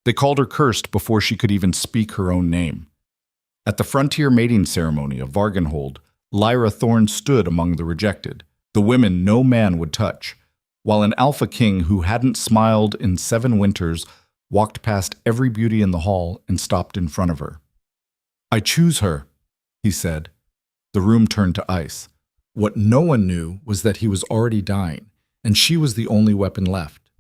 They called her cursed before she could even speak her own name. At the frontier mating ceremony of Vargenhold, Lyra Thorn stood among the rejected, the women no man would touch, while an alpha king who hadn't smiled in 7 winters walked past every beauty in the hall and stopped in front of her. "I choose her," he said. The room turned to ice. What no one knew was that he was already dying, and she was the only weapon left.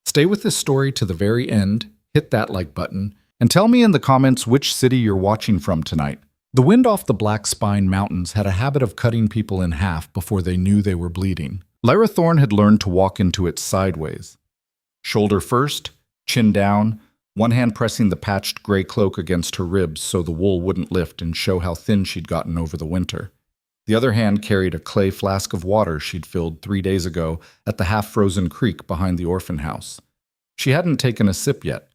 Stay with this story to the very end, hit that like button, and tell me in the comments which city you're watching from tonight. The wind off the Black Spine Mountains had a habit of cutting people in half before they knew they were bleeding. Lyra Thorn had learned to walk into it sideways. Shoulder first, chin down, one hand pressing the patched gray cloak against her ribs so the wool wouldn't lift and show how thin she'd gotten over the winter. The other hand carried a clay flask of water she'd filled 3 days ago at the half-frozen creek behind the orphan house. She hadn't taken a sip yet.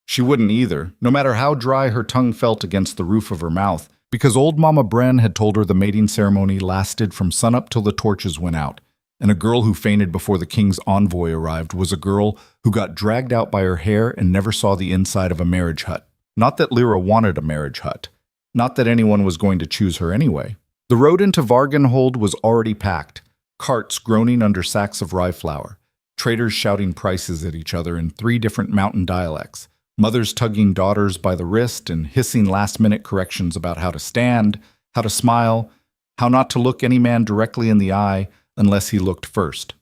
She wouldn't either, no matter how dry her tongue felt against the roof of her mouth, because old Mama Bren had told her the mating ceremony lasted from sunup till the torches went out, and a girl who fainted before the king's envoy arrived was a girl who got dragged out by her hair and never saw the inside of a marriage hut. Not that Lyra wanted a marriage hut. Not that anyone was going to choose her anyway. The road into Vargenhold was already packed, carts groaning under sacks of rye flour, traders shouting prices at each other in 3 different mountain dialects, mothers tugging daughters by the wrist and hissing last-minute corrections about how to stand, how to smile, how not to look any man directly in the eye unless he looked first.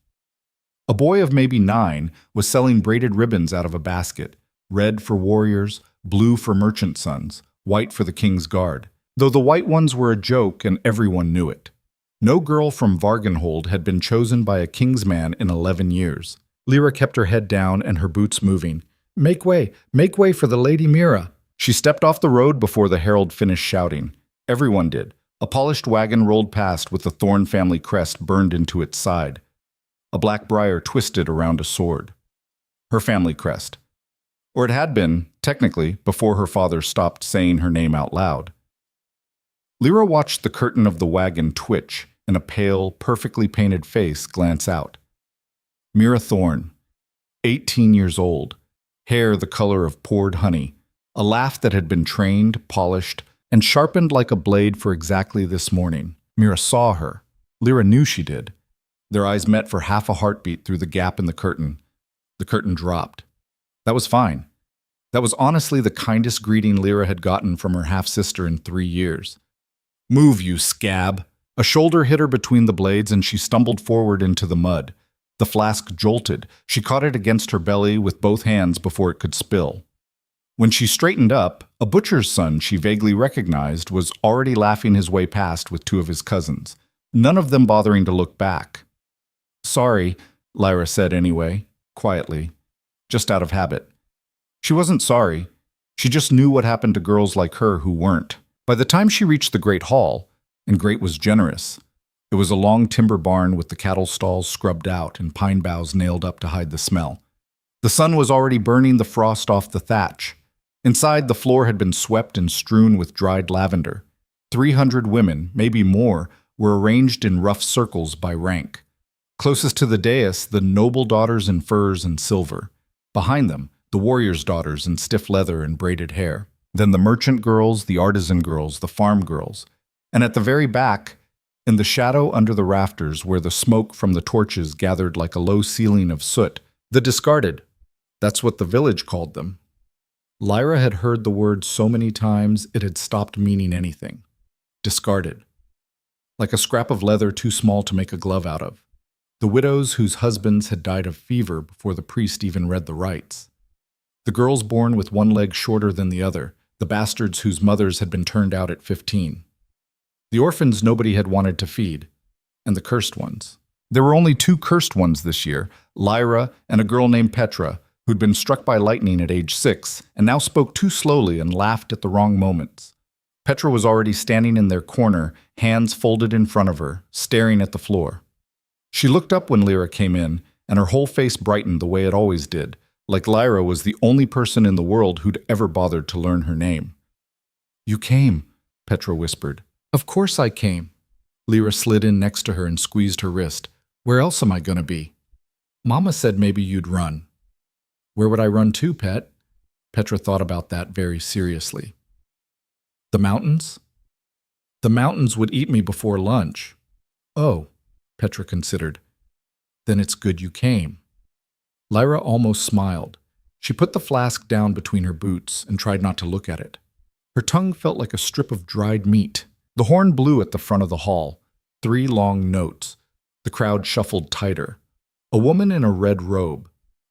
A boy of maybe 9 was selling braided ribbons out of a basket, red for warriors, blue for merchant sons, white for the king's guard, though the white ones were a joke and everyone knew it. No girl from Vargenhold had been chosen by a king's man in 11 years. Lyra kept her head down and her boots moving. Make way for the Lady Mira." She stepped off the road before the herald finished shouting. Everyone did. A polished wagon rolled past with the Thorn family crest burned into its side. A black briar twisted around a sword. Her family crest. Or it had been, technically, before her father stopped saying her name out loud. Lyra watched the curtain of the wagon twitch and a pale, perfectly painted face glance out. Mira Thorn, 18 years old, hair the color of poured honey, a laugh that had been trained, polished, and sharpened like a blade for exactly this morning. Mira saw her. Lyra knew she did. Their eyes met for half a heartbeat through the gap in the curtain. The curtain dropped. That was fine. That was honestly the kindest greeting Lyra had gotten from her half-sister in 3 years. "Move, you scab!" A shoulder hit her between the blades and she stumbled forward into the mud. The flask jolted. She caught it against her belly with both hands before it could spill. When she straightened up, a butcher's son she vaguely recognized was already laughing his way past with 2 of his cousins, none of them bothering to look back. "Sorry," Lyra said anyway, quietly, just out of habit. She wasn't sorry. She just knew what happened to girls like her who weren't. By the time she reached the great hall, and great was generous, it was a long timber barn with the cattle stalls scrubbed out and pine boughs nailed up to hide the smell. The sun was already burning the frost off the thatch. Inside, the floor had been swept and strewn with dried lavender. 300 women, maybe more, were arranged in rough circles by rank. Closest to the dais, the noble daughters in furs and silver. Behind them, the warriors' daughters in stiff leather and braided hair. Then the merchant girls, the artisan girls, the farm girls. And at the very back, in the shadow under the rafters where the smoke from the torches gathered like a low ceiling of soot, the discarded. That's what the village called them. Lyra had heard the word so many times it had stopped meaning anything. Discarded. Like a scrap of leather too small to make a glove out of. The widows whose husbands had died of fever before the priest even read the rites. The girls born with one leg shorter than the other, the bastards whose mothers had been turned out at 15. The orphans nobody had wanted to feed, and the cursed ones. There were only 2 cursed ones this year, Lyra and a girl named Petra, who'd been struck by lightning at age 6 and now spoke too slowly and laughed at the wrong moments. Petra was already standing in their corner, hands folded in front of her, staring at the floor. She looked up when Lyra came in, and her whole face brightened the way it always did, like Lyra was the only person in the world who'd ever bothered to learn her name. "You came," Petra whispered. "Of course I came." Lyra slid in next to her and squeezed her wrist. "Where else am I gonna be?" "Mama said maybe you'd run." "Where would I run to, pet?" Petra thought about that very seriously. The mountains? The mountains would eat me before lunch. Oh, Petra considered. Then it's good you came. Lyra almost smiled. She put the flask down between her boots and tried not to look at it. Her tongue felt like a strip of dried meat. The horn blew at the front of the hall. 3 long notes. The crowd shuffled tighter. A woman in a red robe,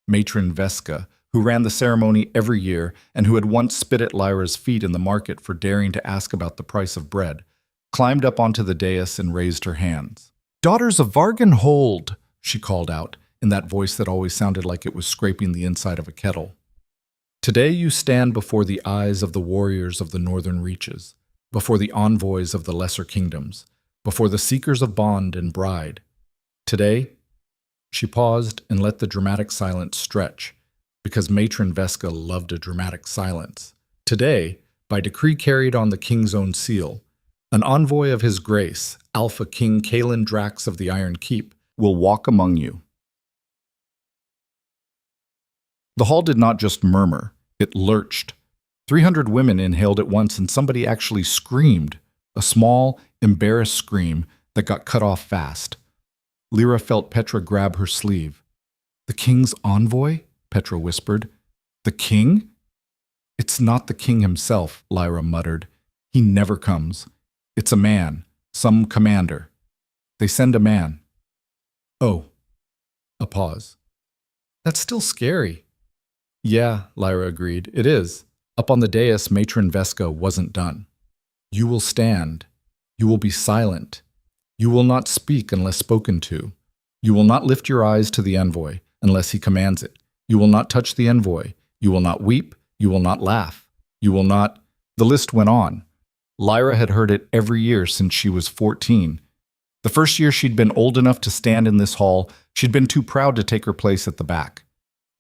Matron Veska, who ran the ceremony every year and who had once spit at Lyra's feet in the market for daring to ask about the price of bread, climbed up onto the dais and raised her hands. "Daughters of Vargenhold," she called out, in that voice that always sounded like it was scraping the inside of a kettle. "Today you stand before the eyes of the warriors of the northern reaches, before the envoys of the lesser kingdoms, before the seekers of bond and bride. Today," she paused and let the dramatic silence stretch, because Matron Veska loved a dramatic silence. "Today, by decree carried on the king's own seal, an envoy of his grace, Alpha King Kalen Drax of the Iron Keep, will walk among you." The hall did not just murmur, it lurched. 300 women inhaled at once, and somebody actually screamed, a small, embarrassed scream that got cut off fast. Lyra felt Petra grab her sleeve. "The king's envoy?" Petra whispered. "The king?" "It's not the king himself," Lyra muttered. "He never comes. It's a man, some commander. They send a man." "Oh." A pause. "That's still scary." "Yeah," Lyra agreed, "it is." Up on the dais, Matron Veska wasn't done. "You will stand. You will be silent. You will not speak unless spoken to. You will not lift your eyes to the envoy unless he commands it. You will not touch the envoy. You will not weep. You will not laugh. You will not—" The list went on. Lyra had heard it every year since she was 14. The first year she'd been old enough to stand in this hall, she'd been too proud to take her place at the back.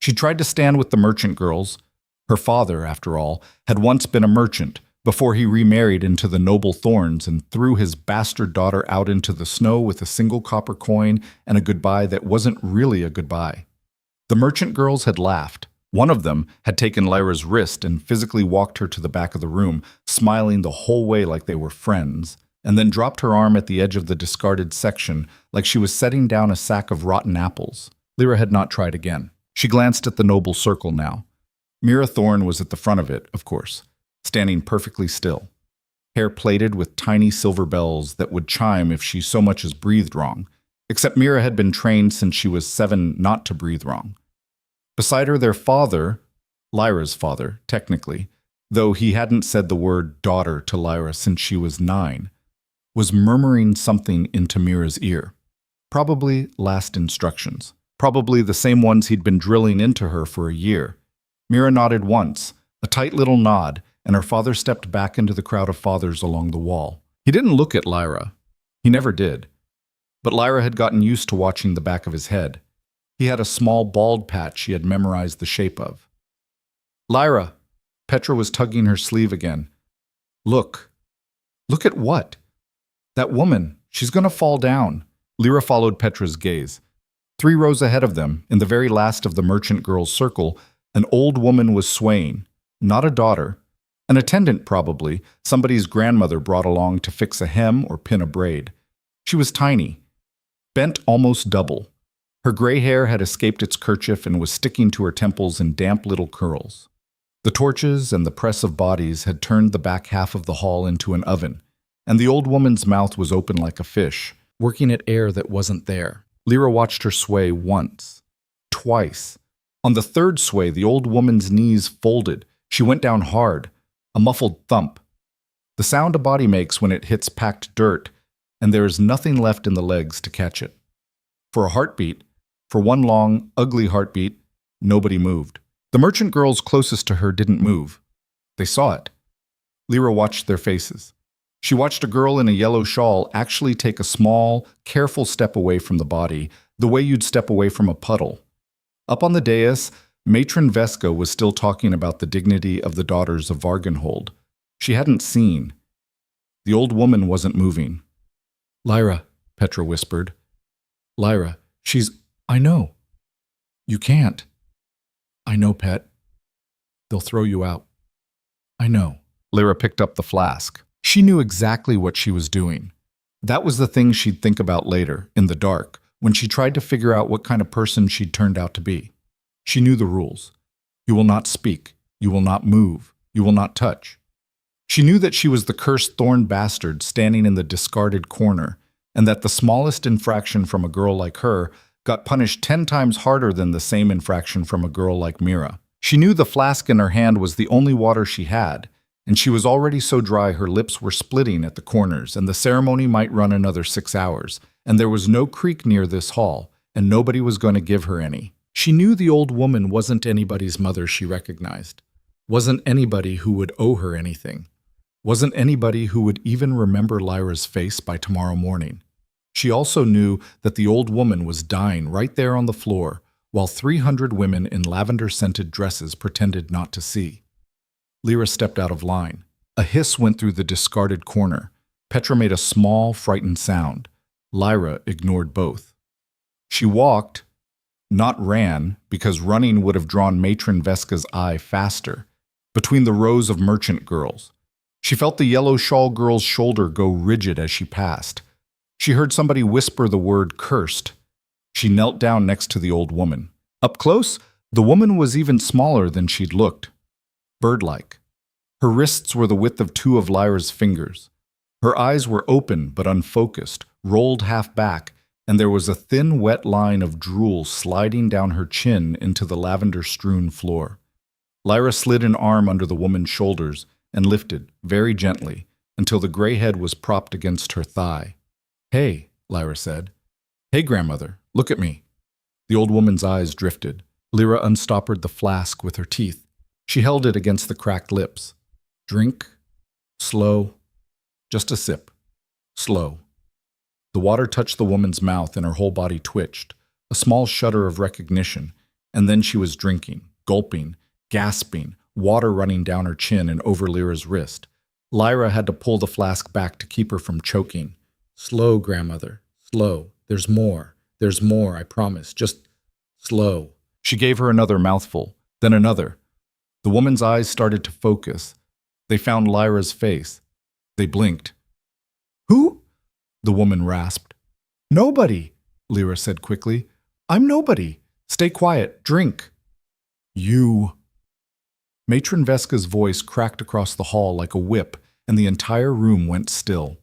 She tried to stand with the merchant girls. Her father, after all, had once been a merchant before he remarried into the noble Thorns and threw his bastard daughter out into the snow with a single copper coin and a goodbye that wasn't really a goodbye. The merchant girls had laughed. One of them had taken Lyra's wrist and physically walked her to the back of the room, smiling the whole way like they were friends, and then dropped her arm at the edge of the discarded section like she was setting down a sack of rotten apples. Lyra had not tried again. She glanced at the noble circle now. Lyra Thorn was at the front of it, of course, standing perfectly still, hair plaited with tiny silver bells that would chime if she so much as breathed wrong, except Lyra had been trained since she was 7 not to breathe wrong. Beside her, their father, Lyra's father, technically, though he hadn't said the word daughter to Lyra since she was 9, was murmuring something into Mira's ear. Probably last instructions. Probably the same ones he'd been drilling into her for a year. Mira nodded once, a tight little nod, and her father stepped back into the crowd of fathers along the wall. He didn't look at Lyra. He never did. But Lyra had gotten used to watching the back of his head. He had a small bald patch she had memorized the shape of. "Lyra!" Petra was tugging her sleeve again. "Look." "Look at what?" "That woman. She's going to fall down." Lyra followed Petra's gaze. 3 rows ahead of them, in the very last of the merchant girls' circle, an old woman was swaying. Not a daughter. An attendant, probably, somebody's grandmother brought along to fix a hem or pin a braid. She was tiny, bent almost double. Her gray hair had escaped its kerchief and was sticking to her temples in damp little curls. The torches and the press of bodies had turned the back half of the hall into an oven, and the old woman's mouth was open like a fish, working at air that wasn't there. Lyra watched her sway once, twice. On the 3rd sway, the old woman's knees folded. She went down hard, a muffled thump. The sound a body makes when it hits packed dirt, and there is nothing left in the legs to catch it. For a heartbeat, for one long, ugly heartbeat, nobody moved. The merchant girls closest to her didn't move. They saw it. Lyra watched their faces. She watched a girl in a yellow shawl actually take a small, careful step away from the body, the way you'd step away from a puddle. Up on the dais, Matron Veska was still talking about the dignity of the daughters of Vargenhold. She hadn't seen. The old woman wasn't moving. "Lyra," Petra whispered. "Lyra, she's—" "I know." "You can't." "I know, pet." They'll throw you out. I know. Lyra picked up the flask. She knew exactly what she was doing. That was the thing she'd think about later, in the dark, when she tried to figure out what kind of person she'd turned out to be. She knew the rules. You will not speak. You will not move. You will not touch. She knew that she was the cursed thorn bastard standing in the discarded corner, and that the smallest infraction from a girl like her got punished 10 times harder than the same infraction from a girl like Mira. She knew the flask in her hand was the only water she had, and she was already so dry her lips were splitting at the corners, and the ceremony might run another 6 hours, and there was no creek near this hall, and nobody was going to give her any. She knew the old woman wasn't anybody's mother she recognized, wasn't anybody who would owe her anything, wasn't anybody who would even remember Lyra's face by tomorrow morning. She also knew that the old woman was dying right there on the floor, while 300 women in lavender-scented dresses pretended not to see. Lyra stepped out of line. A hiss went through the discarded corner. Petra made a small, frightened sound. Lyra ignored both. She walked, not ran, because running would have drawn Matron Veska's eye faster, between the rows of merchant girls. She felt the yellow shawl girl's shoulder go rigid as she passed. She heard somebody whisper the word cursed. She knelt down next to the old woman. Up close, the woman was even smaller than she'd looked. Bird-like. Her wrists were the width of 2 of Lyra's fingers. Her eyes were open but unfocused, rolled half back, and there was a thin, wet line of drool sliding down her chin into the lavender-strewn floor. Lyra slid an arm under the woman's shoulders and lifted, very gently, until the gray head was propped against her thigh. "Hey," Lyra said. "Hey, grandmother, look at me." The old woman's eyes drifted. Lyra unstoppered the flask with her teeth. She held it against the cracked lips. Drink. Slow. Just a sip. Slow. The water touched the woman's mouth and her whole body twitched, a small shudder of recognition, and then she was drinking, gulping, gasping, water running down her chin and over Lyra's wrist. Lyra had to pull the flask back to keep her from choking. "Slow, grandmother. Slow. There's more. There's more, I promise. Just slow." She gave her another mouthful, then another. The woman's eyes started to focus. They found Lyra's face. They blinked. "Who?" the woman rasped. "Nobody," Lyra said quickly. "I'm nobody. Stay quiet. Drink." "You." Matron Veska's voice cracked across the hall like a whip, and the entire room went still.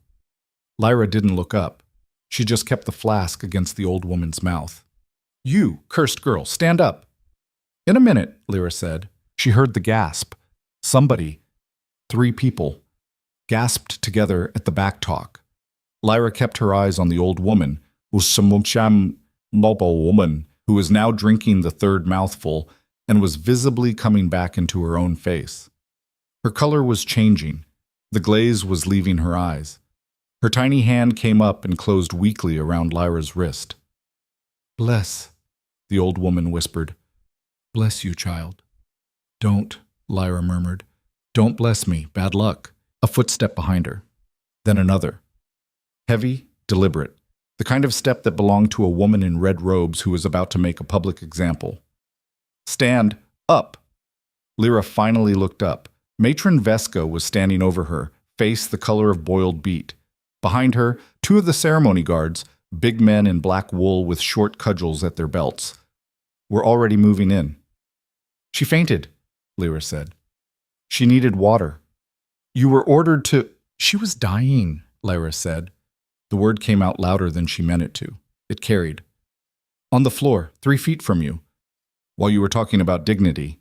Lyra didn't look up. She just kept the flask against the old woman's mouth. "You, cursed girl, stand up." "In a minute," Lyra said. She heard the gasp. Somebody, 3 people, gasped together at the back talk. Lyra kept her eyes on the old woman, woman, who was now drinking the 3rd mouthful and was visibly coming back into her own face. Her color was changing. The glaze was leaving her eyes. Her tiny hand came up and closed weakly around Lyra's wrist. "Bless," the old woman whispered. "Bless you, child." "Don't," Lyra murmured. "Don't bless me. Bad luck." A footstep behind her. Then another. Heavy, deliberate. The kind of step that belonged to a woman in red robes who was about to make a public example. "Stand up." Lyra finally looked up. Matron Veska was standing over her, face the color of boiled beet. Behind her, 2 of the ceremony guards, big men in black wool with short cudgels at their belts, were already moving in. "She fainted," Lyra said. "She needed water." "You were ordered to—" "She was dying," Lyra said. The word came out louder than she meant it to. It carried. "On the floor, 3 feet from you, while you were talking about dignity."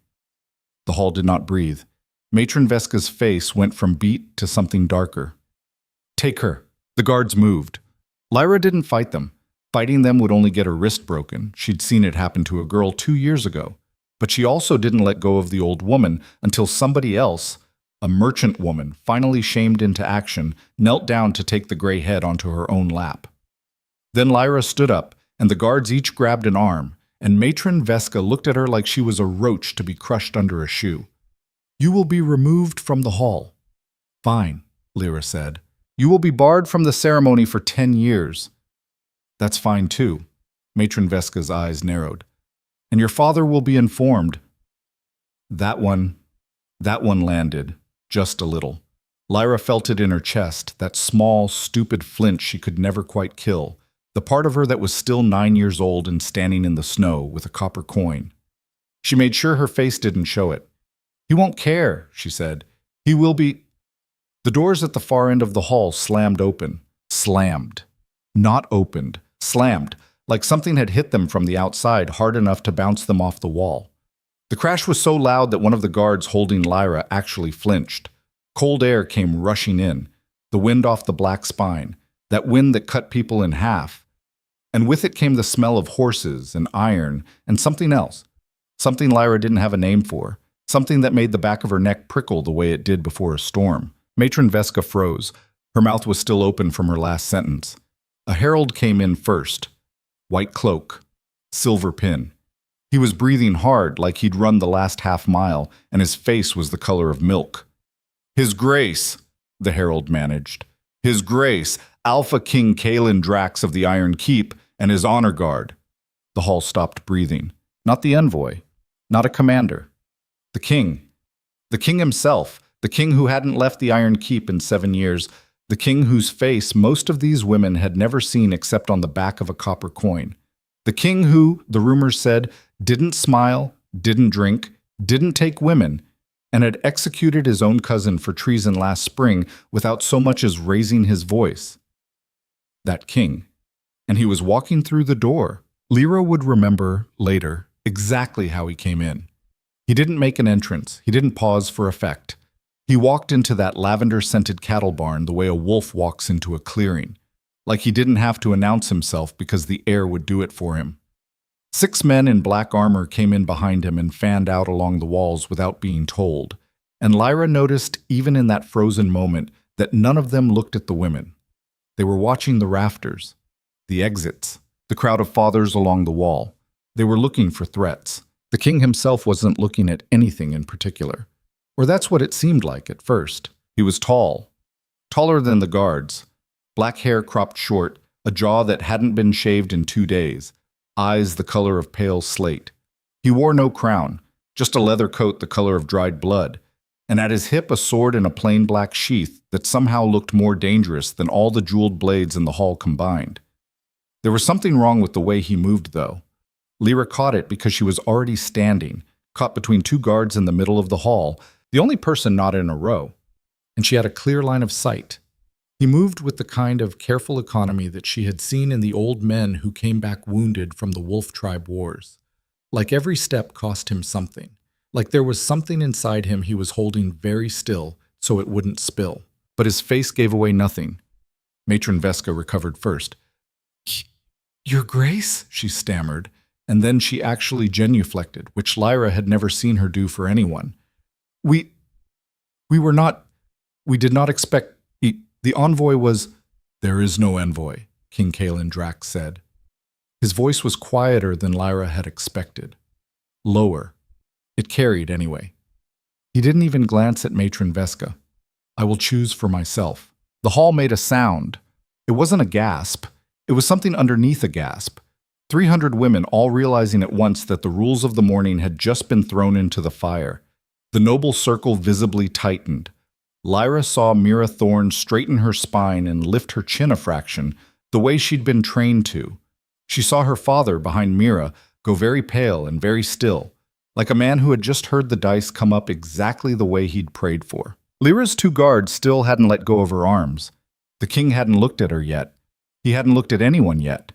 The hall did not breathe. Matron Veska's face went from beet to something darker. "Take her." The guards moved. Lyra didn't fight them. Fighting them would only get her wrist broken. She'd seen it happen to a girl 2 years ago. But she also didn't let go of the old woman until somebody else, a merchant woman, finally shamed into action, knelt down to take the gray head onto her own lap. Then Lyra stood up, and the guards each grabbed an arm, and Matron Veska looked at her like she was a roach to be crushed under a shoe. "You will be removed from the hall." "Fine," Lyra said. "You will be barred from the ceremony for 10 years. "That's fine too." Matron Veska's eyes narrowed. "And your father will be informed." "That one," That one landed, just a little. Lyra felt it in her chest, that small, stupid flint she could never quite kill, the part of her that was still 9 years old and standing in the snow with a copper coin. She made sure her face didn't show it. "He won't care," she said. "He will be—" The doors at the far end of the hall slammed open. Slammed. Not opened. Slammed, like something had hit them from the outside hard enough to bounce them off the wall. The crash was so loud that one of the guards holding Lyra actually flinched. Cold air came rushing in, the wind off the black spine, that wind that cut people in half. And with it came the smell of horses and iron and something else, something Lyra didn't have a name for, something that made the back of her neck prickle the way it did before a storm. Matron Veska froze. Her mouth was still open from her last sentence. A herald came in first. White cloak. Silver pin. He was breathing hard like he'd run the last half-mile, and his face was the color of milk. "His Grace," the herald managed. "His Grace, Alpha King Kalen Drax of the Iron Keep, and his honor guard." The hall stopped breathing. Not the envoy. Not a commander. The king. The king himself. The king who hadn't left the Iron Keep in 7 years. The king whose face most of these women had never seen except on the back of a copper coin. The king who, the rumors said, didn't smile, didn't drink, didn't take women, and had executed his own cousin for treason last spring without so much as raising his voice. That king. And he was walking through the door. Lyra would remember, later, exactly how he came in. He didn't make an entrance. He didn't pause for effect. He walked into that lavender-scented cattle barn the way a wolf walks into a clearing, like he didn't have to announce himself because the air would do it for him. 6 men in black armor came in behind him and fanned out along the walls without being told, and Lyra noticed, even in that frozen moment, that none of them looked at the women. They were watching the rafters, the exits, the crowd of fathers along the wall. They were looking for threats. The king himself wasn't looking at anything in particular. Or that's what it seemed like at first. He was tall, taller than the guards, black hair cropped short, a jaw that hadn't been shaved in 2 days, eyes the color of pale slate. He wore no crown, just a leather coat the color of dried blood, and at his hip a sword in a plain black sheath that somehow looked more dangerous than all the jeweled blades in the hall combined. There was something wrong with the way he moved, though. Lyra caught it because she was already standing, caught between 2 guards in the middle of the hall, the only person not in a row, and she had a clear line of sight. He moved with the kind of careful economy that she had seen in the old men who came back wounded from the Wolf Tribe Wars. Like every step cost him something, like there was something inside him he was holding very still so it wouldn't spill. But his face gave away nothing. Matron Veska recovered first. "Your Grace?" she stammered, and then she actually genuflected, which Lyra had never seen her do for anyone. We did not expect, the envoy was—" "There is no envoy," King Kalen Drax said. His voice was quieter than Lyra had expected. Lower. It carried anyway. He didn't even glance at Matron Veska. "I will choose for myself." The hall made a sound. It wasn't a gasp. It was something underneath a gasp. 300 women all realizing at once that the rules of the morning had just been thrown into the fire. The noble circle visibly tightened. Lyra saw Lyra Thorn straighten her spine and lift her chin a fraction, the way she'd been trained to. She saw her father behind Lyra go very pale and very still, like a man who had just heard the dice come up exactly the way he'd prayed for. Lyra's 2 guards still hadn't let go of her arms. The king hadn't looked at her yet. He hadn't looked at anyone yet.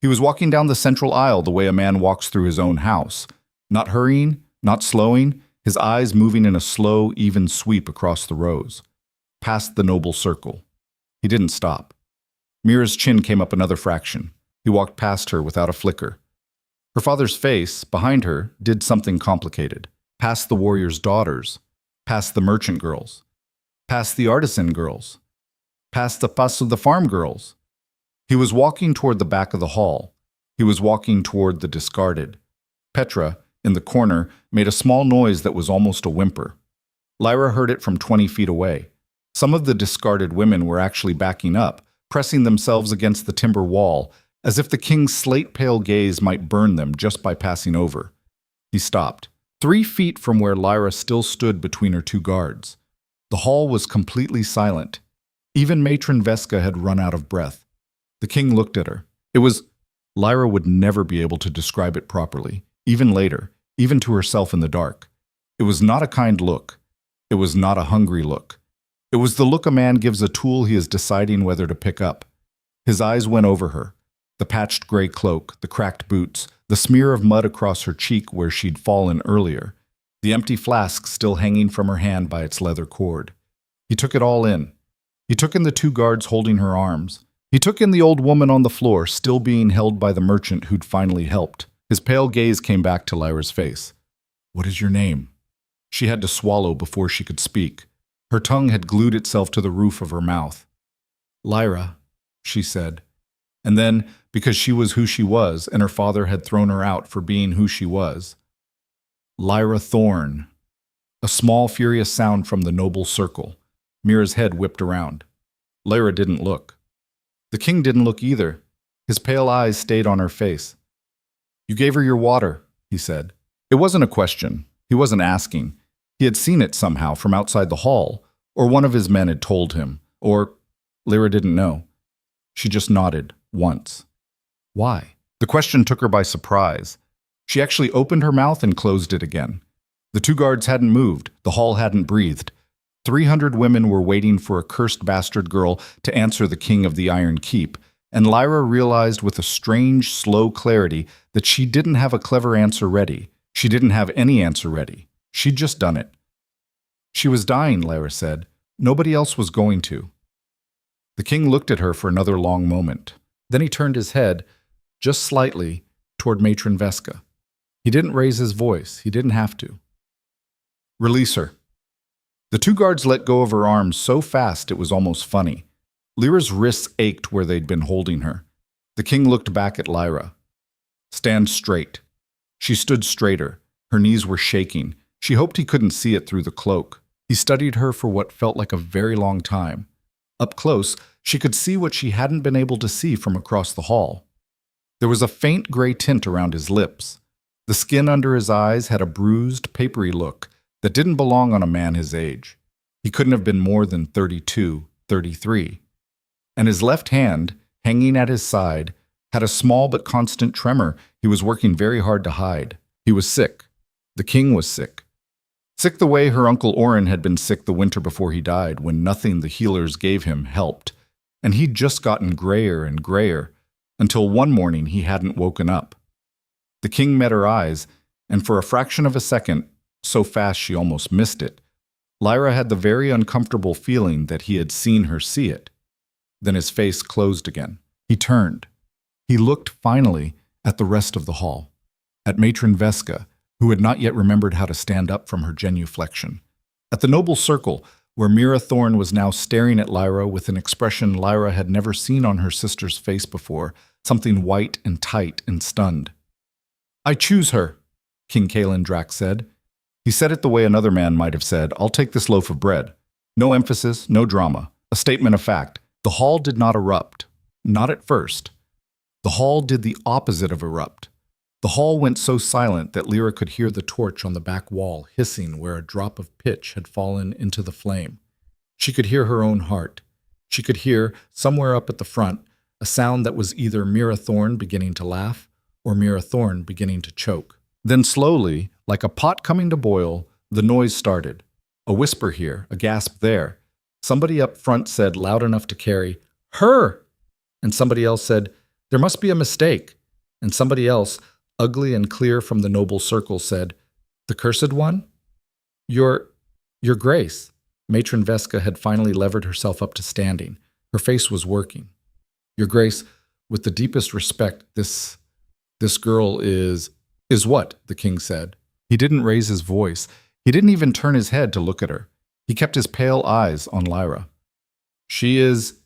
He was walking down the central aisle the way a man walks through his own house, not hurrying, not slowing, his eyes moving in a slow, even sweep across the rows, past the noble circle. He didn't stop. Mira's chin came up another fraction. He walked past her without a flicker. Her father's face, behind her, did something complicated. Past the warrior's daughters, past the merchant girls, past the artisan girls, past the fuss of the farm girls. He was walking toward the back of the hall. He was walking toward the discarded. Petra, in the corner, made a small noise that was almost a whimper. Lyra heard it from 20 feet away. Some of the discarded women were actually backing up, pressing themselves against the timber wall, as if the king's slate-pale gaze might burn them just by passing over. He stopped. 3 feet from where Lyra still stood between her two guards. The hall was completely silent. Even Matron Vesca had run out of breath. The king looked at her. It was... Lyra would never be able to describe it properly, even later, even to herself in the dark. It was not a kind look. It was not a hungry look. It was the look a man gives a tool he is deciding whether to pick up. His eyes went over her. The patched gray cloak, the cracked boots, the smear of mud across her cheek where she'd fallen earlier, the empty flask still hanging from her hand by its leather cord. He took it all in. He took in the two guards holding her arms. He took in the old woman on the floor, still being held by the merchant who'd finally helped. His pale gaze came back to Lyra's face. "What is your name?" She had to swallow before she could speak. Her tongue had glued itself to the roof of her mouth. "Lyra," she said. And then, because she was who she was, and her father had thrown her out for being who she was, "Lyra Thorn." A small, furious sound from the noble circle. Mira's head whipped around. Lyra didn't look. The king didn't look either. His pale eyes stayed on her face. "You gave her your water," he said. It wasn't a question. He wasn't asking. He had seen it somehow from outside the hall, or one of his men had told him, or Lyra didn't know. She just nodded, once. Why? The question took her by surprise. She actually opened her mouth and closed it again. The two guards hadn't moved. The hall hadn't breathed. 300 women were waiting for a cursed bastard girl to answer the king of the Iron Keep, and Lyra realized with a strange, slow clarity that she didn't have a clever answer ready. She didn't have any answer ready. She'd just done it. She was dying, Lyra said. Nobody else was going to. The king looked at her for another long moment. Then he turned his head, just slightly, toward Matron Vesca. He didn't raise his voice. He didn't have to. "Release her." The two guards let go of her arms so fast it was almost funny. Lyra's wrists ached where they'd been holding her. The king looked back at Lyra. "Stand straight." She stood straighter. Her knees were shaking. She hoped he couldn't see it through the cloak. He studied her for what felt like a very long time. Up close, she could see what she hadn't been able to see from across the hall. There was a faint gray tint around his lips. The skin under his eyes had a bruised, papery look that didn't belong on a man his age. He couldn't have been more than 32, 33. And his left hand, hanging at his side, had a small but constant tremor he was working very hard to hide. He was sick. The king was sick. Sick the way her Uncle Orin had been sick the winter before he died, when nothing the healers gave him helped. And he'd just gotten grayer and grayer, until one morning he hadn't woken up. The king met her eyes, and for a fraction of a second, so fast she almost missed it, Lyra had the very uncomfortable feeling that he had seen her see it. Then his face closed again. He turned. He looked, finally, at the rest of the hall, at Matron Vesca, who had not yet remembered how to stand up from her genuflection, at the noble circle, where Lyra Thorn was now staring at Lyra with an expression Lyra had never seen on her sister's face before, something white and tight and stunned. "I choose her," King Kalen Drac said. He said it the way another man might have said, "I'll take this loaf of bread." No emphasis, no drama. A statement of fact. The hall did not erupt. Not at first. The hall did the opposite of erupt. The hall went so silent that Lyra could hear the torch on the back wall hissing where a drop of pitch had fallen into the flame. She could hear her own heart. She could hear, somewhere up at the front, a sound that was either Lyra Thorn beginning to laugh or Lyra Thorn beginning to choke. Then slowly, like a pot coming to boil, the noise started. A whisper here, a gasp there. Somebody up front said, loud enough to carry, "Her!" And somebody else said, "There must be a mistake." And somebody else, ugly and clear from the noble circle, said, "The cursed one? Your grace." Matron Vesca had finally levered herself up to standing. Her face was working. "Your grace, with the deepest respect, this girl is what?" the king said. He didn't raise his voice. He didn't even turn his head to look at her. He kept his pale eyes on Lyra. "She is..."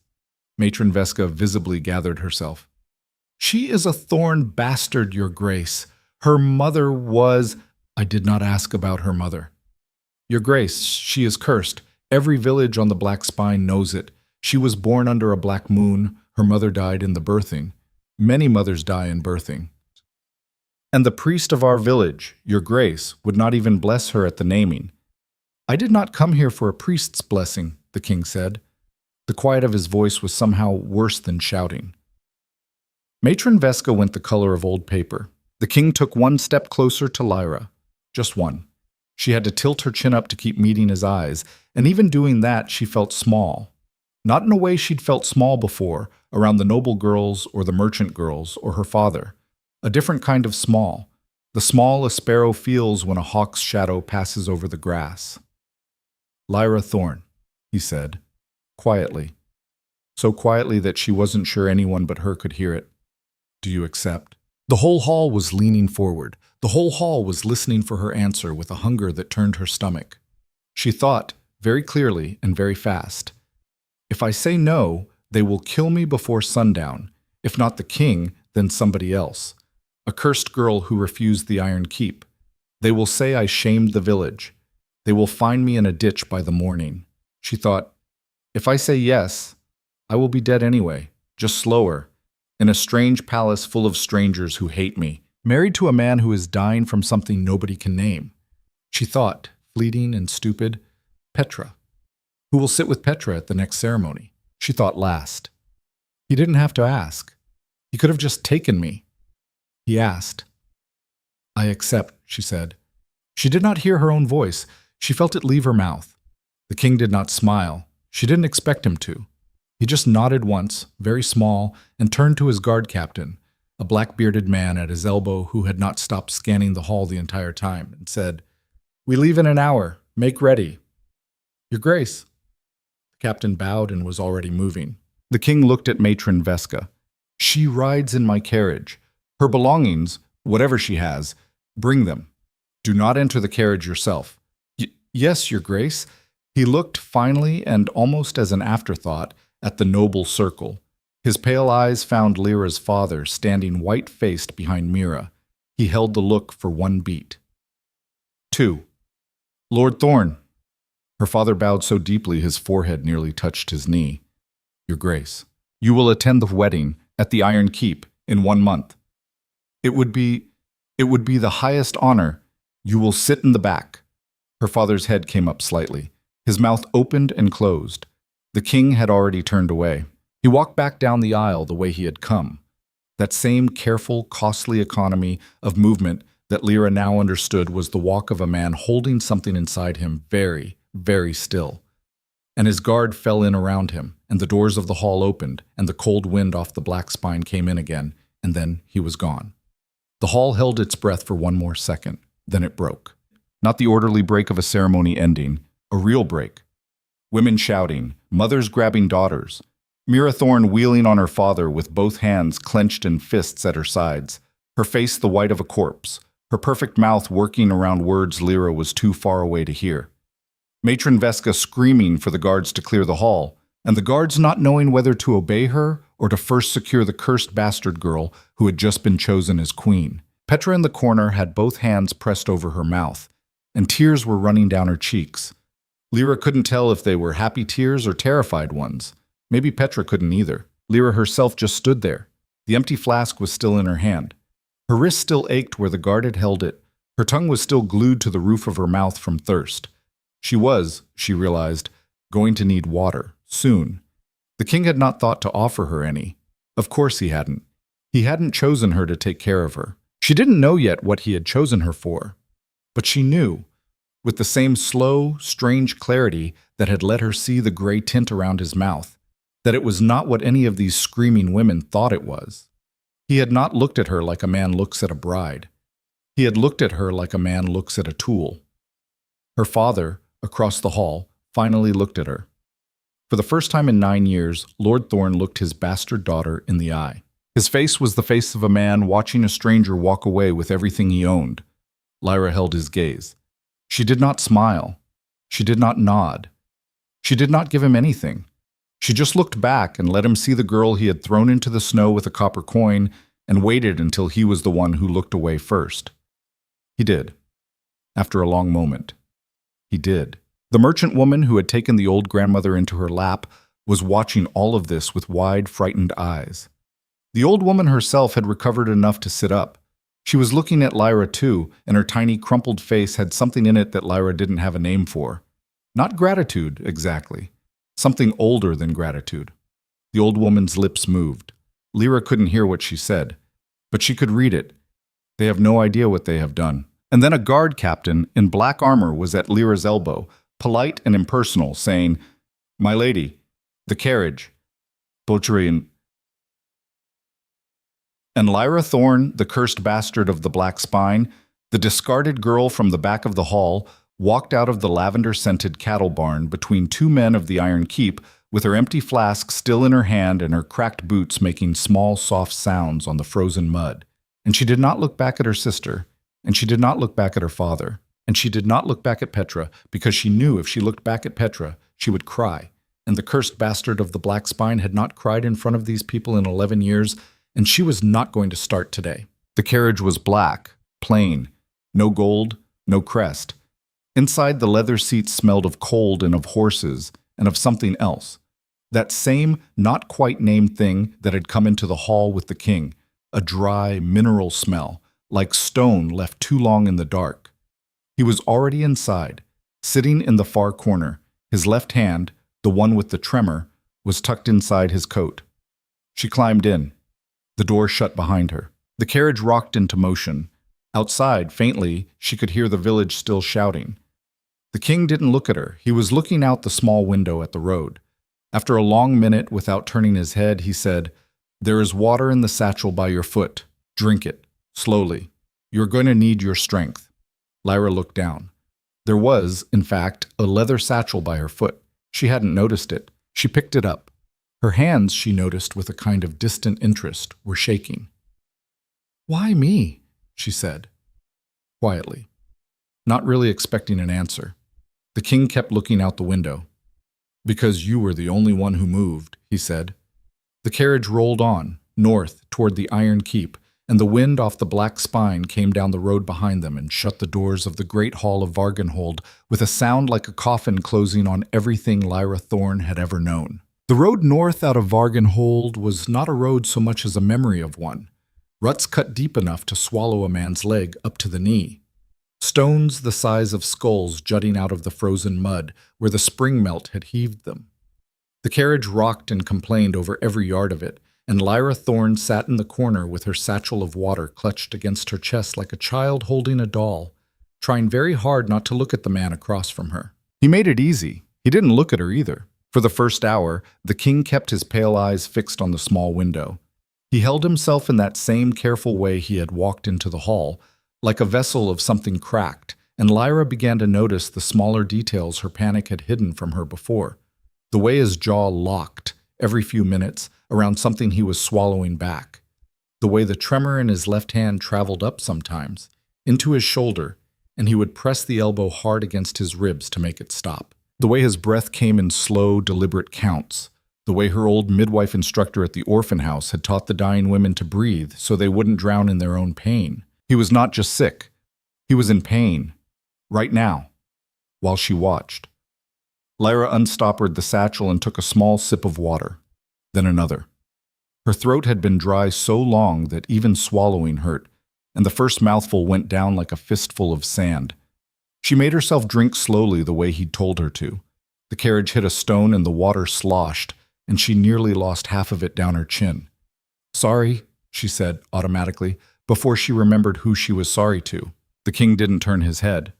Matron Vesca visibly gathered herself. "She is a Thorn bastard, your grace. Her mother was..." "I did not ask about her mother." "Your grace, she is cursed. Every village on the Black Spine knows it. She was born under a black moon. Her mother died in the birthing. Many mothers die in birthing." And the priest of our village, your grace, would not even bless her at the naming. I did not come here for a priest's blessing, the king said. The quiet of his voice was somehow worse than shouting. Matron Vesca went the color of old paper. The king took one step closer to Lyra. Just one. She had to tilt her chin up to keep meeting his eyes, and even doing that, she felt small. Not in a way she'd felt small before, around the noble girls or the merchant girls or her father. A different kind of small. The small a sparrow feels when a hawk's shadow passes over the grass. Lyra Thorn, he said, quietly. So quietly that she wasn't sure anyone but her could hear it. Do you accept? The whole hall was leaning forward. The whole hall was listening for her answer with a hunger that turned her stomach. She thought, very clearly and very fast, if I say no, they will kill me before sundown. If not the king, then somebody else. A cursed girl who refused the Iron Keep. They will say I shamed the village. They will find me in a ditch by the morning. She thought, if I say yes, I will be dead anyway, just slower, in a strange palace full of strangers who hate me, married to a man who is dying from something nobody can name. She thought, fleeting and stupid, Petra. Who will sit with Petra at the next ceremony? She thought last. He didn't have to ask. He could have just taken me. He asked. I accept, she said. She did not hear her own voice. She felt it leave her mouth. The king did not smile. She didn't expect him to. He just nodded once, very small, and turned to his guard captain, a black-bearded man at his elbow who had not stopped scanning the hall the entire time, and said, We leave in an hour. Make ready. Your grace. The captain bowed and was already moving. The king looked at Matron Vesca. She rides in my carriage. Her belongings, whatever she has, bring them. Do not enter the carriage yourself. Yes, your grace. He looked finally and almost as an afterthought at the noble circle. His pale eyes found Lyra's father standing white-faced behind Mira. He held the look for one beat. 2. Lord Thorn. Her father bowed so deeply his forehead nearly touched his knee. Your grace, you will attend the wedding at the Iron Keep in 1 month. It would be the highest honor. You will sit in the back. Her father's head came up slightly. His mouth opened and closed. The king had already turned away. He walked back down the aisle the way he had come. That same careful, costly economy of movement that Lyra now understood was the walk of a man holding something inside him very, very still. And his guard fell in around him, and the doors of the hall opened, and the cold wind off the black spine came in again, and then he was gone. The hall held its breath for one more second, then it broke. Not the orderly break of a ceremony ending, a real break. Women shouting, mothers grabbing daughters, Lyra Thorn wheeling on her father with both hands clenched in fists at her sides, her face the white of a corpse, her perfect mouth working around words Lyra was too far away to hear. Matron Vesca screaming for the guards to clear the hall, and the guards not knowing whether to obey her or to first secure the cursed bastard girl who had just been chosen as queen. Petra in the corner had both hands pressed over her mouth, and tears were running down her cheeks. Lyra couldn't tell if they were happy tears or terrified ones. Maybe Petra couldn't either. Lyra herself just stood there. The empty flask was still in her hand. Her wrist still ached where the guard had held it. Her tongue was still glued to the roof of her mouth from thirst. She was, she realized, going to need water, soon. The king had not thought to offer her any. Of course he hadn't. He hadn't chosen her to take care of her. She didn't know yet what he had chosen her for. But she knew, with the same slow, strange clarity that had let her see the gray tint around his mouth, that it was not what any of these screaming women thought it was. He had not looked at her like a man looks at a bride. He had looked at her like a man looks at a tool. Her father, across the hall, finally looked at her. For the first time in 9 years, Lord Thorn looked his bastard daughter in the eye. His face was the face of a man watching a stranger walk away with everything he owned. Lyra held his gaze. She did not smile. She did not nod. She did not give him anything. She just looked back and let him see the girl he had thrown into the snow with a copper coin and waited until he was the one who looked away first. He did. After a long moment. He did. The merchant woman who had taken the old grandmother into her lap was watching all of this with wide, frightened eyes. The old woman herself had recovered enough to sit up. She was looking at Lyra too, and her tiny crumpled face had something in it that Lyra didn't have a name for. Not gratitude, exactly. Something older than gratitude. The old woman's lips moved. Lyra couldn't hear what she said, but she could read it. They have no idea what they have done. And then a guard captain in black armor was at Lyra's elbow, polite and impersonal, saying, "My lady, the carriage, Botrine." And Lyra Thorn, the cursed bastard of the black spine, the discarded girl from the back of the hall, walked out of the lavender-scented cattle barn between two men of the Iron Keep, with her empty flask still in her hand and her cracked boots making small, soft sounds on the frozen mud. And she did not look back at her sister, and she did not look back at her father, and she did not look back at Petra, because she knew if she looked back at Petra, she would cry. And the cursed bastard of the black spine had not cried in front of these people in 11 years, and she was not going to start today. The carriage was black, plain, no gold, no crest. Inside, the leather seats smelled of cold and of horses and of something else. That same, not quite named thing that had come into the hall with the king, a dry, mineral smell, like stone left too long in the dark. He was already inside, sitting in the far corner. His left hand, the one with the tremor, was tucked inside his coat. She climbed in. The door shut behind her. The carriage rocked into motion. Outside, faintly, she could hear the village still shouting. The king didn't look at her. He was looking out the small window at the road. After a long minute, without turning his head, he said, "There is water in the satchel by your foot. Drink it, slowly. You're going to need your strength." Lyra looked down. There was, in fact, a leather satchel by her foot. She hadn't noticed it. She picked it up. Her hands, she noticed with a kind of distant interest, were shaking. "Why me?" she said, quietly, not really expecting an answer. The king kept looking out the window. "Because you were the only one who moved," he said. The carriage rolled on, north, toward the Iron Keep, and the wind off the black spine came down the road behind them and shut the doors of the great hall of Vargenhold with a sound like a coffin closing on everything Lyra Thorn had ever known. The road north out of Vargenhold was not a road so much as a memory of one. Ruts cut deep enough to swallow a man's leg up to the knee. Stones the size of skulls jutting out of the frozen mud where the spring melt had heaved them. The carriage rocked and complained over every yard of it, and Lyra Thorn sat in the corner with her satchel of water clutched against her chest like a child holding a doll, trying very hard not to look at the man across from her. He made it easy. He didn't look at her either. For the first hour, the king kept his pale eyes fixed on the small window. He held himself in that same careful way he had walked into the hall, like a vessel of something cracked, and Lyra began to notice the smaller details her panic had hidden from her before. The way his jaw locked, every few minutes, around something he was swallowing back. The way the tremor in his left hand traveled up sometimes, into his shoulder, and he would press the elbow hard against his ribs to make it stop. The way his breath came in slow, deliberate counts. The way her old midwife instructor at the orphan house had taught the dying women to breathe so they wouldn't drown in their own pain. He was not just sick. He was in pain. Right now. While she watched. Lyra unstoppered the satchel and took a small sip of water. Then another. Her throat had been dry so long that even swallowing hurt, and the first mouthful went down like a fistful of sand. She made herself drink slowly the way he'd told her to. The carriage hit a stone and the water sloshed, and she nearly lost half of it down her chin. "Sorry," she said automatically, before she remembered who she was sorry to. The king didn't turn his head.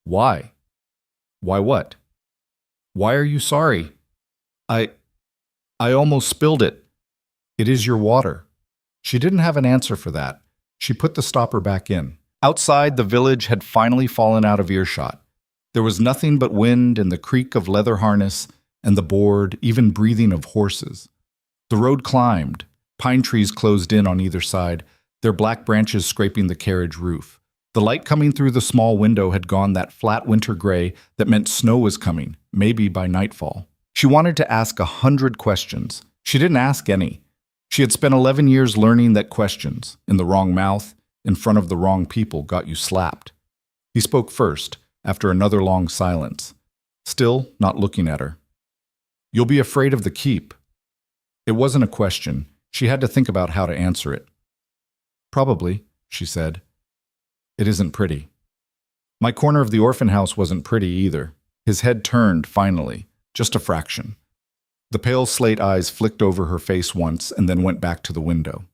"Why? Why what? Why are you sorry?" I almost spilled it." "It is your water." She didn't have an answer for that. She put the stopper back in. Outside, the village had finally fallen out of earshot. There was nothing but wind and the creak of leather harness and the bored, even breathing of horses. The road climbed. Pine trees closed in on either side, their black branches scraping the carriage roof. The light coming through the small window had gone that flat winter gray that meant snow was coming, maybe by nightfall. She wanted to ask 100 questions. She didn't ask any. She had spent 11 years learning that questions, in the wrong mouth, in front of the wrong people, got you slapped. He spoke first, after another long silence, still not looking at her. "You'll be afraid of the keep." It wasn't a question. She had to think about how to answer it. "Probably. she said. It isn't pretty. My corner of the orphan house wasn't pretty either. His head turned, finally, just a fraction. The pale slate eyes flicked over her face once and then went back to the window.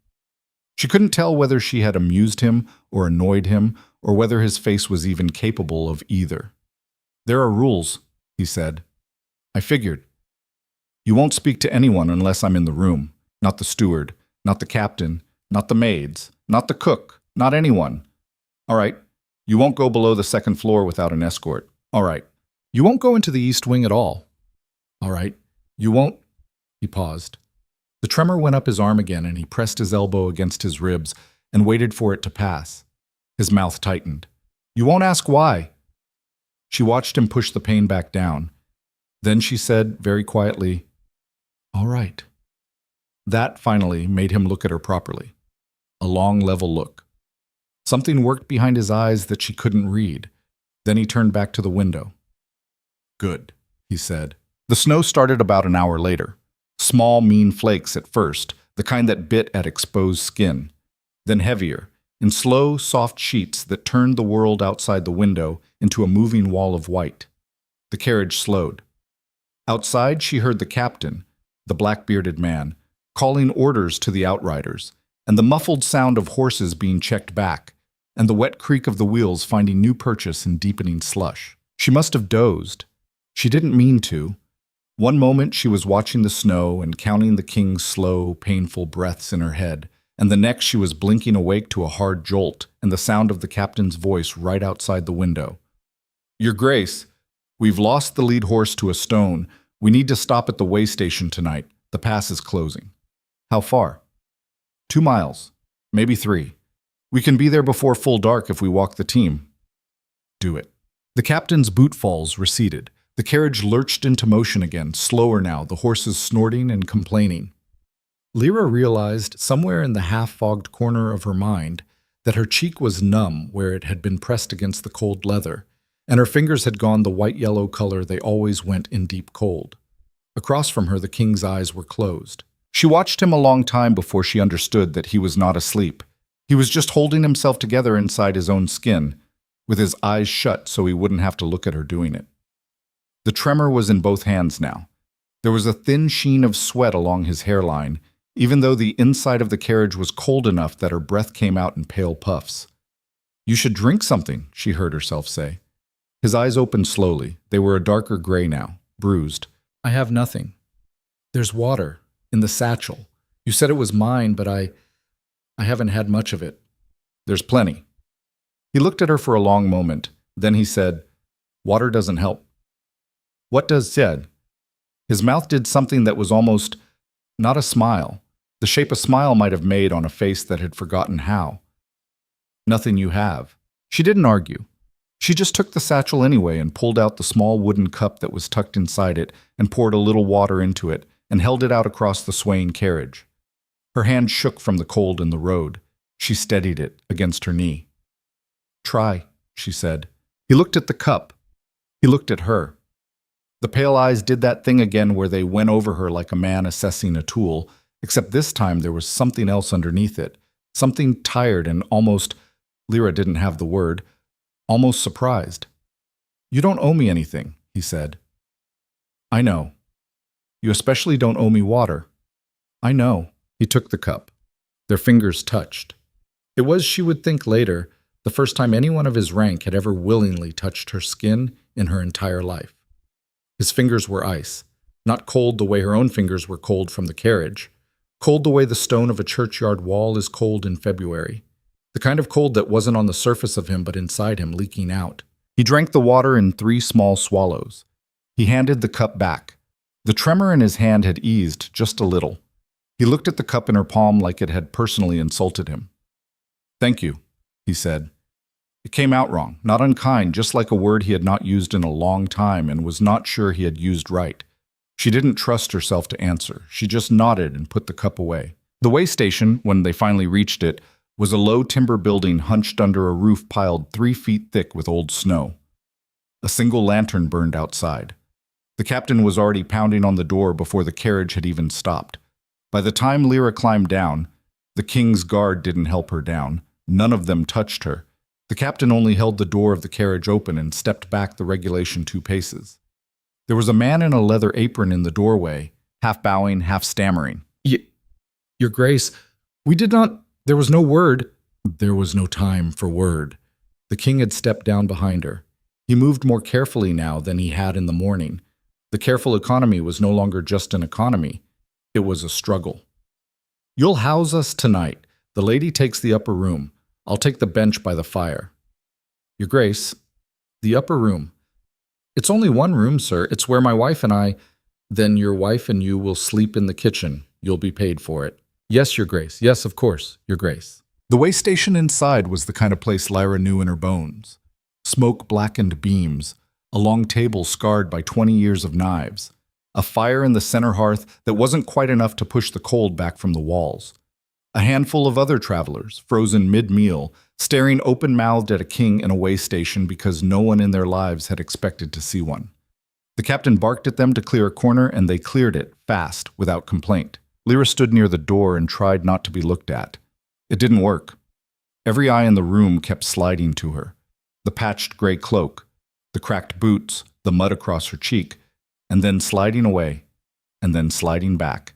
She couldn't tell whether she had amused him or annoyed him, or whether his face was even capable of either. There are rules, he said. I figured. You won't speak to anyone unless I'm in the room. Not the steward, not the captain, not the maids, not the cook, not anyone. All right, you won't go below the second floor without an escort. All right, you won't go into the east wing at all. All right, you won't. He paused. The tremor went up his arm again, and he pressed his elbow against his ribs and waited for it to pass. His mouth tightened. You won't ask why. She watched him push the pain back down. Then she said very quietly, All right. That finally made him look at her properly. A long, level look. Something worked behind his eyes that she couldn't read. Then he turned back to the window. Good, he said. The snow started about an hour later. Small, mean flakes at first, the kind that bit at exposed skin. Then heavier, in slow, soft sheets that turned the world outside the window into a moving wall of white. The carriage slowed. Outside, she heard the captain, the black-bearded man, calling orders to the outriders, and the muffled sound of horses being checked back, and the wet creak of the wheels finding new purchase in deepening slush. She must have dozed. She didn't mean to. One moment she was watching the snow and counting the king's slow, painful breaths in her head, and the next she was blinking awake to a hard jolt and the sound of the captain's voice right outside the window. Your Grace, we've lost the lead horse to a stone. We need to stop at the way station tonight. The pass is closing. How far? 2 miles, maybe 3. We can be there before full dark if we walk the team. Do it. The captain's boot falls receded. The carriage lurched into motion again, slower now, the horses snorting and complaining. Lyra realized, somewhere in the half-fogged corner of her mind, that her cheek was numb where it had been pressed against the cold leather, and her fingers had gone the white-yellow color they always went in deep cold. Across from her, the king's eyes were closed. She watched him a long time before she understood that he was not asleep. He was just holding himself together inside his own skin, with his eyes shut so he wouldn't have to look at her doing it. The tremor was in both hands now. There was a thin sheen of sweat along his hairline, even though the inside of the carriage was cold enough that her breath came out in pale puffs. You should drink something, she heard herself say. His eyes opened slowly. They were a darker gray now, bruised. I have nothing. There's water in the satchel. You said it was mine, but I haven't had much of it. There's plenty. He looked at her for a long moment. Then he said, Water doesn't help. What does, said? His mouth did something that was almost not a smile, the shape a smile might have made on a face that had forgotten how. Nothing you have. She didn't argue. She just took the satchel anyway and pulled out the small wooden cup that was tucked inside it and poured a little water into it and held it out across the swaying carriage. Her hand shook from the cold in the road. She steadied it against her knee. Try, she said. He looked at the cup. He looked at her. The pale eyes did that thing again where they went over her like a man assessing a tool, except this time there was something else underneath it, something tired and almost, Lyra didn't have the word, almost surprised. You don't owe me anything, he said. I know. You especially don't owe me water. I know. He took the cup. Their fingers touched. It was, she would think later, the first time anyone of his rank had ever willingly touched her skin in her entire life. His fingers were ice, not cold the way her own fingers were cold from the carriage, cold the way the stone of a churchyard wall is cold in February, the kind of cold that wasn't on the surface of him but inside him, leaking out. He drank the water in 3 small swallows. He handed the cup back. The tremor in his hand had eased just a little. He looked at the cup in her palm like it had personally insulted him. Thank you, he said. It came out wrong, not unkind, just like a word he had not used in a long time and was not sure he had used right. She didn't trust herself to answer. She just nodded and put the cup away. The way station, when they finally reached it, was a low timber building hunched under a roof piled 3 feet thick with old snow. A single lantern burned outside. The captain was already pounding on the door before the carriage had even stopped. By the time Lyra climbed down, the king's guard didn't help her down. None of them touched her. The captain only held the door of the carriage open and stepped back the regulation 2 paces. There was a man in a leather apron in the doorway, half bowing, half stammering. Your Grace, we did not... There was no word. There was no time for word. The king had stepped down behind her. He moved more carefully now than he had in the morning. The careful economy was no longer just an economy. It was a struggle. You'll house us tonight. The lady takes the upper room. I'll take the bench by the fire. Your Grace, the upper room. It's only one room, sir. It's where my wife and I... Then your wife and you will sleep in the kitchen. You'll be paid for it. Yes, Your Grace. Yes, of course, Your Grace. The way station inside was the kind of place Lyra knew in her bones. Smoke-blackened beams, a long table scarred by 20 years of knives, a fire in the center hearth that wasn't quite enough to push the cold back from the walls. A handful of other travelers, frozen mid-meal, staring open-mouthed at a king in a way station because no one in their lives had expected to see one. The captain barked at them to clear a corner, and they cleared it, fast, without complaint. Lyra stood near the door and tried not to be looked at. It didn't work. Every eye in the room kept sliding to her. The patched gray cloak, the cracked boots, the mud across her cheek, and then sliding away, and then sliding back.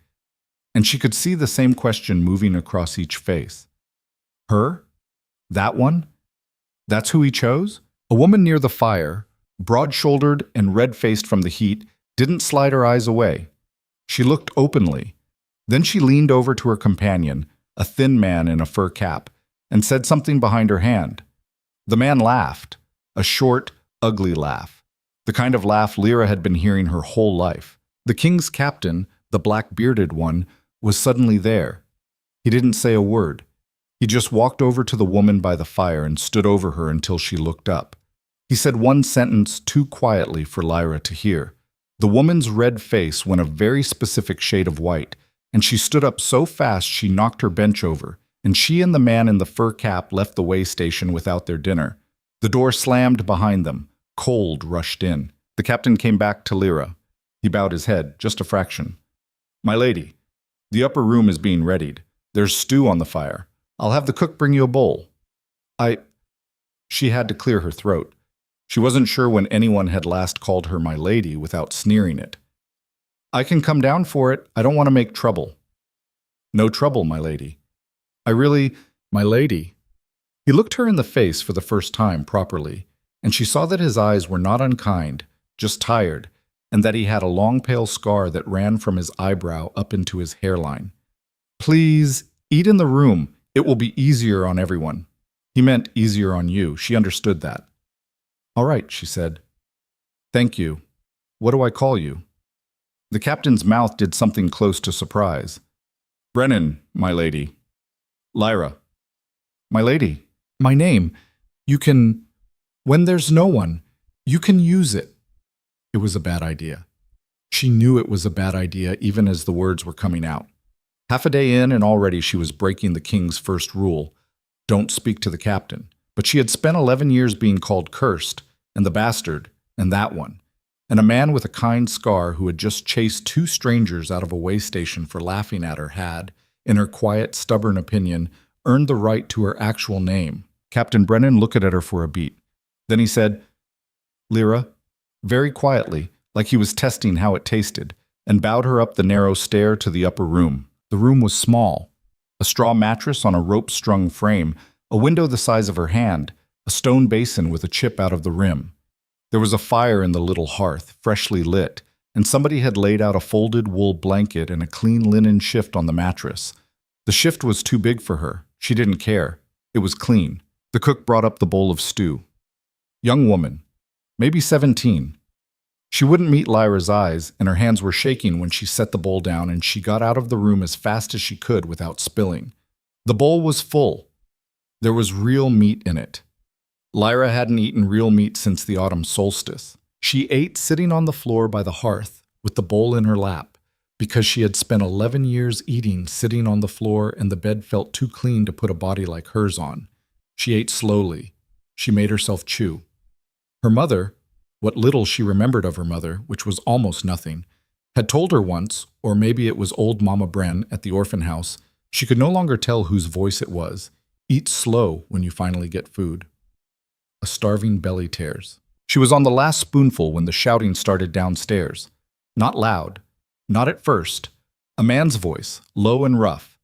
And she could see the same question moving across each face. Her? That one? That's who he chose? A woman near the fire, broad-shouldered and red-faced from the heat, didn't slide her eyes away. She looked openly. Then she leaned over to her companion, a thin man in a fur cap, and said something behind her hand. The man laughed, a short, ugly laugh, the kind of laugh Lyra had been hearing her whole life. The king's captain, the black-bearded one, was suddenly there. He didn't say a word. He just walked over to the woman by the fire and stood over her until she looked up. He said one sentence too quietly for Lyra to hear. The woman's red face went a very specific shade of white, and she stood up so fast she knocked her bench over, and she and the man in the fur cap left the way station without their dinner. The door slammed behind them. Cold rushed in. The captain came back to Lyra. He bowed his head, just a fraction. My lady, the upper room is being readied. There's stew on the fire. I'll have the cook bring you a bowl. She had to clear her throat. She wasn't sure when anyone had last called her my lady without sneering it. I can come down for it. I don't want to make trouble. No trouble, my lady. My lady. He looked her in the face for the first time properly, and she saw that his eyes were not unkind, just tired, and that he had a long pale scar that ran from his eyebrow up into his hairline. Please, eat in the room. It will be easier on everyone. He meant easier on you. She understood that. All right, she said. Thank you. What do I call you? The captain's mouth did something close to surprise. Brennan, my lady. Lyra. My lady. My name. You can... When there's no one, you can use it. It was a bad idea. She knew it was a bad idea even as the words were coming out. Half a day in and already she was breaking the king's first rule. Don't speak to the captain. But she had spent 11 years being called cursed, and the bastard, and that one. And a man with a kind scar who had just chased 2 strangers out of a way station for laughing at her had, in her quiet, stubborn opinion, earned the right to her actual name. Captain Brennan looked at her for a beat. Then he said, Lyra, very quietly, like he was testing how it tasted, and bowed her up the narrow stair to the upper room. The room was small. A straw mattress on a rope-strung frame, a window the size of her hand, a stone basin with a chip out of the rim. There was a fire in the little hearth, freshly lit, and somebody had laid out a folded wool blanket and a clean linen shift on the mattress. The shift was too big for her. She didn't care. It was clean. The cook brought up the bowl of stew. Young woman, maybe 17. She wouldn't meet Lyra's eyes, and her hands were shaking when she set the bowl down, and she got out of the room as fast as she could without spilling. The bowl was full. There was real meat in it. Lyra hadn't eaten real meat since the autumn solstice. She ate sitting on the floor by the hearth with the bowl in her lap because she had spent 11 years eating sitting on the floor and the bed felt too clean to put a body like hers on. She ate slowly. She made herself chew. Her mother, what little she remembered of her mother, which was almost nothing, had told her once, or maybe it was old Mama Bren at the orphan house, she could no longer tell whose voice it was, Eat slow when you finally get food. A starving belly tears. She was on the last spoonful when the shouting started downstairs. Not loud, not at first. A man's voice, low and rough,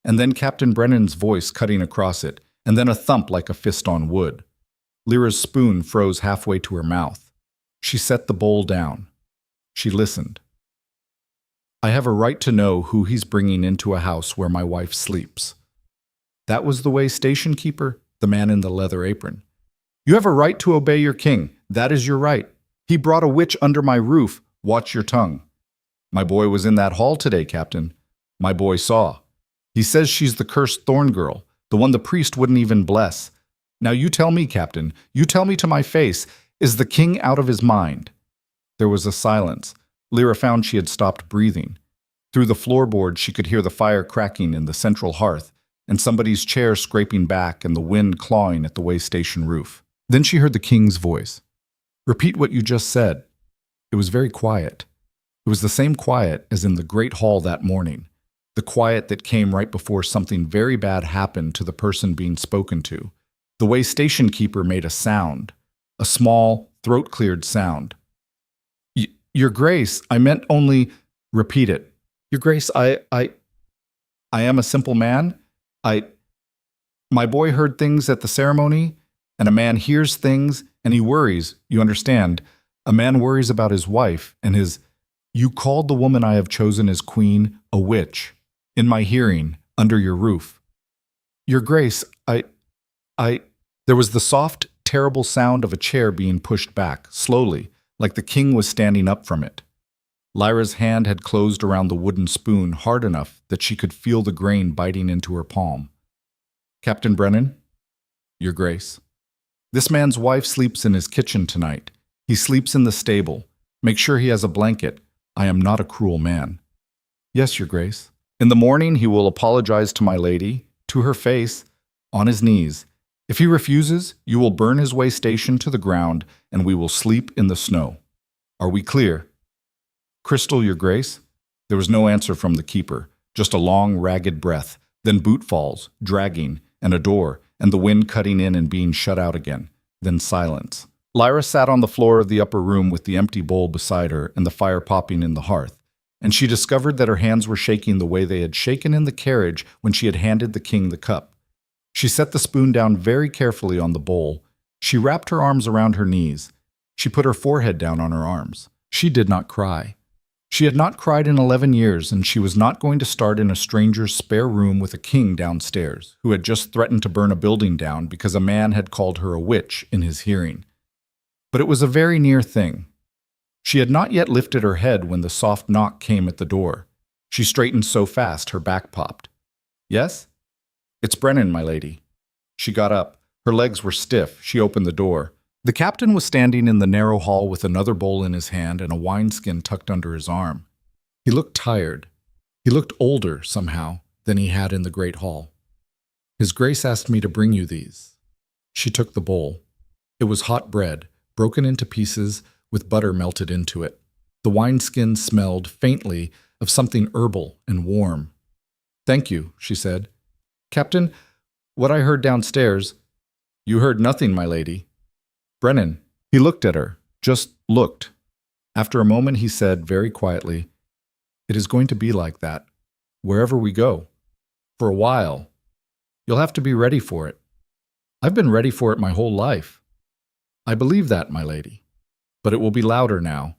and then Captain Brennan's voice cutting across it, and then a thump like a fist on wood. Lyra's spoon froze halfway to her mouth. She set the bowl down. She listened. I have a right to know who he's bringing into a house where my wife sleeps. That was the way station keeper, the man in the leather apron. You have a right to obey your king. That is your right. He brought a witch under my roof. Watch your tongue. My boy was in that hall today, Captain. My boy saw. He says she's the cursed Thorn girl, the one the priest wouldn't even bless. Now you tell me, Captain, you tell me to my face, is the king out of his mind? There was a silence. Lyra found she had stopped breathing. Through the floorboard she could hear the fire cracking in the central hearth, and somebody's chair scraping back and the wind clawing at the way station roof. Then she heard the king's voice. Repeat what you just said. It was very quiet. It was the same quiet as in the great hall that morning, the quiet that came right before something very bad happened to the person being spoken to, the way station keeper made a sound, a small, throat-cleared sound. Your Grace, I meant only... Repeat it. Your Grace, I am a simple man. My boy heard things at the ceremony, and a man hears things, and he worries, you understand. A man worries about his wife, and his... You called the woman I have chosen as queen a witch, in my hearing, under your roof. Your Grace, There was the soft, terrible sound of a chair being pushed back, slowly, like the king was standing up from it. Lyra's hand had closed around the wooden spoon hard enough that she could feel the grain biting into her palm. Captain Brennan, Your Grace. This man's wife sleeps in his kitchen tonight. He sleeps in the stable. Make sure he has a blanket. I am not a cruel man. Yes, Your Grace. In the morning he will apologize to my lady, to her face, on his knees. If he refuses, you will burn his way station to the ground, and we will sleep in the snow. Are we clear? Crystal, Your Grace? There was no answer from the keeper, just a long, ragged breath, then boot falls, dragging, and a door, and the wind cutting in and being shut out again, then silence. Lyra sat on the floor of the upper room with the empty bowl beside her and the fire popping in the hearth, and she discovered that her hands were shaking the way they had shaken in the carriage when she had handed the king the cup. She set the spoon down very carefully on the bowl. She wrapped her arms around her knees. She put her forehead down on her arms. She did not cry. She had not cried in 11 years, and she was not going to start in a stranger's spare room with a king downstairs, who had just threatened to burn a building down because a man had called her a witch in his hearing. But it was a very near thing. She had not yet lifted her head when the soft knock came at the door. She straightened so fast her back popped. Yes? It's Brennan, my lady. She got up. Her legs were stiff. She opened the door. The captain was standing in the narrow hall with another bowl in his hand and a wineskin tucked under his arm. He looked tired. He looked older, somehow, than he had in the great hall. His Grace asked me to bring you these. She took the bowl. It was hot bread, broken into pieces with butter melted into it. The wineskin smelled faintly of something herbal and warm. Thank you, she said. Captain, what I heard downstairs... You heard nothing, my lady. Brennan. He looked at her, just looked. After a moment he said very quietly, It is going to be like that, wherever we go. For a while. You'll have to be ready for it. I've been ready for it my whole life. I believe that, my lady. But it will be louder now,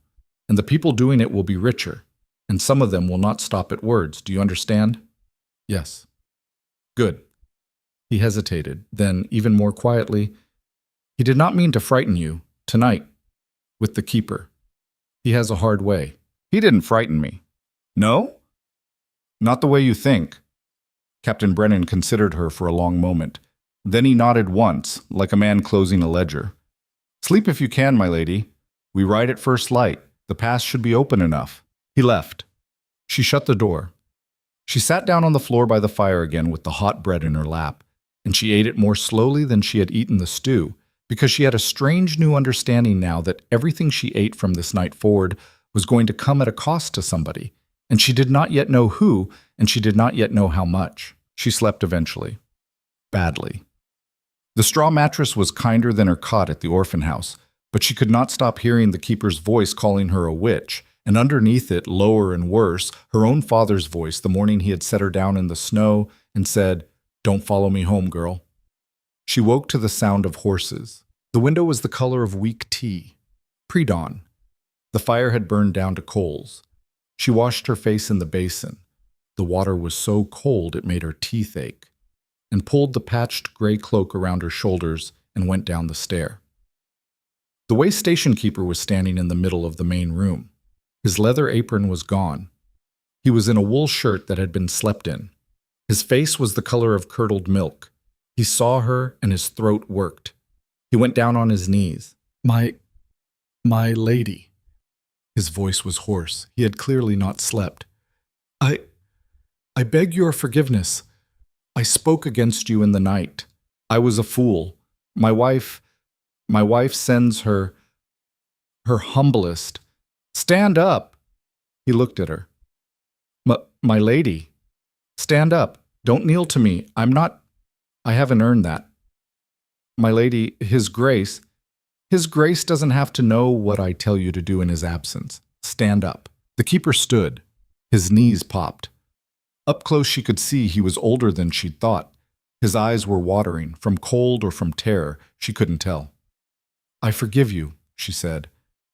and the people doing it will be richer, and some of them will not stop at words. Do you understand? Yes. Good. He hesitated, then, even more quietly, He did not mean to frighten you, tonight, with the keeper. He has a hard way. He didn't frighten me. No? Not the way you think. Captain Brennan considered her for a long moment. Then he nodded once, like a man closing a ledger. Sleep if you can, my lady. We ride at first light. The pass should be open enough. He left. She shut the door. She sat down on the floor by the fire again with the hot bread in her lap, and she ate it more slowly than she had eaten the stew, because she had a strange new understanding now that everything she ate from this night forward was going to come at a cost to somebody, and she did not yet know who, and she did not yet know how much. She slept eventually. badly. The straw mattress was kinder than her cot at the orphan house, but she could not stop hearing the keeper's voice calling her a witch, and underneath it, lower and worse, her own father's voice the morning he had set her down in the snow and said, "Don't follow me home, girl." She woke to the sound of horses. The window was the color of weak tea. Pre-dawn. The fire had burned down to coals. She washed her face in the basin. The water was so cold it made her teeth ache, and pulled the patched gray cloak around her shoulders and went down the stair. The way station keeper was standing in the middle of the main room. His leather apron was gone. He was in a wool shirt that had been slept in. His face was the color of curdled milk. He saw her and his throat worked. He went down on his knees. My lady." His voice was hoarse. He had clearly not slept. I beg your forgiveness. I spoke against you in the night. I was a fool. My wife sends her humblest. Stand up." He looked at her. My lady, stand up. Don't kneel to me. I haven't earned that. My lady, His Grace doesn't have to know what I tell you to do in his absence. Stand up. The keeper stood. His knees popped. Up close she could see he was older than she'd thought. His eyes were watering, from cold or from terror, she couldn't tell. "I forgive you," she said.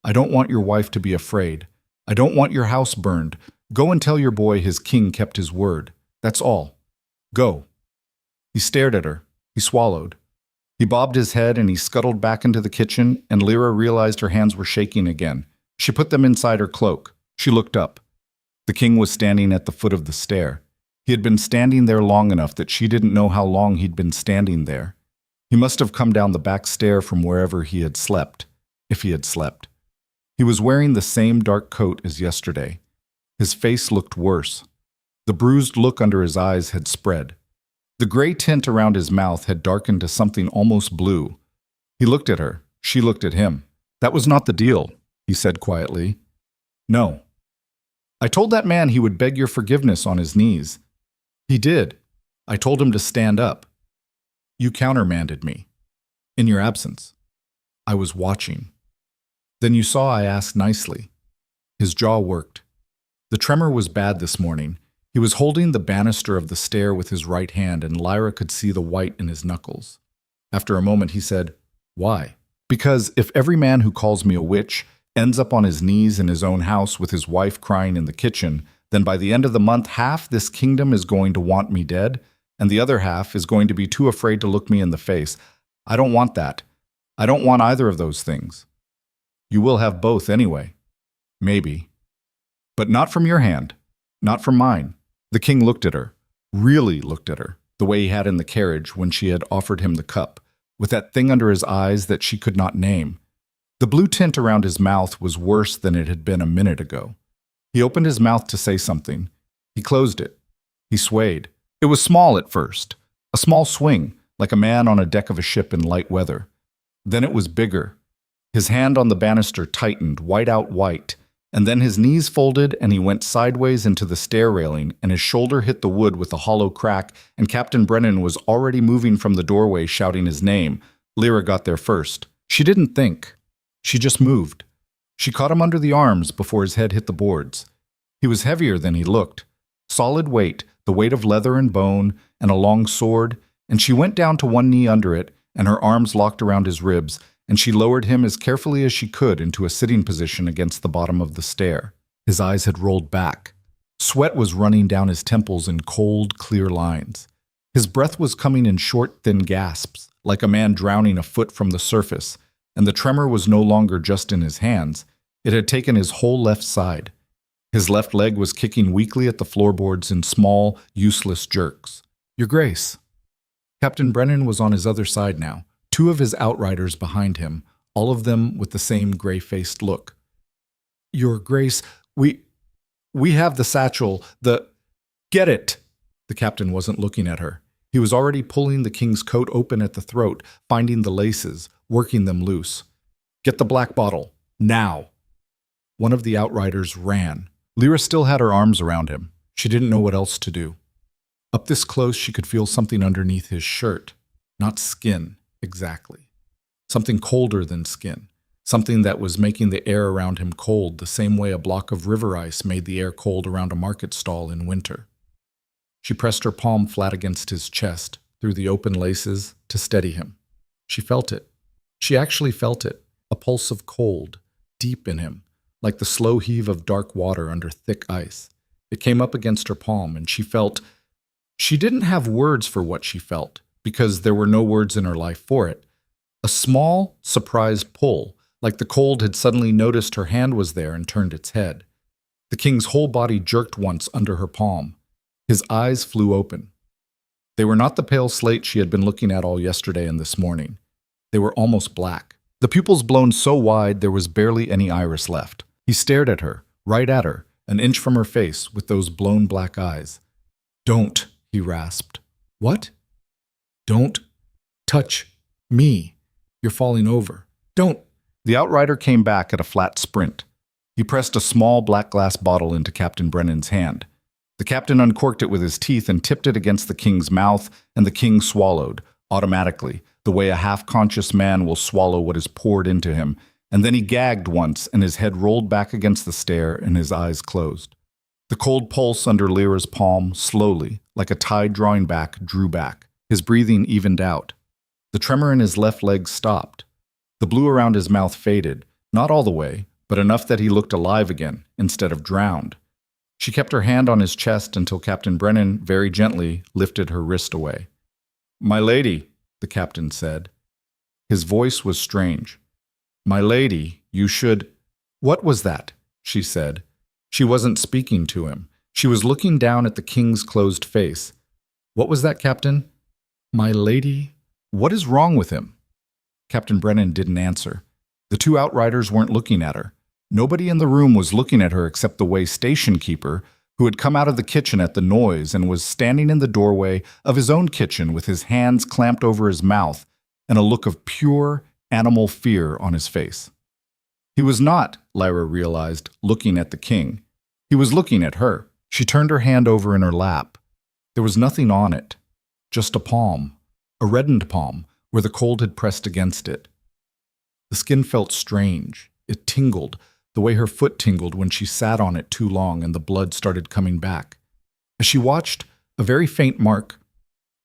"I don't want your wife to be afraid. I don't want your house burned. Go and tell your boy his king kept his word. That's all. Go." He stared at her. He swallowed. He bobbed his head and he scuttled back into the kitchen, and Lyra realized her hands were shaking again. She put them inside her cloak. She looked up. The king was standing at the foot of the stair. He had been standing there long enough that she didn't know how long he'd been standing there. He must have come down the back stair from wherever he had slept, if he had slept. He was wearing the same dark coat as yesterday. His face looked worse. The bruised look under his eyes had spread. The gray tint around his mouth had darkened to something almost blue. He looked at her. She looked at him. "That was not the deal," he said quietly. "No. I told that man he would beg your forgiveness on his knees. He did. I told him to stand up. You countermanded me. In your absence. I was watching. Then you saw I asked nicely." His jaw worked. The tremor was bad this morning. He was holding the banister of the stair with his right hand, and Lyra could see the white in his knuckles. After a moment he said, "Why?" "Because if every man who calls me a witch ends up on his knees in his own house with his wife crying in the kitchen, then by the end of the month half this kingdom is going to want me dead, and the other half is going to be too afraid to look me in the face. I don't want that. I don't want either of those things. You will have both anyway. Maybe. But not from your hand. Not from mine." The king looked at her, really looked at her, the way he had in the carriage when she had offered him the cup, with that thing under his eyes that she could not name. The blue tint around his mouth was worse than it had been a minute ago. He opened his mouth to say something. He closed it. He swayed. It was small at first, a small swing, like a man on a deck of a ship in light weather. Then it was bigger. His hand on the banister tightened, white out white, and then his knees folded and he went sideways into the stair railing, and his shoulder hit the wood with a hollow crack, and Captain Brennan was already moving from the doorway shouting his name. Lyra got there first. She didn't think. She just moved. She caught him under the arms before his head hit the boards. He was heavier than he looked. Solid weight, the weight of leather and bone, and a long sword, and she went down to one knee under it, and her arms locked around his ribs, and she lowered him as carefully as she could into a sitting position against the bottom of the stair. His eyes had rolled back. Sweat was running down his temples in cold, clear lines. His breath was coming in short, thin gasps, like a man drowning a foot from the surface, and the tremor was no longer just in his hands. It had taken his whole left side. His left leg was kicking weakly at the floorboards in small, useless jerks. "Your Grace." Captain Brennan was on his other side now, two of his outriders behind him, all of them with the same gray-faced look. "Your Grace, we have the satchel, Get it!" The captain wasn't looking at her. He was already pulling the king's coat open at the throat, finding the laces, working them loose. "Get the black bottle. Now!" One of the outriders ran. Lyra still had her arms around him. She didn't know what else to do. Up this close, she could feel something underneath his shirt. Not skin, exactly. Something colder than skin. Something that was making the air around him cold, the same way a block of river ice made the air cold around a market stall in winter. She pressed her palm flat against his chest, through the open laces, to steady him. She felt it. She actually felt it, a pulse of cold, deep in him, like the slow heave of dark water under thick ice. It came up against her palm, and she felt. She didn't have words for what she felt, because there were no words in her life for it. A small, surprised pull, like the cold had suddenly noticed her hand was there and turned its head. The king's whole body jerked once under her palm. His eyes flew open. They were not the pale slate she had been looking at all yesterday and this morning. They were almost black. The pupils blown so wide there was barely any iris left. He stared at her, right at her, an inch from her face, with those blown black eyes. "Don't," he rasped. "What?" "Don't touch me. You're falling over. Don't." The outrider came back at a flat sprint. He pressed a small black glass bottle into Captain Brennan's hand. The captain uncorked it with his teeth and tipped it against the king's mouth, and the king swallowed, automatically, the way a half-conscious man will swallow what is poured into him, and then he gagged once, and his head rolled back against the stair, and his eyes closed. The cold pulse under Lyra's palm, slowly, like a tide drawing back, drew back. His breathing evened out. The tremor in his left leg stopped. The blue around his mouth faded, not all the way, but enough that he looked alive again, instead of drowned. She kept her hand on his chest until Captain Brennan, very gently, lifted her wrist away. "My lady," the captain said. His voice was strange. "My lady, you should—" "What was that?" she said. She wasn't speaking to him. She was looking down at the king's closed face. "What was that, Captain?" "My lady, what is wrong with him?" Captain Brennan didn't answer. The two outriders weren't looking at her. Nobody in the room was looking at her except the way station keeper, who had come out of the kitchen at the noise and was standing in the doorway of his own kitchen with his hands clamped over his mouth and a look of pure animal fear on his face. He was not, Lyra realized, looking at the king. He was looking at her. She turned her hand over in her lap. There was nothing on it, just a palm, a reddened palm, where the cold had pressed against it. The skin felt strange. It tingled, the way her foot tingled when she sat on it too long and the blood started coming back. As she watched, a very faint mark,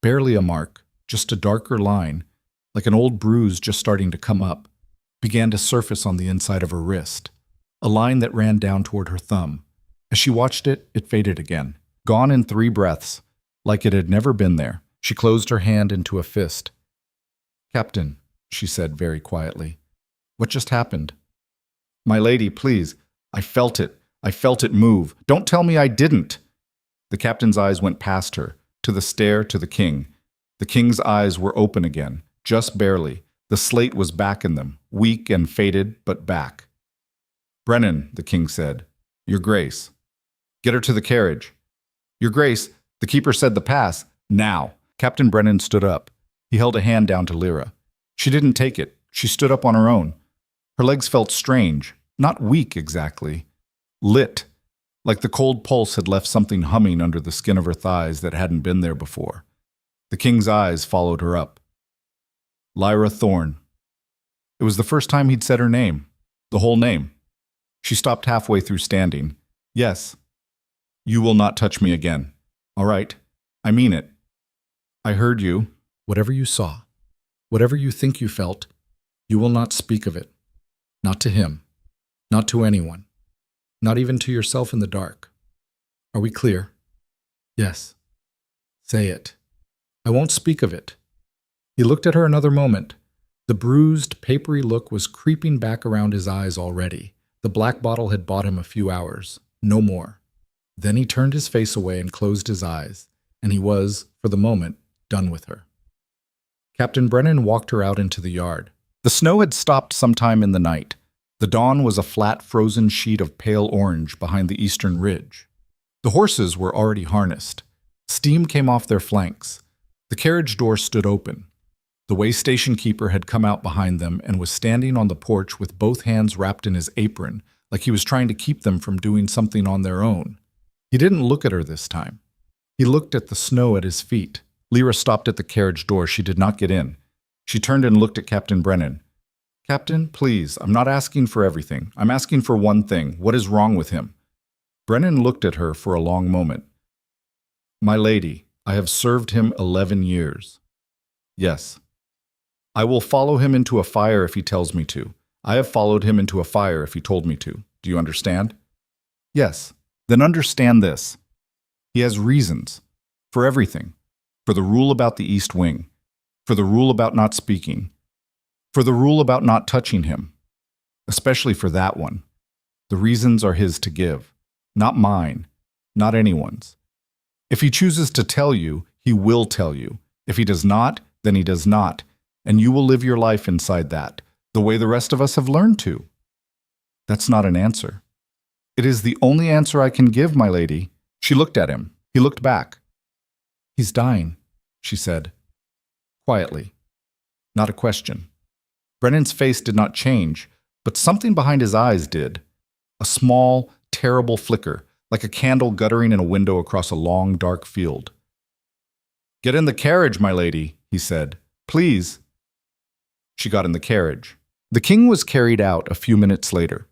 barely a mark, just a darker line, like an old bruise just starting to come up, began to surface on the inside of her wrist, a line that ran down toward her thumb. As she watched it, it faded again, gone in 3 breaths, like it had never been there. She closed her hand into a fist. "Captain," she said very quietly, "what just happened?" "My lady, please. I felt it. I felt it move. Don't tell me I didn't." The captain's eyes went past her, to the stair, to the king. The king's eyes were open again, just barely. The slate was back in them, weak and faded, but back. "Brennan," the king said, "Your Grace." "Get her to the carriage." "Your Grace, the keeper said the pass. Now." Captain Brennan stood up. He held a hand down to Lyra. She didn't take it. She stood up on her own. Her legs felt strange, not weak exactly. Lit, like the cold pulse had left something humming under the skin of her thighs that hadn't been there before. The king's eyes followed her up. Lyra Thorn. It was the first time he'd said her name, the whole name. She stopped halfway through standing. "Yes. You will not touch me again. All right. I mean it. I heard you. Whatever you saw, whatever you think you felt, you will not speak of it. Not to him. Not to anyone. Not even to yourself in the dark. Are we clear?" "Yes." "Say it." "I won't speak of it." He looked at her another moment. The bruised, papery look was creeping back around his eyes already. The black bottle had bought him a few hours, no more. Then he turned his face away and closed his eyes, and he was, for the moment, done with her. Captain Brennan walked her out into the yard. The snow had stopped sometime in the night. The dawn was a flat, frozen sheet of pale orange behind the eastern ridge. The horses were already harnessed. Steam came off their flanks. The carriage door stood open. The way station keeper had come out behind them and was standing on the porch with both hands wrapped in his apron, like he was trying to keep them from doing something on their own. He didn't look at her this time. He looked at the snow at his feet. Lyra stopped at the carriage door. She did not get in. She turned and looked at Captain Brennan. Captain, please, I'm not asking for everything. I'm asking for one thing. What is wrong with him? Brennan looked at her for a long moment. My lady, I have served him 11 years. Yes. I will follow him into a fire if he tells me to. I have followed him into a fire if he told me to. Do you understand? Yes. Then understand this. He has reasons. For everything. For the rule about the East Wing. For the rule about not speaking. For the rule about not touching him. Especially for that one. The reasons are his to give. Not mine. Not anyone's. If he chooses to tell you, he will tell you. If he does not, then he does not. And you will live your life inside that, the way the rest of us have learned to. That's not an answer. It is the only answer I can give, my lady. She looked at him. He looked back. He's dying, she said. Quietly. Not a question. Brennan's face did not change, but something behind his eyes did. A small, terrible flicker, like a candle guttering in a window across a long, dark field. Get in the carriage, my lady, he said. Please. She got in the carriage. The king was carried out a few minutes later.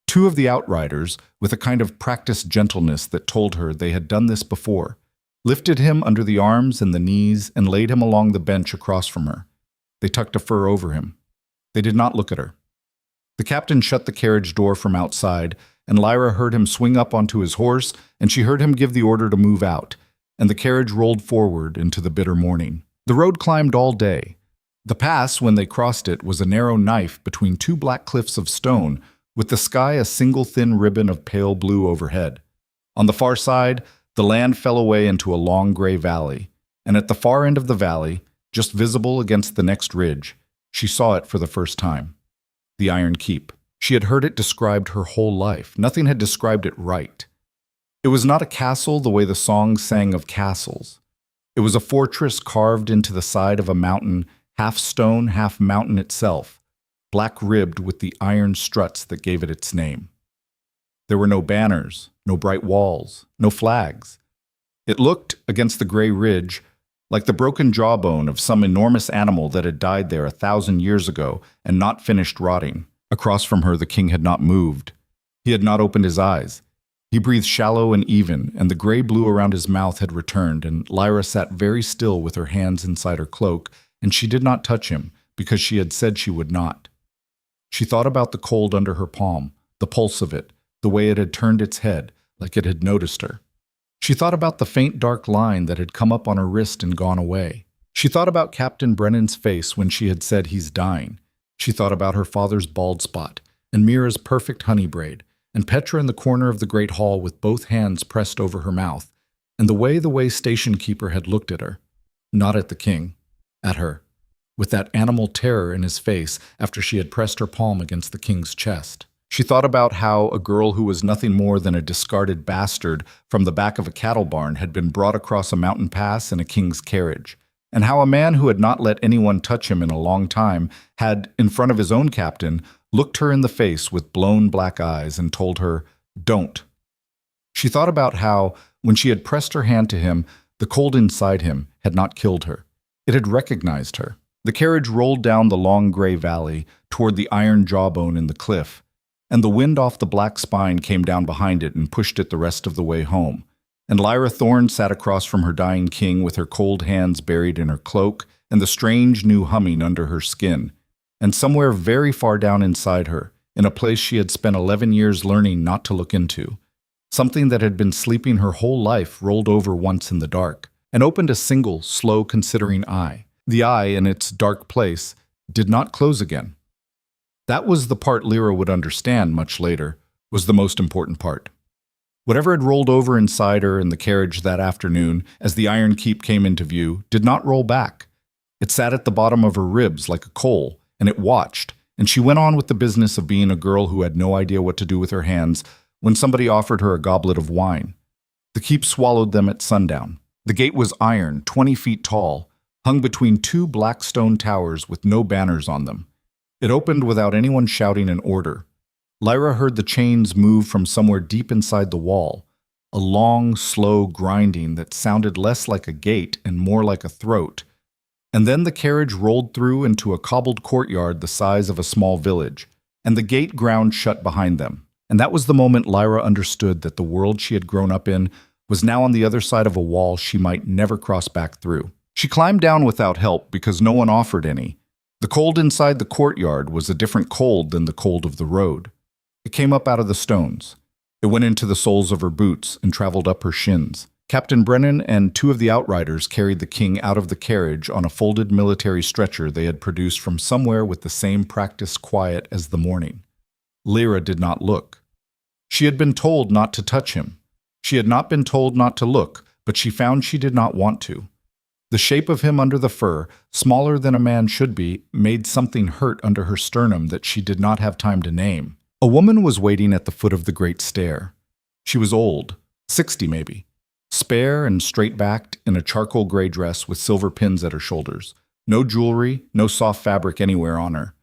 Two of the outriders, with a kind of practiced gentleness that told her they had done this before, lifted him under the arms and the knees and laid him along the bench across from her. They tucked a fur over him. They did not look at her. The captain shut the carriage door from outside, and Lyra heard him swing up onto his horse, and she heard him give the order to move out, and the carriage rolled forward into the bitter morning. The road climbed all day. The pass, when they crossed it, was a narrow knife between two black cliffs of stone, with the sky a single thin ribbon of pale blue overhead. On the far side, the land fell away into a long gray valley, and at the far end of the valley, just visible against the next ridge, she saw it for the first time. The Iron Keep. She had heard it described her whole life. Nothing had described it right. It was not a castle the way the songs sang of castles. It was a fortress carved into the side of a mountain, half stone, half mountain itself, black-ribbed with the iron struts that gave it its name. There were no banners, no bright walls, no flags. It looked, against the gray ridge, like the broken jawbone of some enormous animal that had died there 1,000 years ago and not finished rotting. Across from her, the king had not moved. He had not opened his eyes. He breathed shallow and even, and the gray blue around his mouth had returned, and Lyra sat very still with her hands inside her cloak, and she did not touch him, because she had said she would not. She thought about the cold under her palm, the pulse of it, the way it had turned its head, like it had noticed her. She thought about the faint dark line that had come up on her wrist and gone away. She thought about Captain Brennan's face when she had said he's dying. She thought about her father's bald spot, and Mira's perfect honey braid, and Petra in the corner of the great hall with both hands pressed over her mouth, and the way station keeper had looked at her. Not at the king. At her. With that animal terror in his face after she had pressed her palm against the king's chest. She thought about how a girl who was nothing more than a discarded bastard from the back of a cattle barn had been brought across a mountain pass in a king's carriage, and how a man who had not let anyone touch him in a long time had, in front of his own captain, looked her in the face with blown black eyes and told her, "Don't." She thought about how, when she had pressed her hand to him, the cold inside him had not killed her. It had recognized her. The carriage rolled down the long gray valley toward the iron jawbone in the cliff, and the wind off the black spine came down behind it and pushed it the rest of the way home. And Lyra Thorn sat across from her dying king with her cold hands buried in her cloak and the strange new humming under her skin. And somewhere very far down inside her, in a place she had spent 11 years learning not to look into, something that had been sleeping her whole life rolled over once in the dark and opened a single, slow, considering eye. The eye, in its dark place, did not close again. That was the part Lyra would understand much later, was the most important part. Whatever had rolled over inside her in the carriage that afternoon, as the Iron Keep came into view, did not roll back. It sat at the bottom of her ribs like a coal, and it watched, and she went on with the business of being a girl who had no idea what to do with her hands when somebody offered her a goblet of wine. The keep swallowed them at sundown. The gate was iron, 20 feet tall, hung between two black stone towers with no banners on them. It opened without anyone shouting an order. Lyra heard the chains move from somewhere deep inside the wall. a long, slow grinding that sounded less like a gate and more like a throat. And then the carriage rolled through into a cobbled courtyard the size of a small village, and the gate ground shut behind them. And that was the moment Lyra understood that the world she had grown up in was now on the other side of a wall she might never cross back through. She climbed down without help because no one offered any. The cold inside the courtyard was a different cold than the cold of the road. It came up out of the stones. It went into the soles of her boots and traveled up her shins. Captain Brennan and two of the outriders carried the king out of the carriage on a folded military stretcher they had produced from somewhere with the same practiced quiet as the morning. Lyra did not look. She had been told not to touch him. She had not been told not to look, but she found she did not want to. The shape of him under the fur, smaller than a man should be, made something hurt under her sternum that she did not have time to name. A woman was waiting at the foot of the great stair. She was old, 60 maybe, spare and straight-backed in a charcoal gray dress with silver pins at her shoulders. No jewelry, no soft fabric anywhere on her.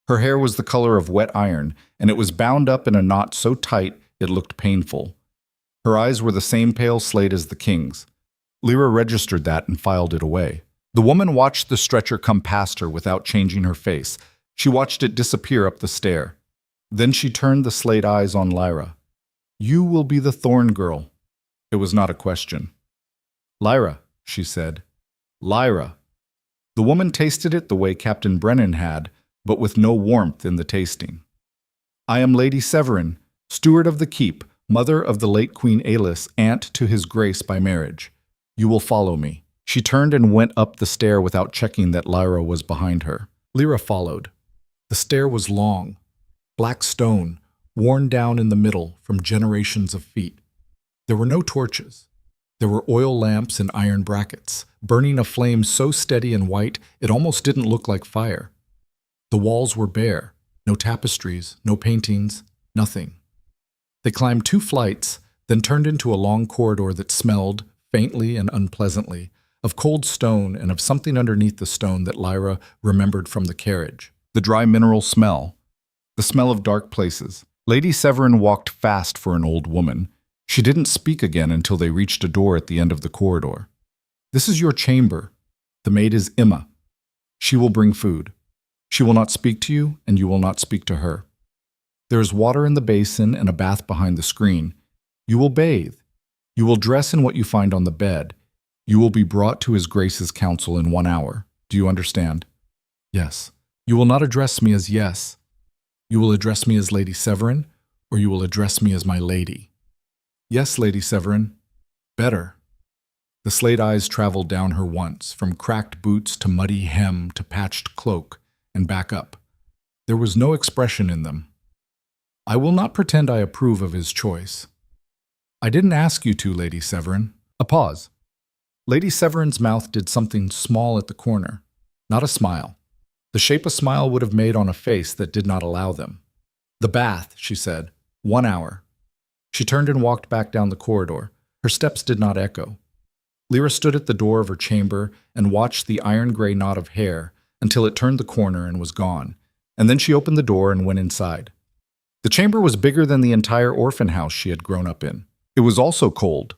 Her hair was the color of wet iron, and it was bound up in a knot so tight it looked painful. Her eyes were the same pale slate as the king's. Lyra registered that and filed it away. The woman watched the stretcher come past her without changing her face. She watched it disappear up the stair. Then she turned the slate eyes on Lyra. "You will be the Thorn girl." It was not a question. "Lyra," she said. "Lyra." The woman tasted it the way Captain Brennan had, but with no warmth in the tasting. "I am Lady Severin, steward of the keep, mother of the late Queen Alis, aunt to his grace by marriage. You will follow me." She turned and went up the stair without checking that Lyra was behind her. Lyra followed. The stair was long, black stone, worn down in the middle from generations of feet. There were no torches. There were oil lamps and iron brackets, burning a flame so steady and white it almost didn't look like fire. The walls were bare, no tapestries, no paintings, nothing. They climbed 2 flights, then turned into a long corridor that smelled, faintly and unpleasantly, of cold stone and of something underneath the stone that Lyra remembered from the carriage. The dry mineral smell. The smell of dark places. Lady Severin walked fast for an old woman. She didn't speak again until they reached a door at the end of the corridor. "This is your chamber. The maid is Emma. She will bring food. She will not speak to you, and you will not speak to her. There is water in the basin and a bath behind the screen. You will bathe. You will dress in what you find on the bed. You will be brought to His Grace's council in 1 hour. Do you understand?" "Yes." "You will not address me as yes. You will address me as Lady Severin, or you will address me as my lady." "Yes, Lady Severin." "Better." The slate eyes traveled down her once, from cracked boots to muddy hem to patched cloak, and back up. There was no expression in them. "I will not pretend I approve of his choice." "I didn't ask you to, Lady Severin." A pause. Lady Severin's mouth did something small at the corner. Not a smile. The shape a smile would have made on a face that did not allow them. "The bath," she said. 1 hour. She turned and walked back down the corridor. Her steps did not echo. Lyra stood at the door of her chamber and watched the iron-gray knot of hair until it turned the corner and was gone, and then she opened the door and went inside. The chamber was bigger than the entire orphan house she had grown up in. It was also cold.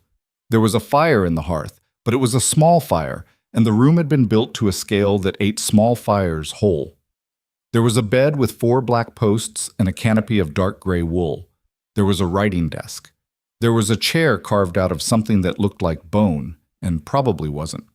There was a fire in the hearth, but it was a small fire, and the room had been built to a scale that ate small fires whole. There was a bed with 4 black posts and a canopy of dark gray wool. There was a writing desk. There was a chair carved out of something that looked like bone, and probably wasn't.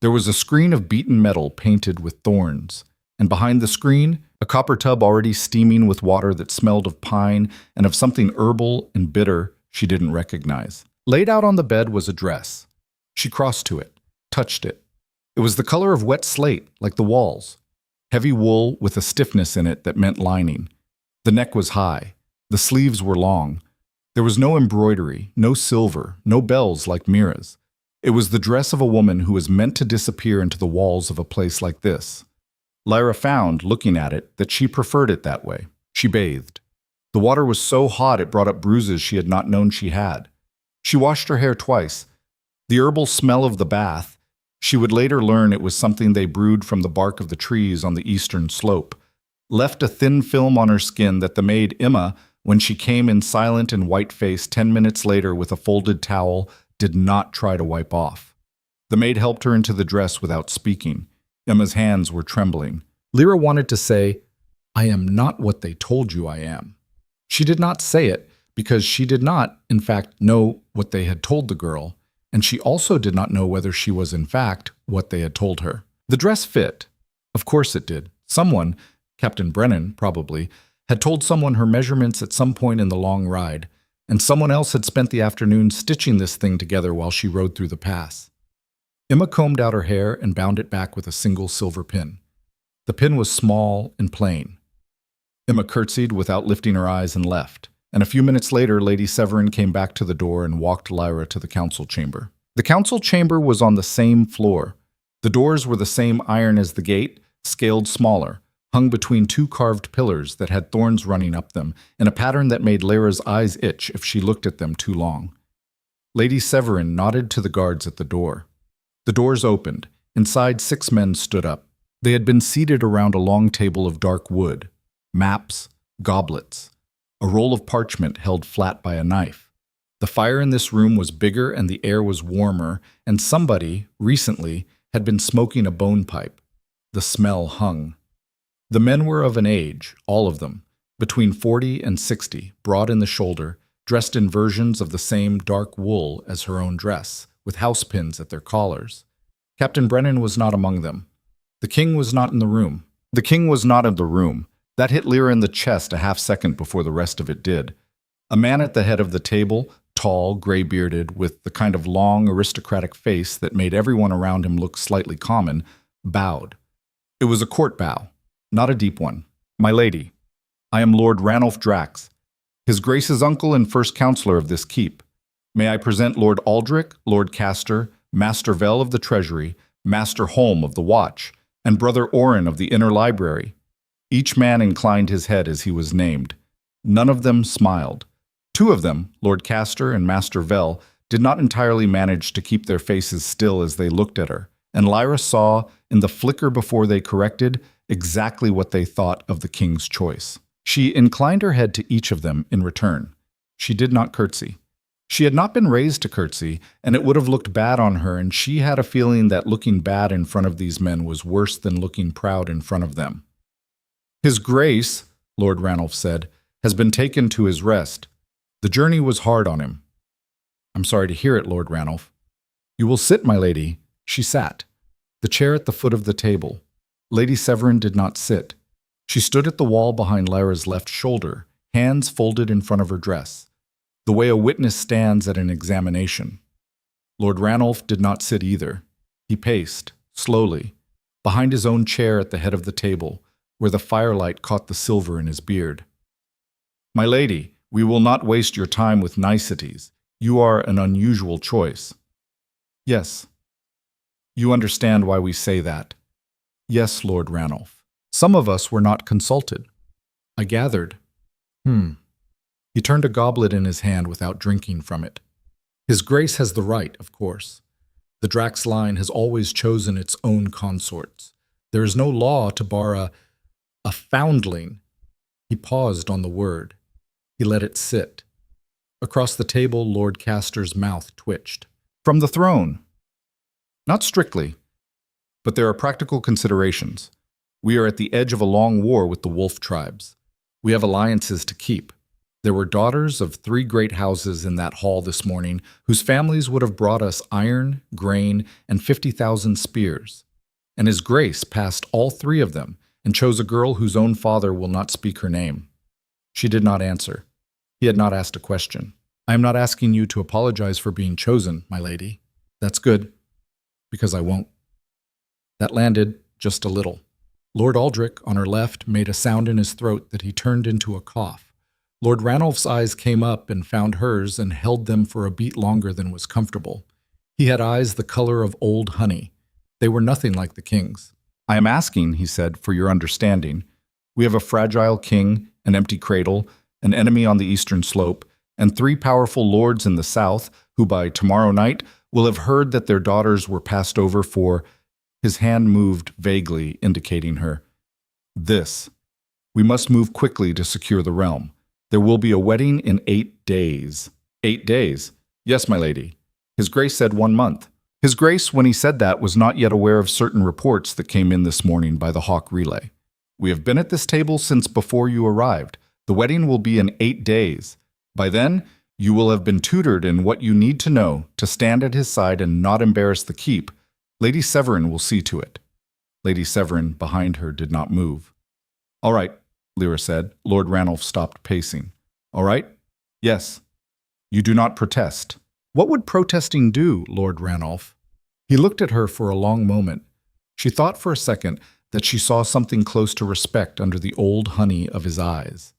There was a screen of beaten metal painted with thorns, and behind the screen, a copper tub already steaming with water that smelled of pine and of something herbal and bitter she didn't recognize. Laid out on the bed was a dress. She crossed to it, touched it. It was the color of wet slate, like the walls. Heavy wool with a stiffness in it that meant lining. The neck was high. The sleeves were long. There was no embroidery, no silver, no bells like Mira's. It was the dress of a woman who was meant to disappear into the walls of a place like this. Lyra found, looking at it, that she preferred it that way. She bathed. The water was so hot it brought up bruises she had not known she had. She washed her hair twice. The herbal smell of the bath, she would later learn it was something they brewed from the bark of the trees on the eastern slope, left a thin film on her skin that the maid Emma when she came in silent and white-faced 10 minutes later with a folded towel, did not try to wipe off. The maid helped her into the dress without speaking. Emma's hands were trembling. Lyra wanted to say, "I am not what they told you I am." She did not say it because she did not, in fact, know what they had told the girl, and she also did not know whether she was, in fact, what they had told her. The dress fit. Of course it did. Someone, Captain Brennan, probably, had told someone her measurements at some point in the long ride, and someone else had spent the afternoon stitching this thing together while she rode through the pass. Emma combed out her hair and bound it back with a single silver pin. The pin was small and plain. Emma curtsied without lifting her eyes and left, and a few minutes later Lady Severin came back to the door and walked Lyra to the council chamber. The council chamber was on the same floor. The doors were the same iron as the gate, scaled smaller, hung between two carved pillars that had thorns running up them, in a pattern that made Lyra's eyes itch if she looked at them too long. Lady Severin nodded to the guards at the door. The doors opened. Inside, 6 men stood up. They had been seated around a long table of dark wood, maps, goblets, a roll of parchment held flat by a knife. The fire in this room was bigger and the air was warmer, and somebody, recently, had been smoking a bone pipe. The smell hung. The men were of an age, all of them, between 40 and 60, broad in the shoulder, dressed in versions of the same dark wool as her own dress, with house pins at their collars. Captain Brennan was not among them. The king was not in the room. The king was not in the room. That hit Lyra in the chest a half-second before the rest of it did. A man at the head of the table, tall, gray-bearded, with the kind of long, aristocratic face that made everyone around him look slightly common, bowed. It was a court bow, not a deep one. "My lady, I am Lord Ranulph Drax, His Grace's uncle and first counselor of this keep. May I present Lord Aldrich, Lord Castor, Master Vell of the Treasury, Master Holm of the Watch, and Brother Orin of the Inner Library." Each man inclined his head as he was named. None of them smiled. 2 of them, Lord Castor and Master Vell, did not entirely manage to keep their faces still as they looked at her, and Lyra saw, in the flicker before they corrected, exactly what they thought of the king's choice. She inclined her head to each of them in return. She did not curtsy. She had not been raised to curtsy, and it would have looked bad on her, and she had a feeling that looking bad in front of these men was worse than looking proud in front of them. "His Grace," Lord Ranulph said, "has been taken to his rest. The journey was hard on him." "I'm sorry to hear it, Lord Ranulph." "You will sit, my lady." She sat. The chair at the foot of the table. Lady Severin did not sit. She stood at the wall behind Lyra's left shoulder, hands folded in front of her dress, the way a witness stands at an examination. Lord Ranulph did not sit either. He paced, slowly, behind his own chair at the head of the table, where the firelight caught the silver in his beard. "My lady, we will not waste your time with niceties. You are an unusual choice." "Yes." "You understand why we say that." "Yes, Lord Ranulph. Some of us were not consulted." "I gathered." He turned a goblet in his hand without drinking from it. "His Grace has the right, of course. The Drax line has always chosen its own consorts. There is no law to bar a foundling." He paused on the word. He let it sit. Across the table, Lord Castor's mouth twitched. "From the throne." "Not strictly. But there are practical considerations. We are at the edge of a long war with the wolf tribes. We have alliances to keep. There were daughters of 3 great houses in that hall this morning whose families would have brought us iron, grain, and 50,000 spears. And His Grace passed all 3 of them and chose a girl whose own father will not speak her name." She did not answer. He had not asked a question. "I am not asking you to apologize for being chosen, my lady." "That's good, because I won't." That landed just a little. Lord Aldrich, on her left, made a sound in his throat that he turned into a cough. Lord Ranulph's eyes came up and found hers and held them for a beat longer than was comfortable. He had eyes the color of old honey. They were nothing like the king's. "I am asking," he said, "for your understanding. We have a fragile king, an empty cradle, an enemy on the eastern slope, and 3 powerful lords in the south who by tomorrow night will have heard that their daughters were passed over for—" His hand moved vaguely, indicating her. "This. We must move quickly to secure the realm. There will be a wedding in 8 days. 8 days? Yes, my lady. His Grace said 1 month. His Grace, when he said that, was not yet aware of certain reports that came in this morning by the Hawk Relay. We have been at this table since before you arrived. The wedding will be in 8 days. By then, you will have been tutored in what you need to know to stand at his side and not embarrass the keep. Lady Severin will see to it. Lady Severin, behind her, did not move. All right, Lyra said. Lord Ranulph stopped pacing. All right? Yes. You do not protest. What would protesting do, Lord Ranulph? He looked at her for a long moment. She thought for a second that she saw something close to respect under the old honey of his eyes.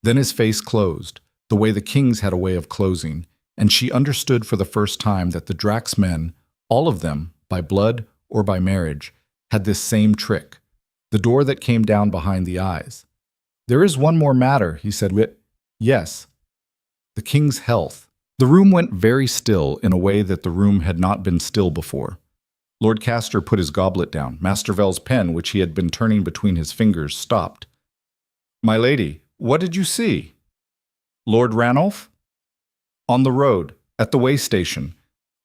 Then his face closed, the way the kings had a way of closing, and she understood for the first time that the Drax men, all of them, by blood or by marriage, had this same trick, the door that came down behind the eyes. There is one more matter, he said. Yes. The king's health. The room went very still in a way that the room had not been still before. Lord Castor put his goblet down. Master Vell's pen, which he had been turning between his fingers, stopped. My lady, what did you see? Lord Ranulph? On the road, at the way station,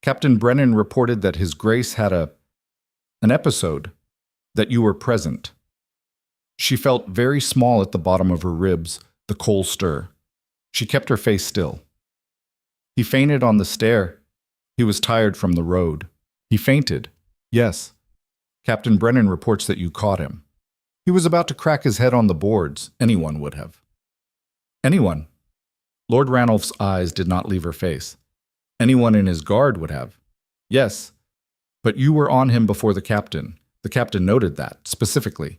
Captain Brennan reported that his Grace had an episode, that you were present. She felt very small at the bottom of her ribs, the coal stir. She kept her face still. He fainted on the stair. He was tired from the road. He fainted. Yes. Captain Brennan reports that you caught him. He was about to crack his head on the boards. Anyone would have. Anyone? Lord Ranulph's eyes did not leave her face. Anyone in his guard would have. Yes. But you were on him before the captain. The captain noted that, specifically.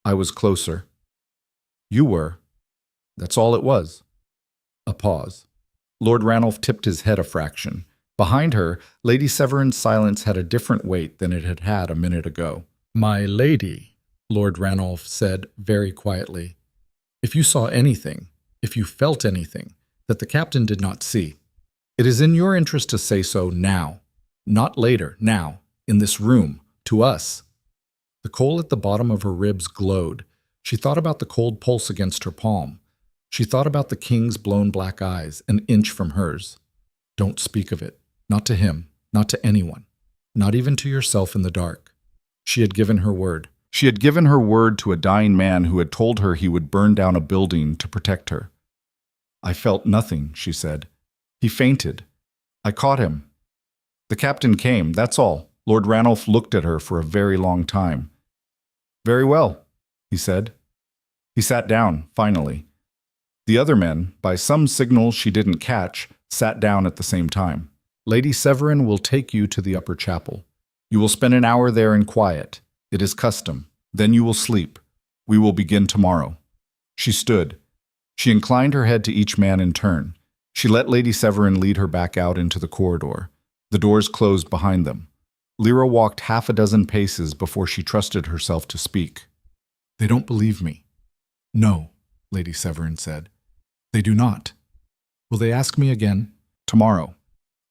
I was closer. You were. That's all it was. A pause. Lord Ranulph tipped his head a fraction. Behind her, Lady Severin's silence had a different weight than it had had a minute ago. My lady, Lord Ranulph said very quietly, if you saw anything, if you felt anything, that the captain did not see, it is in your interest to say so now, not later, now, in this room, to us. The coal at the bottom of her ribs glowed. She thought about the cold pulse against her palm. She thought about the king's blown black eyes, an inch from hers. Don't speak of it. Not to him. Not to anyone. Not even to yourself in the dark. She had given her word. She had given her word to a dying man who had told her he would burn down a building to protect her. I felt nothing, she said. He fainted. I caught him. The captain came, that's all. Lord Ranulph looked at her for a very long time. Very well, he said. He sat down, finally. The other men, by some signal she didn't catch, sat down at the same time. Lady Severin will take you to the upper chapel. You will spend an hour there in quiet. It is custom. Then you will sleep. We will begin tomorrow. She stood. She inclined her head to each man in turn. She let Lady Severin lead her back out into the corridor. The doors closed behind them. Lyra walked 6 paces before she trusted herself to speak. They don't believe me. No, Lady Severin said. They do not. Will they ask me again? Tomorrow.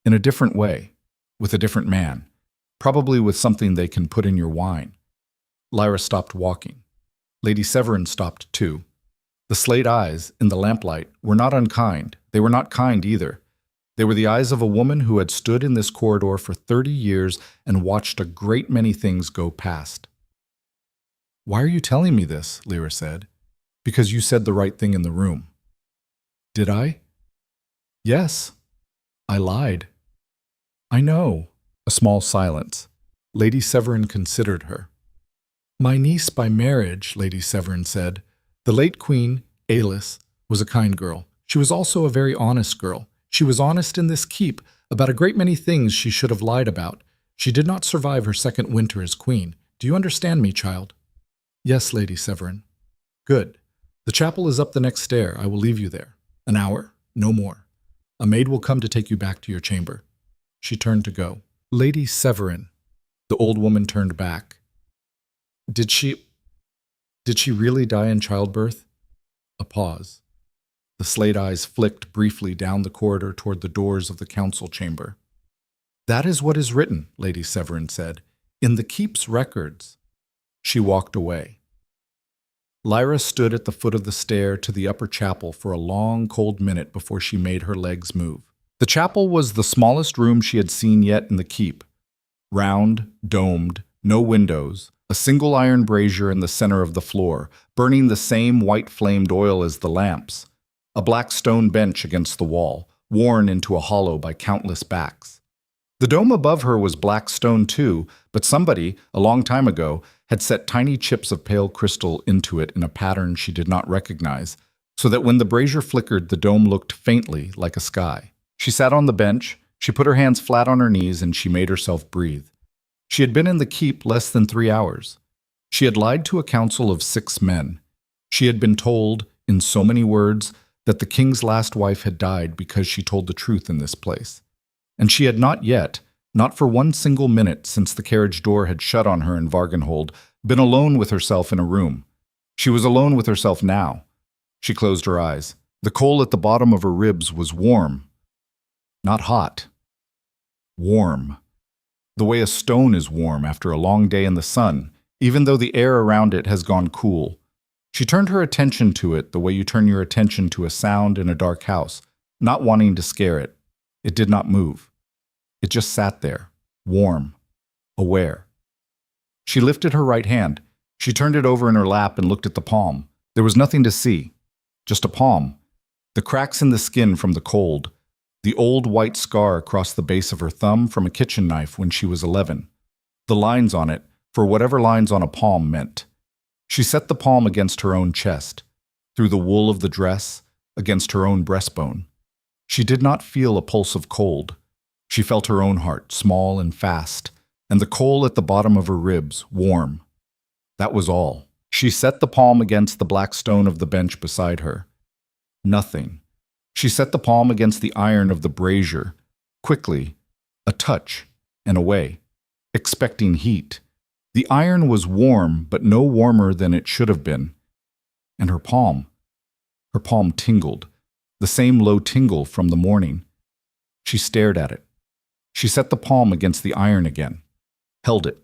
In a different way. With a different man. Probably with something they can put in your wine. Lyra stopped walking. Lady Severin stopped too. The slate eyes, in the lamplight, were not unkind. They were not kind either. They were the eyes of a woman who had stood in this corridor for 30 years and watched a great many things go past. Why are you telling me this? Lyra said. Because you said the right thing in the room. Did I? Yes. I lied. I know. A small silence. Lady Severin considered her. My niece by marriage, Lady Severin said. The late Queen, Ailys, was a kind girl. She was also a very honest girl. She was honest in this keep about a great many things she should have lied about. She did not survive her second winter as queen. Do you understand me, child? Yes, Lady Severin. Good. The chapel is up the next stair. I will leave you there. An hour, no more. A maid will come to take you back to your chamber. She turned to go. Lady Severin. The old woman turned back. Did she really die in childbirth? A pause. The slate eyes flicked briefly down the corridor toward the doors of the council chamber. That is what is written, Lady Severin said, in the keep's records. She walked away. Lyra stood at the foot of the stair to the upper chapel for a long, cold minute before she made her legs move. The chapel was the smallest room she had seen yet in the keep. Round, domed, no windows, a single iron brazier in the center of the floor, burning the same white-flamed oil as the lamps. A black stone bench against the wall, worn into a hollow by countless backs. The dome above her was black stone too, but somebody, a long time ago, had set tiny chips of pale crystal into it in a pattern she did not recognize, so that when the brazier flickered, the dome looked faintly like a sky. She sat on the bench, she put her hands flat on her knees, and she made herself breathe. She had been in the keep less than 3 hours. She had lied to a council of 6 men. She had been told, in so many words, that the king's last wife had died because she told the truth in this place. And she had not yet, not for one single minute since the carriage door had shut on her in Vargenhold, been alone with herself in a room. She was alone with herself now. She closed her eyes. The coal at the bottom of her ribs was warm. Not hot. Warm. The way a stone is warm after a long day in the sun, even though the air around it has gone cool. She turned her attention to it the way you turn your attention to a sound in a dark house, not wanting to scare it. It did not move. It just sat there, warm, aware. She lifted her right hand. She turned it over in her lap and looked at the palm. There was nothing to see, just a palm. The cracks in the skin from the cold, the old white scar across the base of her thumb from a kitchen knife when she was 11. The lines on it, for whatever lines on a palm meant. She set the palm against her own chest, through the wool of the dress, against her own breastbone. She did not feel a pulse of cold. She felt her own heart, small and fast, and the coal at the bottom of her ribs, warm. That was all. She set the palm against the black stone of the bench beside her. Nothing. She set the palm against the iron of the brazier. Quickly, a touch, and away, expecting heat. The iron was warm, but no warmer than it should have been. And her palm tingled, the same low tingle from the morning. She stared at it. She set the palm against the iron again, held it.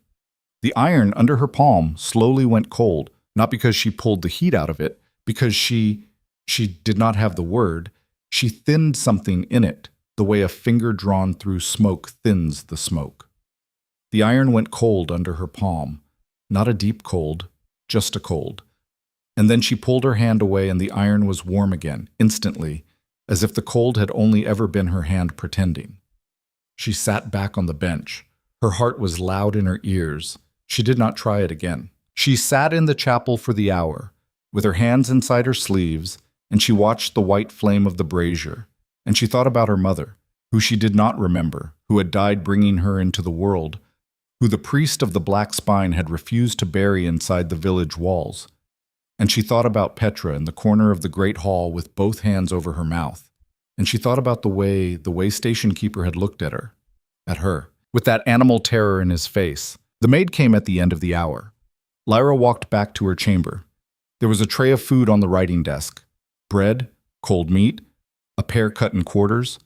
The iron under her palm slowly went cold, not because she pulled the heat out of it, because she did not have the word. She thinned something in it, the way a finger drawn through smoke thins the smoke. The iron went cold under her palm, not a deep cold, just a cold. And then she pulled her hand away and the iron was warm again, instantly, as if the cold had only ever been her hand pretending. She sat back on the bench. Her heart was loud in her ears. She did not try it again. She sat in the chapel for the hour, with her hands inside her sleeves, and she watched the white flame of the brazier, and she thought about her mother, who she did not remember, who had died bringing her into the world, who the priest of the black spine had refused to bury inside the village walls. And she thought about Petra in the corner of the great hall with both hands over her mouth. And she thought about the way station keeper had looked at her, with that animal terror in his face. The maid came at the end of the hour. Lyra walked back to her chamber. There was a tray of food on the writing desk. Bread, cold meat, a pear cut in quarters,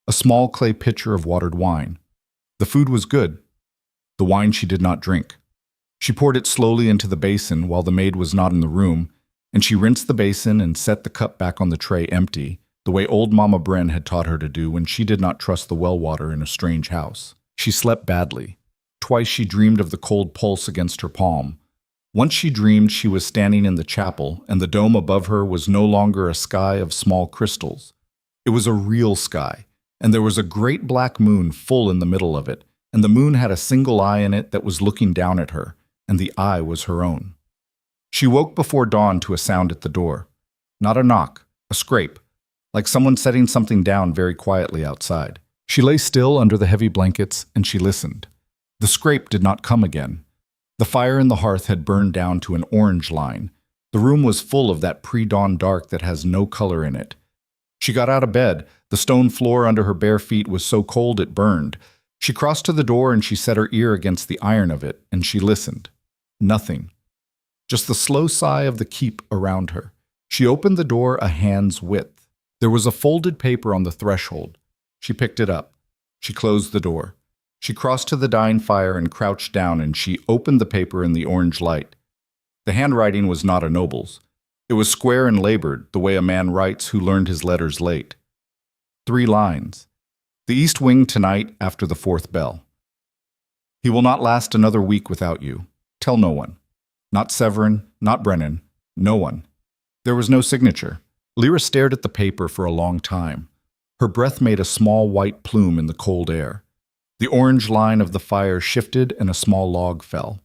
a small clay pitcher of watered wine. The food was good. The wine she did not drink. She poured it slowly into the basin while the maid was not in the room, and she rinsed the basin and set the cup back on the tray empty, the way old Mama Bren had taught her to do when she did not trust the well water in a strange house. She slept badly. Twice she dreamed of the cold pulse against her palm. Once she dreamed she was standing in the chapel, and the dome above her was no longer a sky of small crystals. It was a real sky, and there was a great black moon full in the middle of it, and the moon had a single eye in it that was looking down at her, and the eye was her own. She woke before dawn to a sound at the door. Not a knock, a scrape, like someone setting something down very quietly outside. She lay still under the heavy blankets, and she listened. The scrape did not come again. The fire in the hearth had burned down to an orange line. The room was full of that pre-dawn dark that has no color in it. She got out of bed. The stone floor under her bare feet was so cold it burned. She crossed to the door and she set her ear against the iron of it, and she listened. Nothing. Just the slow sigh of the keep around her. She opened the door a hand's width. There was a folded paper on the threshold. She picked it up. She closed the door. She crossed to the dying fire and crouched down, and she opened the paper in the orange light. The handwriting was not a noble's. It was square and labored, the way a man writes who learned his letters late. 3 lines. The east wing tonight after the 4th bell. He will not last another week without you. Tell no one. Not Severin, not Brennan, no one. There was no signature. Lyra stared at the paper for a long time. Her breath made a small white plume in the cold air. The orange line of the fire shifted and a small log fell.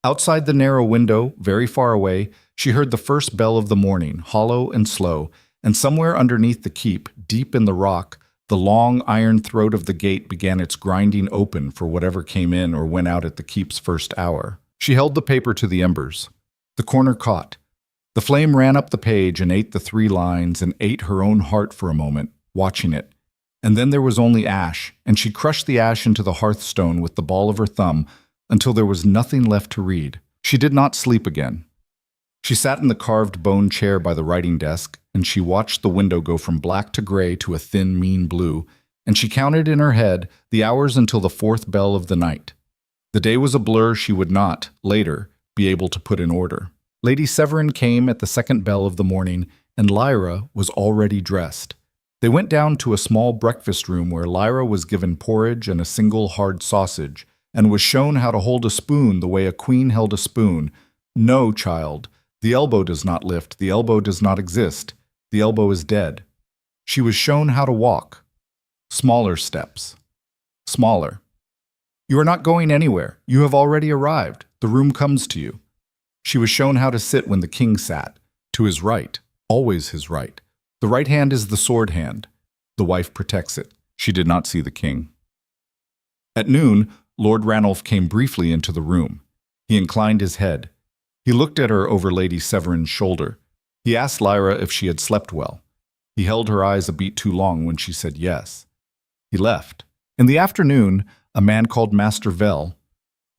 Outside the narrow window, very far away, she heard the first bell of the morning, hollow and slow, and somewhere underneath the keep, deep in the rock, the long iron throat of the gate began its grinding open for whatever came in or went out at the keep's first hour. She held the paper to the embers. The corner caught. The flame ran up the page and ate the 3 lines and ate her own heart for a moment, watching it. And then there was only ash, and she crushed the ash into the hearthstone with the ball of her thumb until there was nothing left to read. She did not sleep again. She sat in the carved bone chair by the writing desk, and she watched the window go from black to gray to a thin, mean blue, and she counted in her head the hours until the 4th bell of the night. The day was a blur she would not, later, be able to put in order. Lady Severin came at the 2nd bell of the morning, and Lyra was already dressed. They went down to a small breakfast room where Lyra was given porridge and a single hard sausage, and was shown how to hold a spoon the way a queen held a spoon. No, child, the elbow does not lift, the elbow does not exist, the elbow is dead. She was shown how to walk. Smaller steps. Smaller. You are not going anywhere. You have already arrived. The room comes to you. She was shown how to sit when the king sat, to his right, always his right. The right hand is the sword hand. The wife protects it. She did not see the king. At noon, Lord Ranulph came briefly into the room. He inclined his head. He looked at her over Lady Severin's shoulder. He asked Lyra if she had slept well. He held her eyes a beat too long when she said yes. He left. In the afternoon, a man called Master Vell,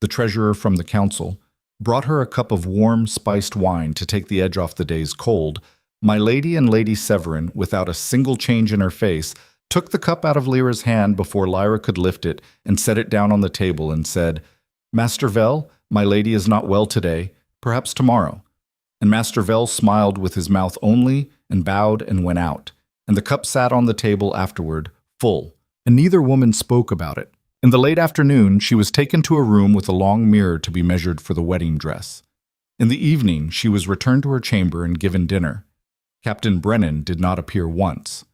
the treasurer from the council, brought her a cup of warm, spiced wine to take the edge off the day's cold. My lady and Lady Severin, without a single change in her face, took the cup out of Lyra's hand before Lyra could lift it and set it down on the table and said, "Master Vell, my lady is not well today, perhaps tomorrow." And Master Vell smiled with his mouth only and bowed and went out. And the cup sat on the table afterward, full, and neither woman spoke about it. In the late afternoon, she was taken to a room with a long mirror to be measured for the wedding dress. In the evening, she was returned to her chamber and given dinner. Captain Brennan did not appear once.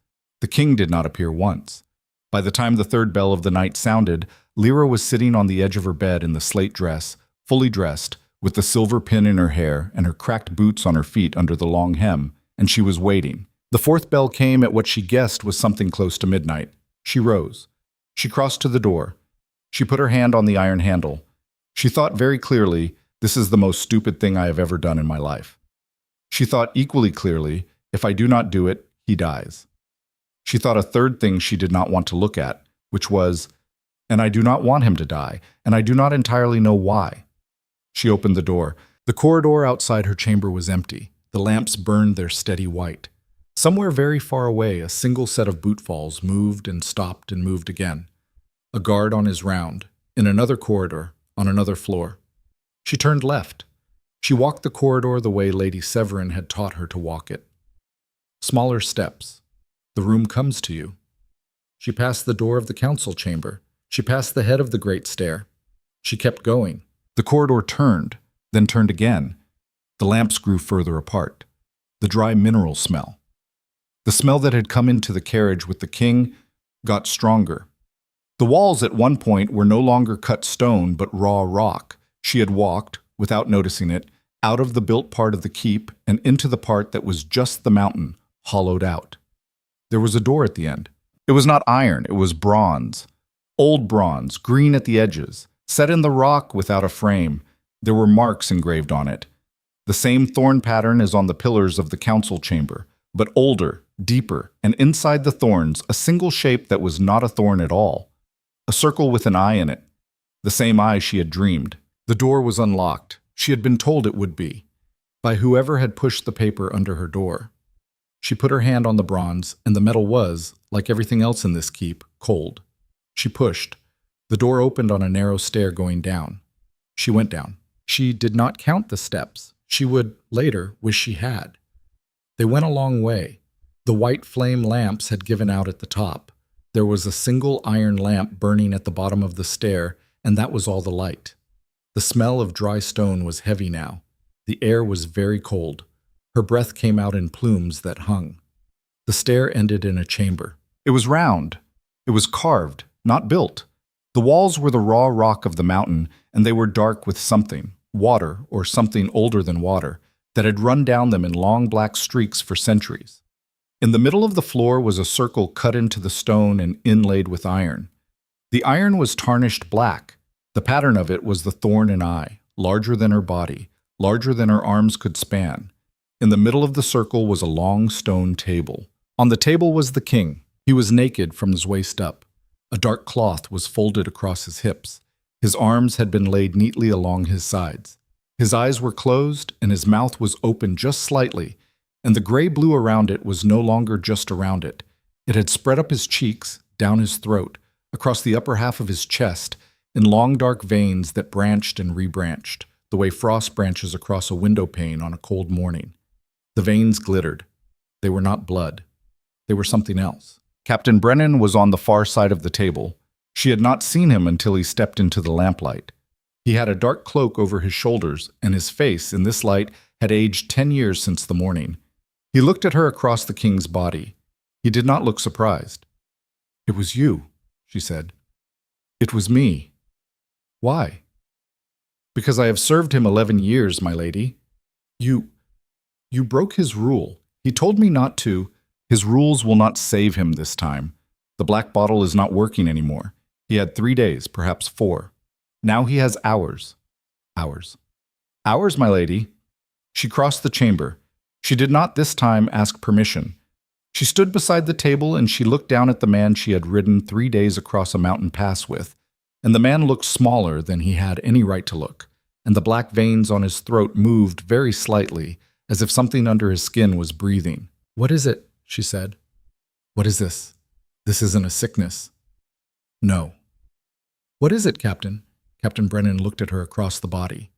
The king did not appear once. By the time the 3rd bell of the night sounded, Lyra was sitting on the edge of her bed in the slate dress, fully dressed, with the silver pin in her hair and her cracked boots on her feet under the long hem, and she was waiting. The 4th bell came at what she guessed was something close to midnight. She rose. She crossed to the door. She put her hand on the iron handle. She thought very clearly, "This is the most stupid thing I have ever done in my life." She thought equally clearly, "If I do not do it, he dies." She thought a third thing she did not want to look at, which was, "And I do not want him to die, and I do not entirely know why." She opened the door. The corridor outside her chamber was empty. The lamps burned their steady white. Somewhere very far away, a single set of bootfalls moved and stopped and moved again. A guard on his round, in another corridor, on another floor. She turned left. She walked the corridor the way Lady Severin had taught her to walk it. Smaller steps. The room comes to you. She passed the door of the council chamber. She passed the head of the great stair. She kept going. The corridor turned, then turned again. The lamps grew further apart. The dry mineral smell. The smell that had come into the carriage with the king got stronger. The walls at one point were no longer cut stone but raw rock. She had walked, without noticing it, out of the built part of the keep and into the part that was just the mountain, hollowed out. There was a door at the end. It was not iron, it was bronze. Old bronze, green at the edges, set in the rock without a frame. There were marks engraved on it. The same thorn pattern as on the pillars of the council chamber, but older, deeper, and inside the thorns, a single shape that was not a thorn at all. A circle with an eye in it. The same eye she had dreamed. The door was unlocked. She had been told it would be, by whoever had pushed the paper under her door. She put her hand on the bronze, and the metal was, like everything else in this keep, cold. She pushed. The door opened on a narrow stair going down. She went down. She did not count the steps. She would, later, wish she had. They went a long way. The white flame lamps had given out at the top. There was a single iron lamp burning at the bottom of the stair, and that was all the light. The smell of dry stone was heavy now. The air was very cold. Her breath came out in plumes that hung. The stair ended in a chamber. It was round. It was carved, not built. The walls were the raw rock of the mountain, and they were dark with something, water or something older than water, that had run down them in long black streaks for centuries. In the middle of the floor was a circle cut into the stone and inlaid with iron. The iron was tarnished black. The pattern of it was the thorn and eye, larger than her body, larger than her arms could span. In the middle of the circle was a long stone table. On the table was the king. He was naked from his waist up. A dark cloth was folded across his hips. His arms had been laid neatly along his sides. His eyes were closed, and his mouth was open just slightly, and the gray-blue around it was no longer just around it. It had spread up his cheeks, down his throat, across the upper half of his chest, in long dark veins that branched and rebranched, the way frost branches across a window pane on a cold morning. The veins glittered. They were not blood. They were something else. Captain Brennan was on the far side of the table. She had not seen him until he stepped into the lamplight. He had a dark cloak over his shoulders, and his face, in this light, had aged 10 years since the morning. He looked at her across the king's body. He did not look surprised. "It was you," she said. "It was me." "Why?" "Because I have served him 11 years, my lady." You broke his rule. He told me not to. His rules will not save him this time. The black bottle is not working anymore. He had 3 days, perhaps 4. Now he has hours. Hours. Hours, my lady. She crossed the chamber. She did not this time ask permission. She stood beside the table and she looked down at the man she had ridden 3 days across a mountain pass with, and the man looked smaller than he had any right to look, and the black veins on his throat moved very slightly, as if something under his skin was breathing. "What is it?" she said. "What is this? This isn't a sickness." "No." "What is it, Captain?" Captain Brennan looked at her across the body.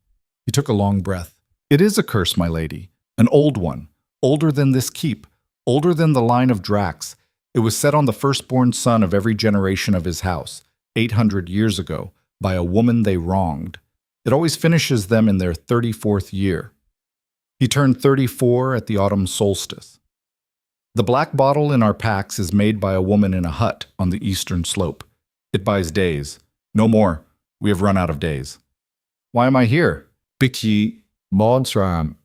He took a long breath. "It is a curse, my lady. An old one. Older than this keep. Older than the line of Drax. It was set on the firstborn son of every generation of his house, 800 years ago, by a woman they wronged. It always finishes them in their 34th year. He turned 34 at the autumn solstice. The black bottle in our packs is made by a woman in a hut on the eastern slope. It buys days. No more. We have run out of days. Why am I here? Biki Monsram.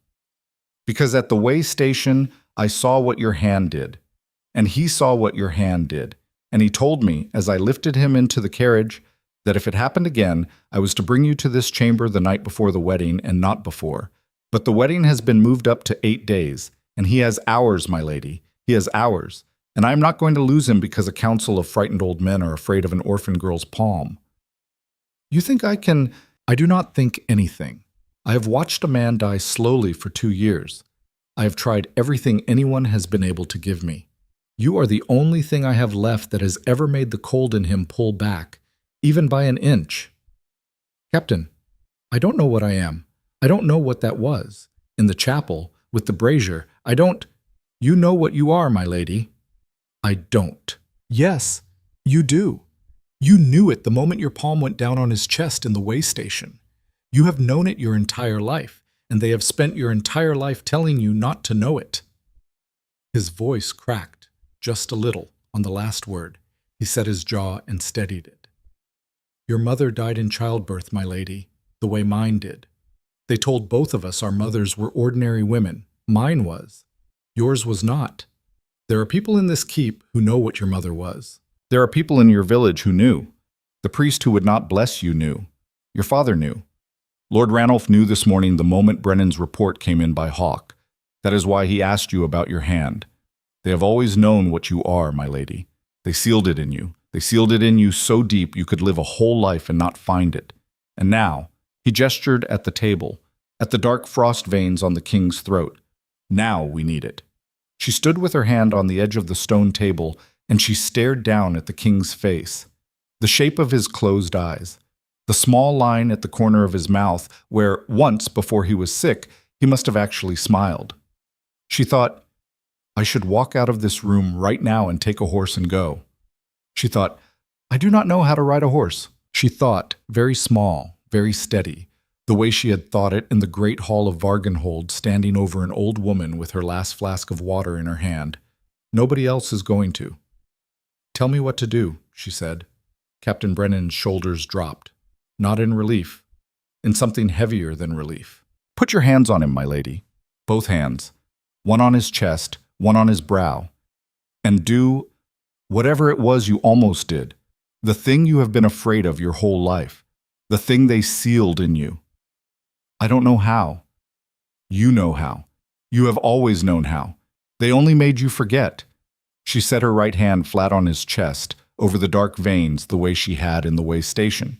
Because at the way station, I saw what your hand did. And he saw what your hand did. And he told me, as I lifted him into the carriage, that if it happened again, I was to bring you to this chamber the night before the wedding and not before. But the wedding has been moved up to 8 days, and he has hours, my lady. He has hours, and I am not going to lose him because a council of frightened old men are afraid of an orphan girl's palm. You think I can? I do not think anything. I have watched a man die slowly for 2 years. I have tried everything anyone has been able to give me. You are the only thing I have left that has ever made the cold in him pull back, even by an inch. Captain, I don't know what I am. I don't know what that was. In the chapel, with the brazier, I don't. You know what you are, my lady. I don't. Yes, you do. You knew it the moment your palm went down on his chest in the way station. You have known it your entire life, and they have spent your entire life telling you not to know it. His voice cracked, just a little, on the last word. He set his jaw and steadied it. Your mother died in childbirth, my lady, the way mine did. They told both of us our mothers were ordinary women. Mine was. Yours was not. There are people in this keep who know what your mother was. There are people in your village who knew. The priest who would not bless you knew. Your father knew. Lord Ranulph knew this morning the moment Brennan's report came in by Hawk. That is why he asked you about your hand. They have always known what you are, my lady. They sealed it in you. They sealed it in you so deep you could live a whole life and not find it. And now, he gestured at the table, at the dark frost veins on the king's throat. Now we need it. She stood with her hand on the edge of the stone table, and she stared down at the king's face. The shape of his closed eyes. The small line at the corner of his mouth where, once before he was sick, he must have actually smiled. She thought, I should walk out of this room right now and take a horse and go. She thought, I do not know how to ride a horse. She thought, very small, very steady, the way she had thought it in the great hall of Vargenhold, standing over an old woman with her last flask of water in her hand. Nobody else is going to. Tell me what to do, she said. Captain Brennan's shoulders dropped. Not in relief. In something heavier than relief. Put your hands on him, my lady. Both hands. One on his chest, one on his brow. And do whatever it was you almost did. The thing you have been afraid of your whole life. The thing they sealed in you. I don't know how. You know how. You have always known how. They only made you forget. She set her right hand flat on his chest, over the dark veins the way she had in the way station.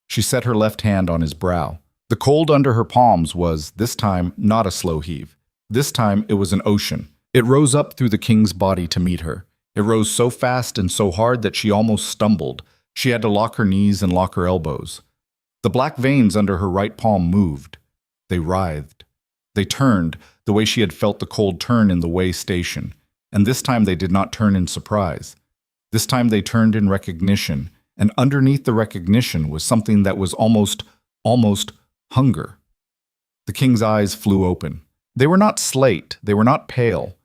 She set her left hand on his brow. The cold under her palms was, this time, not a slow heave. This time it was an ocean. It rose up through the king's body to meet her. It rose so fast and so hard that she almost stumbled. She had to lock her knees and lock her elbows. The black veins under her right palm moved. They writhed. They turned, the way she had felt the cold turn in the way station. And this time they did not turn in surprise. This time they turned in recognition, and underneath the recognition was something that was almost hunger. The king's eyes flew open. They were not slate, they were not pale.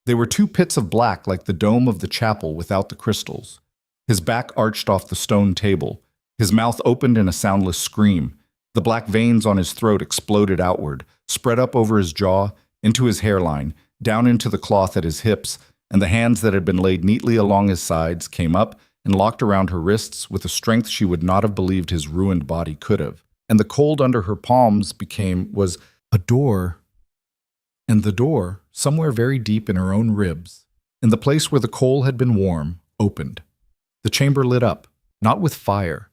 They were two pits of black like the dome of the chapel without the crystals. His back arched off the stone table. His mouth opened in a soundless scream. The black veins on his throat exploded outward, spread up over his jaw, into his hairline, down into the cloth at his hips, and the hands that had been laid neatly along his sides came up and locked around her wrists with a strength she would not have believed his ruined body could have. And the cold under her palms was a door. And the door, somewhere very deep in her own ribs, in the place where the coal had been warm, opened. The chamber lit up, not with fire,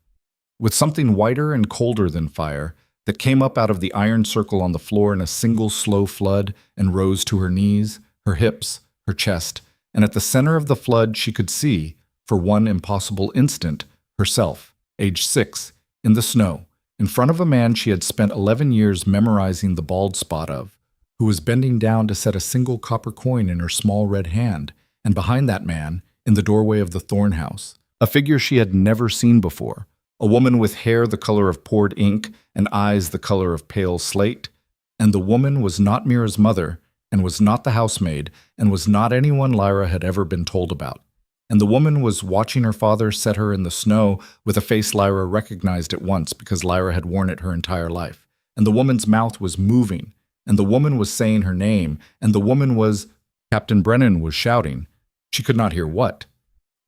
with something whiter and colder than fire that came up out of the iron circle on the floor in a single slow flood and rose to her knees, her hips, her chest, and at the center of the flood she could see, for one impossible instant, herself, age 6, in the snow, in front of a man she had spent 11 years memorizing the bald spot of, who was bending down to set a single copper coin in her small red hand, and behind that man, in the doorway of the Thorn house, a figure she had never seen before, a woman with hair the color of poured ink and eyes the color of pale slate. And the woman was not Mira's mother, and was not the housemaid, and was not anyone Lyra had ever been told about. And the woman was watching her father set her in the snow with a face Lyra recognized at once because Lyra had worn it her entire life. And the woman's mouth was moving, and the woman was saying her name, and the woman was... Captain Brennan was shouting. She could not hear what.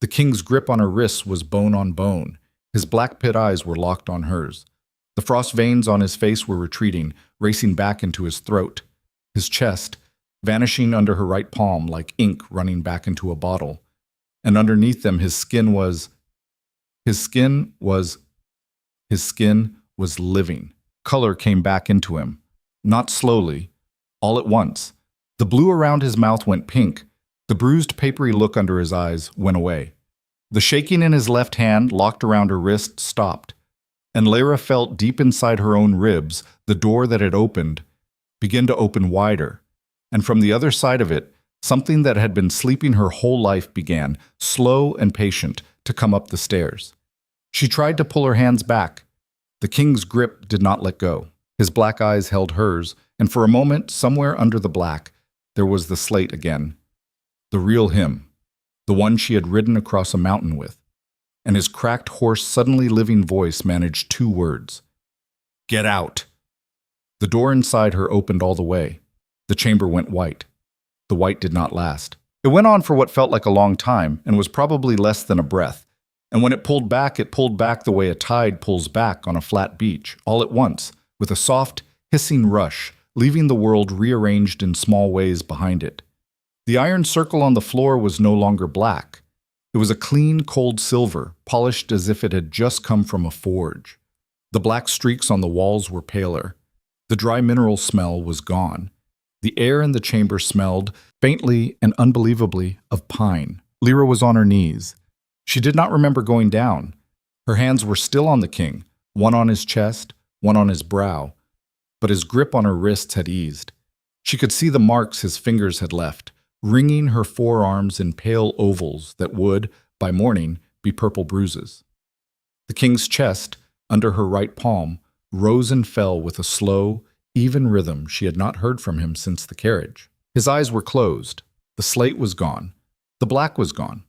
The king's grip on her wrists was bone on bone. His black pit eyes were locked on hers. The frost veins on his face were retreating, racing back into his throat. His chest, vanishing under her right palm like ink running back into a bottle. And underneath them his skin was living. Color came back into him. Not slowly, all at once. The blue around his mouth went pink. The bruised, papery look under his eyes went away. The shaking in his left hand, locked around her wrist, stopped. And Lyra felt deep inside her own ribs, the door that had opened, begin to open wider. And from the other side of it, something that had been sleeping her whole life began, slow and patient, to come up the stairs. She tried to pull her hands back. The king's grip did not let go. His black eyes held hers, and for a moment, somewhere under the black, there was the slate again. The real him, the one she had ridden across a mountain with. And his cracked, hoarse, suddenly living voice managed 2 words. Get out! The door inside her opened all the way. The chamber went white. The white did not last. It went on for what felt like a long time, and was probably less than a breath. And when it pulled back the way a tide pulls back on a flat beach, all at once, with a soft, hissing rush, leaving the world rearranged in small ways behind it. The iron circle on the floor was no longer black. It was a clean, cold silver, polished as if it had just come from a forge. The black streaks on the walls were paler. The dry mineral smell was gone. The air in the chamber smelled, faintly and unbelievably, of pine. Lyra was on her knees. She did not remember going down. Her hands were still on the king, one on his chest, one on his brow, but his grip on her wrists had eased. She could see the marks his fingers had left, ringing her forearms in pale ovals that would, by morning, be purple bruises. The king's chest, under her right palm, rose and fell with a slow, even rhythm she had not heard from him since the carriage. His eyes were closed. The slate was gone. The black was gone.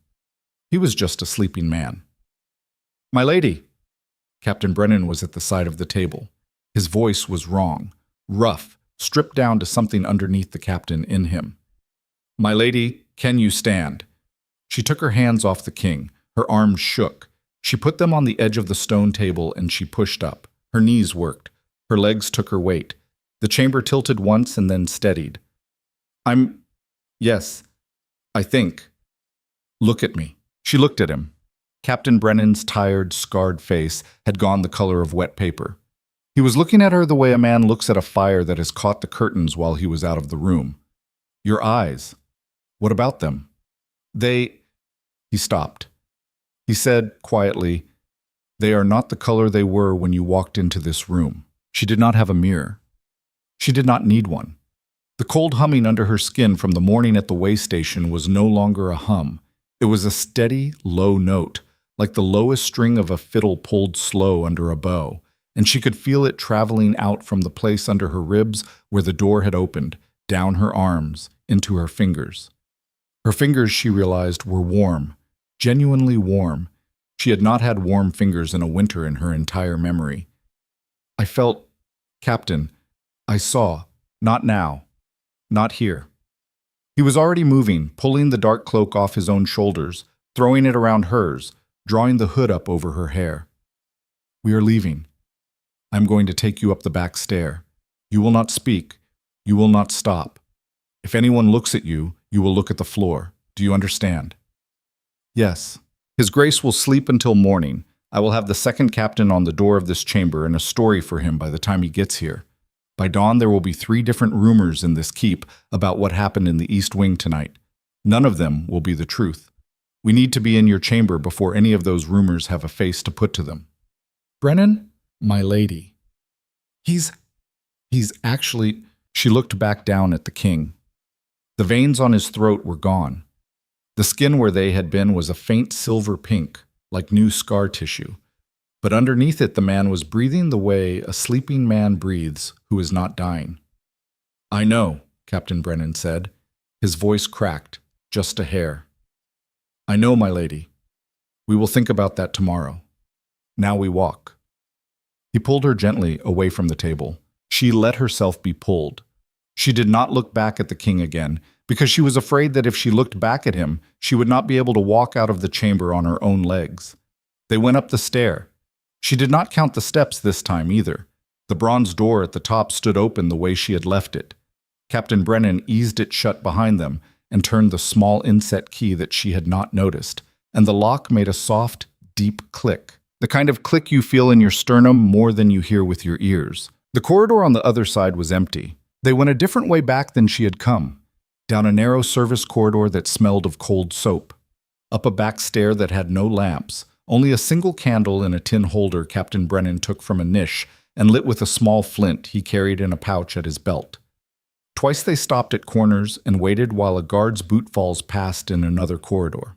He was just a sleeping man. "My lady!" Captain Brennan was at the side of the table. His voice was wrong, rough, stripped down to something underneath the captain in him. "My lady, can you stand?" She took her hands off the king. Her arms shook. She put them on the edge of the stone table and she pushed up. Her knees worked. Her legs took her weight. The chamber tilted once and then steadied. Yes, I think. Look at me." She looked at him. Captain Brennan's tired, scarred face had gone the color of wet paper. He was looking at her the way a man looks at a fire that has caught the curtains while he was out of the room. "Your eyes. What about them?" He stopped. He said quietly, "They are not the color they were when you walked into this room." She did not have a mirror. She did not need one. The cold humming under her skin from the morning at the way station was no longer a hum. It was a steady, low note, like the lowest string of a fiddle pulled slow under a bow, and she could feel it traveling out from the place under her ribs where the door had opened, down her arms, into her fingers. Her fingers, she realized, were warm, genuinely warm. She had not had warm fingers in a winter in her entire memory. "I felt, Captain, I saw, not now, not here." He was already moving, pulling the dark cloak off his own shoulders, throwing it around hers, drawing the hood up over her hair. "We are leaving. I'm going to take you up the back stair. You will not speak. You will not stop. If anyone looks at you, you will look at the floor. Do you understand?" "Yes. His Grace will sleep until morning. I will have the second captain on the door of this chamber and a story for him by the time he gets here. By dawn there will be 3 different rumors in this keep about what happened in the East Wing tonight. None of them will be the truth. We need to be in your chamber before any of those rumors have a face to put to them." "Brennan, my lady. He's actually—" She looked back down at the king. The veins on his throat were gone. The skin where they had been was a faint silver pink, like new scar tissue. But underneath it the man was breathing the way a sleeping man breathes who is not dying. "I know," Captain Brennan said. His voice cracked, just a hair. "I know, my lady. We will think about that tomorrow. Now we walk." He pulled her gently away from the table. She let herself be pulled. She did not look back at the king again, because she was afraid that if she looked back at him, she would not be able to walk out of the chamber on her own legs. They went up the stair. She did not count the steps this time either. The bronze door at the top stood open the way she had left it. Captain Brennan eased it shut behind them and turned the small inset key that she had not noticed, and the lock made a soft, deep click, the kind of click you feel in your sternum more than you hear with your ears. The corridor on the other side was empty. They went a different way back than she had come, down a narrow service corridor that smelled of cold soap, up a back stair that had no lamps, only a single candle in a tin holder Captain Brennan took from a niche and lit with a small flint he carried in a pouch at his belt. Twice they stopped at corners and waited while a guard's boot falls passed in another corridor.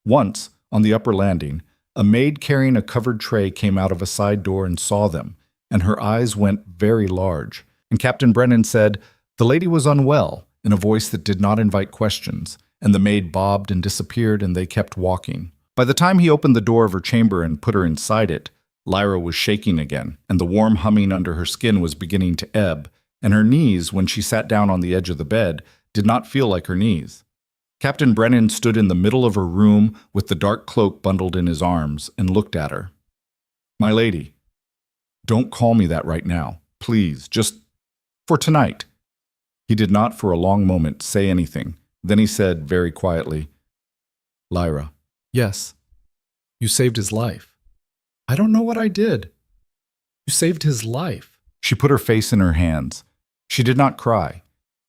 Once, on the upper landing, a maid carrying a covered tray came out of a side door and saw them, and her eyes went very large, and Captain Brennan said, "The lady was unwell," in a voice that did not invite questions, and the maid bobbed and disappeared and they kept walking. By the time he opened the door of her chamber and put her inside it, Lyra was shaking again, and the warm humming under her skin was beginning to ebb, and her knees, when she sat down on the edge of the bed, did not feel like her knees. Captain Brennan stood in the middle of her room with the dark cloak bundled in his arms and looked at her. "My lady, don't call me that right now. Please, just for tonight." He did not for a long moment say anything. Then he said very quietly, "Lyra." "Yes. You saved his life." "I don't know what I did." "You saved his life." She put her face in her hands. She did not cry.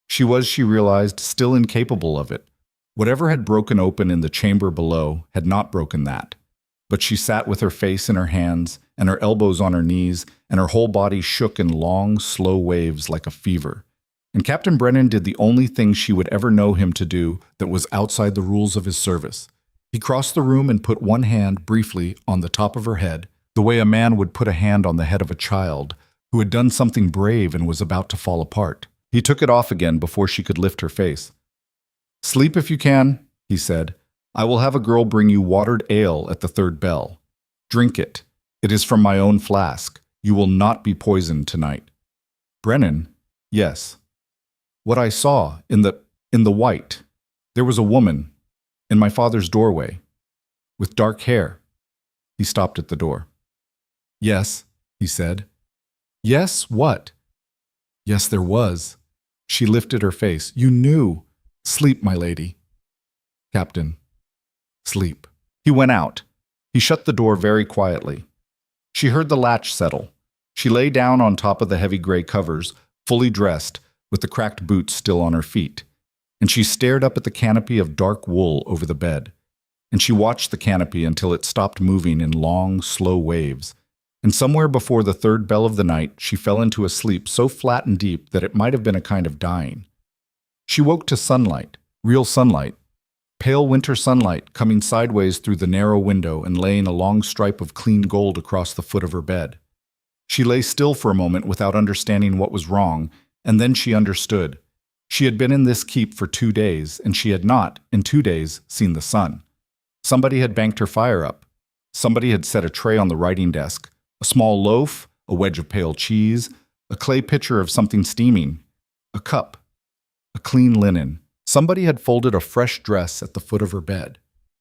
She was, she realized, still incapable of it. Whatever had broken open in the chamber below had not broken that. But she sat with her face in her hands and her elbows on her knees, and her whole body shook in long, slow waves like a fever. And Captain Brennan did the only thing she would ever know him to do that was outside the rules of his service. He crossed the room and put one hand briefly on the top of her head, the way a man would put a hand on the head of a child who had done something brave and was about to fall apart. He took it off again before she could lift her face. "Sleep if you can," he said. "I will have a girl bring you watered ale at the third bell. Drink it. It is from my own flask. You will not be poisoned tonight." Brennan? Yes. What I saw in the white. There was a woman in my father's doorway with dark hair. He stopped at the door. "Yes," he said. "Yes, what?" "Yes, there was." She lifted her face. "You knew. Sleep, my lady." "Captain." "Sleep." He went out. He shut the door very quietly. She heard the latch settle. She lay down on top of the heavy gray covers, fully dressed, with the cracked boots still on her feet. And she stared up at the canopy of dark wool over the bed. And she watched the canopy until it stopped moving in long, slow waves. And somewhere before the third bell of the night, she fell into a sleep so flat and deep that it might have been a kind of dying. She woke to sunlight, real sunlight, pale winter sunlight coming sideways through the narrow window and laying a long stripe of clean gold across the foot of her bed. She lay still for a moment without understanding what was wrong, and then she understood. She had been in this keep for 2 days, and she had not, in 2 days, seen the sun. Somebody had banked her fire up. Somebody had set a tray on the writing desk, a small loaf, a wedge of pale cheese, a clay pitcher of something steaming, a cup, a clean linen. Somebody had folded a fresh dress at the foot of her bed.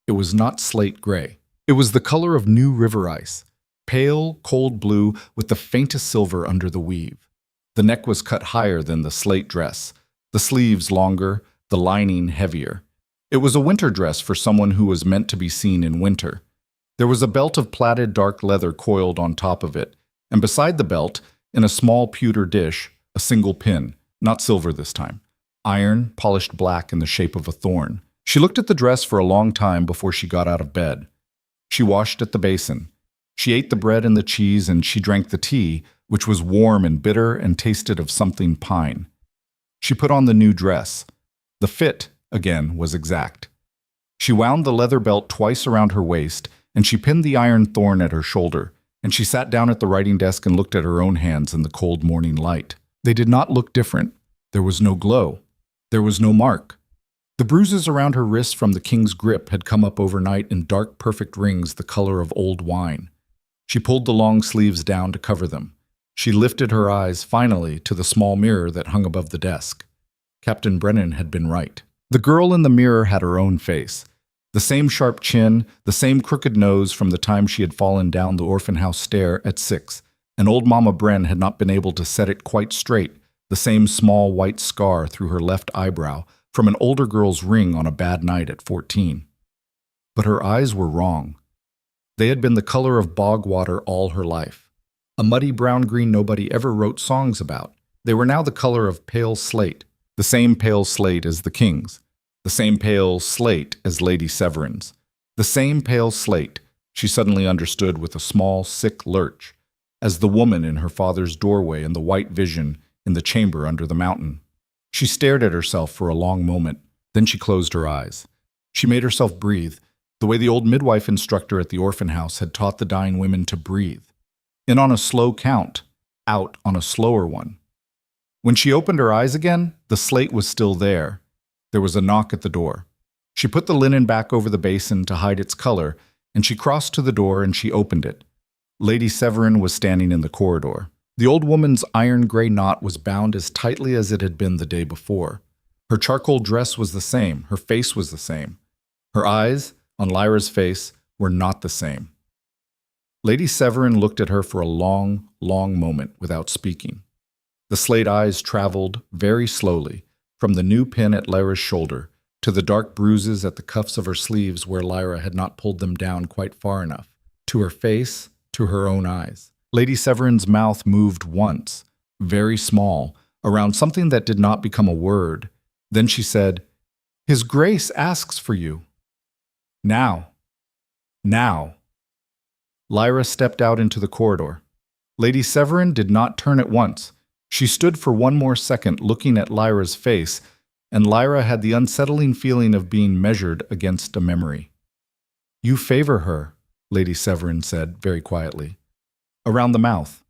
It was not slate gray. It was the color of new river ice, pale, cold blue with the faintest silver under the weave. The neck was cut higher than the slate dress, the sleeves longer, the lining heavier. It was a winter dress for someone who was meant to be seen in winter. There was a belt of plaited dark leather coiled on top of it, and beside the belt, in a small pewter dish, a single pin, not silver this time, iron, polished black in the shape of a thorn. She looked at the dress for a long time before she got out of bed. She washed at the basin. She ate the bread and the cheese, and she drank the tea, which was warm and bitter and tasted of something pine. She put on the new dress. The fit, again, was exact. She wound the leather belt twice around her waist, and she pinned the iron thorn at her shoulder, and she sat down at the writing desk and looked at her own hands in the cold morning light. They did not look different. There was no glow. There was no mark. The bruises around her wrists from the king's grip had come up overnight in dark, perfect rings the color of old wine. She pulled the long sleeves down to cover them. She lifted her eyes, finally, to the small mirror that hung above the desk. Captain Brennan had been right. The girl in the mirror had her own face. The same sharp chin, the same crooked nose from the time she had fallen down the orphan house stair at 6, and old Mama Bren had not been able to set it quite straight, the same small white scar through her left eyebrow from an older girl's ring on a bad night at 14. But her eyes were wrong. They had been the color of bog water all her life. A muddy brown-green nobody ever wrote songs about. They were now the color of pale slate, the same pale slate as the king's, the same pale slate as Lady Severin's, the same pale slate, she suddenly understood with a small, sick lurch, as the woman in her father's doorway and the white vision in the chamber under the mountain. She stared at herself for a long moment, then she closed her eyes. She made herself breathe, the way the old midwife instructor at the orphan house had taught the dying women to breathe. In on a slow count, out on a slower one. When she opened her eyes again, the slate was still there. There was a knock at the door. She put the linen back over the basin to hide its color, and she crossed to the door and she opened it. Lady Severin was standing in the corridor. The old woman's iron gray knot was bound as tightly as it had been the day before. Her charcoal dress was the same. Her face was the same. Her eyes, on Lyra's face, were not the same. Lady Severin looked at her for a long, long moment without speaking. The slate eyes traveled, very slowly, from the new pin at Lyra's shoulder to the dark bruises at the cuffs of her sleeves where Lyra had not pulled them down quite far enough, to her face, to her own eyes. Lady Severin's mouth moved once, very small, around something that did not become a word. Then she said, "His Grace asks for you." Now. Now. Lyra stepped out into the corridor. Lady Severin did not turn at once. She stood for one more second looking at Lyra's face, and Lyra had the unsettling feeling of being measured against a memory. "You favor her," Lady Severin said very quietly. "Around the mouth."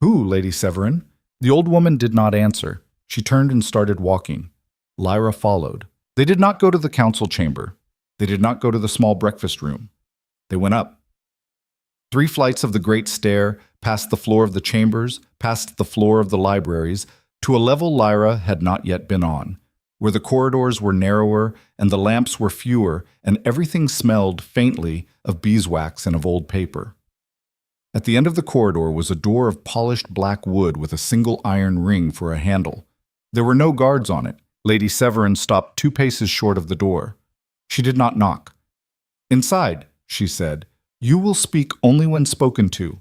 "Who, Lady Severin?" The old woman did not answer. She turned and started walking. Lyra followed. They did not go to the council chamber. They did not go to the small breakfast room. They went up. 3 flights of the great stair, past the floor of the chambers, past the floor of the libraries, to a level Lyra had not yet been on, where the corridors were narrower and the lamps were fewer and everything smelled faintly of beeswax and of old paper. At the end of the corridor was a door of polished black wood with a single iron ring for a handle. There were no guards on it. Lady Severin stopped 2 paces short of the door. She did not knock. "Inside," she said, "you will speak only when spoken to.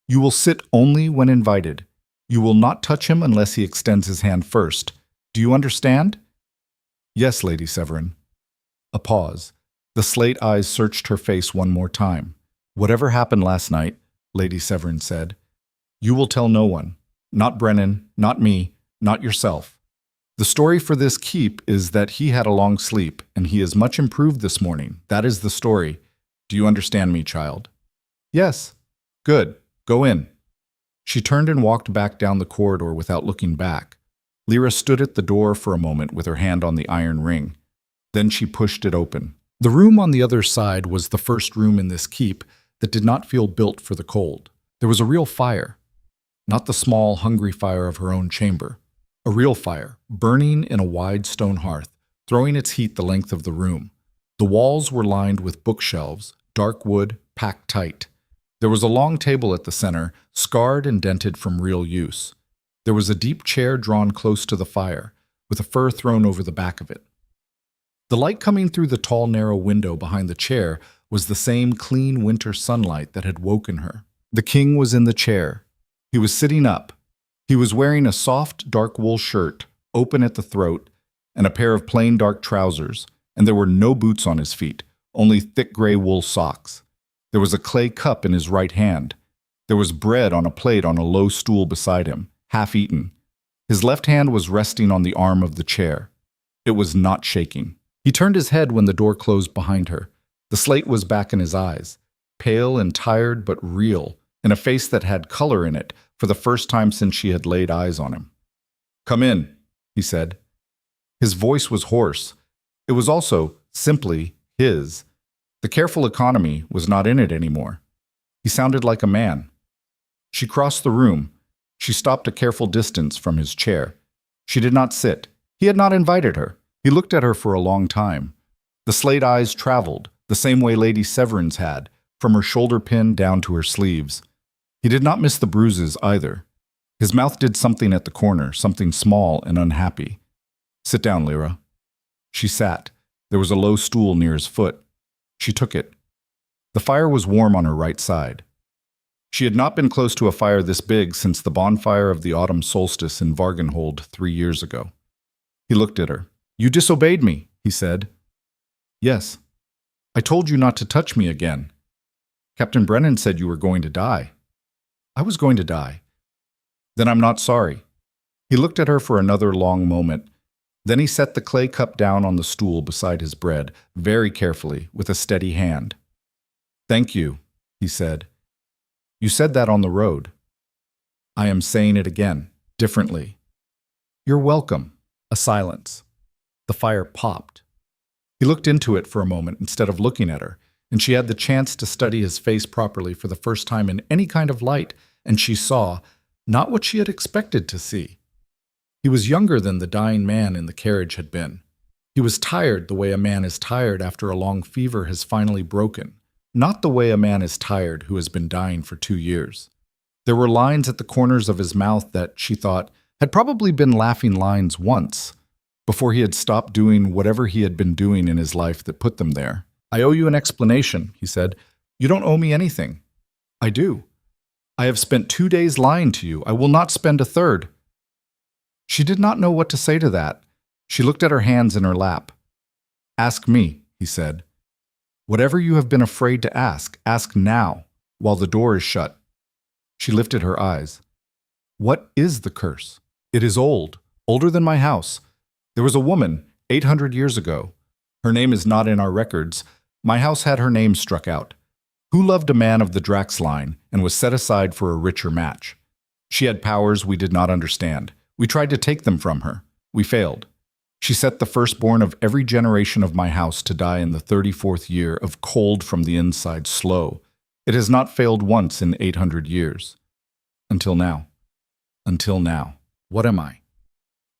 You will sit only when invited. You will not touch him unless he extends his hand first. Do you understand?" "Yes, Lady Severin." A pause. The slate eyes searched her face one more time. "Whatever happened last night," Lady Severin said, "you will tell no one. Not Brennan, not me, not yourself. The story for this keep is that he had a long sleep, and he is much improved this morning. That is the story. Do you understand me, child?" "Yes." "Good. Go in." She turned and walked back down the corridor without looking back. Lyra stood at the door for a moment with her hand on the iron ring. Then she pushed it open. The room on the other side was the first room in this keep that did not feel built for the cold. There was a real fire. Not the small, hungry fire of her own chamber. A real fire, burning in a wide stone hearth, throwing its heat the length of the room. The walls were lined with bookshelves, dark wood, packed tight. There was a long table at the center, scarred and dented from real use. There was a deep chair drawn close to the fire, with a fur thrown over the back of it. The light coming through the tall, narrow window behind the chair was the same clean winter sunlight that had woken her. The king was in the chair. He was sitting up. He was wearing a soft, dark wool shirt, open at the throat, and a pair of plain dark trousers, and there were no boots on his feet, only thick gray wool socks. There was a clay cup in his right hand. There was bread on a plate on a low stool beside him, half eaten. His left hand was resting on the arm of the chair. It was not shaking. He turned his head when the door closed behind her. The slate was back in his eyes, pale and tired but real, in a face that had color in it for the first time since she had laid eyes on him. "Come in," he said. His voice was hoarse. It was also, simply, his. The careful economy was not in it anymore. He sounded like a man. She crossed the room. She stopped a careful distance from his chair. She did not sit. He had not invited her. He looked at her for a long time. The slate eyes traveled, the same way Lady Severin's had, from her shoulder pin down to her sleeves. He did not miss the bruises either. His mouth did something at the corner, something small and unhappy. "Sit down, Lyra." She sat. There was a low stool near his foot. She took it. The fire was warm on her right side. She had not been close to a fire this big since the bonfire of the autumn solstice in Vargenhold 3 years ago. He looked at her. "You disobeyed me," he said. "Yes. I told you not to touch me again. Captain Brennan said you were going to die." "I was going to die." "Then I'm not sorry." He looked at her for another long moment. Then he set the clay cup down on the stool beside his bread, very carefully, with a steady hand. "Thank you," he said. "You said that on the road. I am saying it again, differently." "You're welcome." A silence. The fire popped. He looked into it for a moment instead of looking at her, and she had the chance to study his face properly for the first time in any kind of light, and she saw, not what she had expected to see. He was younger than the dying man in the carriage had been. He was tired the way a man is tired after a long fever has finally broken, not the way a man is tired who has been dying for 2 years. There were lines at the corners of his mouth that, she thought, had probably been laughing lines once, before he had stopped doing whatever he had been doing in his life that put them there. "I owe you an explanation," he said. "You don't owe me anything." "I do. I have spent 2 days lying to you. I will not spend a third." She did not know what to say to that. She looked at her hands in her lap. "Ask me," he said. "Whatever you have been afraid to ask now, while the door is shut." She lifted her eyes. What is the curse? It is old, older than my house. There was a woman, 800 years ago. Her name is not in our records. My house had her name struck out. Who loved a man of the Drax line and was set aside for a richer match. She had powers we did not understand. We tried to take them from her. We failed. She set the firstborn of every generation of my house to die in the 34th year of cold from the inside slow. It has not failed once in 800 years. Until now. Until now. What am I?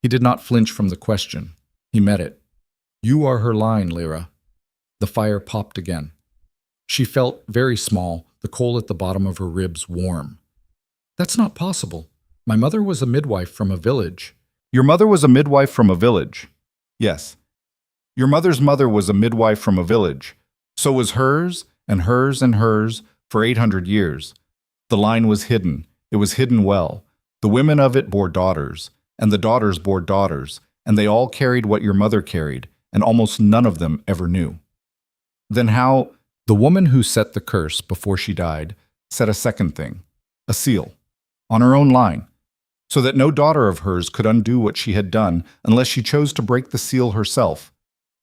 He did not flinch from the question. He met it. You are her line, Lyra. The fire popped again. She felt very small, the coal at the bottom of her ribs warm. That's not possible. My mother was a midwife from a village. Your mother was a midwife from a village. Yes. Your mother's mother was a midwife from a village. So was hers, and hers, and hers, for 800 years. The line was hidden. It was hidden well. The women of it bore daughters, and the daughters bore daughters, and they all carried what your mother carried, and almost none of them ever knew. Then how? The woman who set the curse before she died set a second thing, a seal, on her own line, so that no daughter of hers could undo what she had done unless she chose to break the seal herself,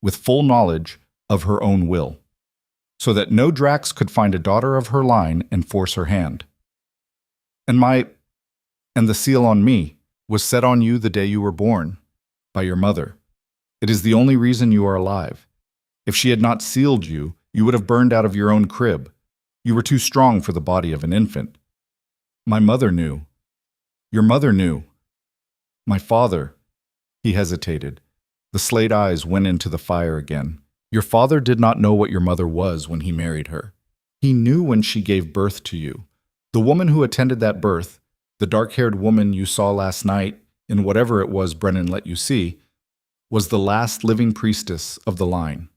with full knowledge of her own will, so that no Drax could find a daughter of her line and force her hand. And the seal on me was set on you the day you were born, by your mother. It is the only reason you are alive. If she had not sealed you, you would have burned out of your own crib. You were too strong for the body of an infant. My mother knew. Your mother knew. My father. He hesitated. The slate eyes went into the fire again. Your father did not know what your mother was when he married her. He knew when she gave birth to you. The woman who attended that birth, the dark-haired woman you saw last night, in whatever it was Brennan let you see, was the last living priestess of the line.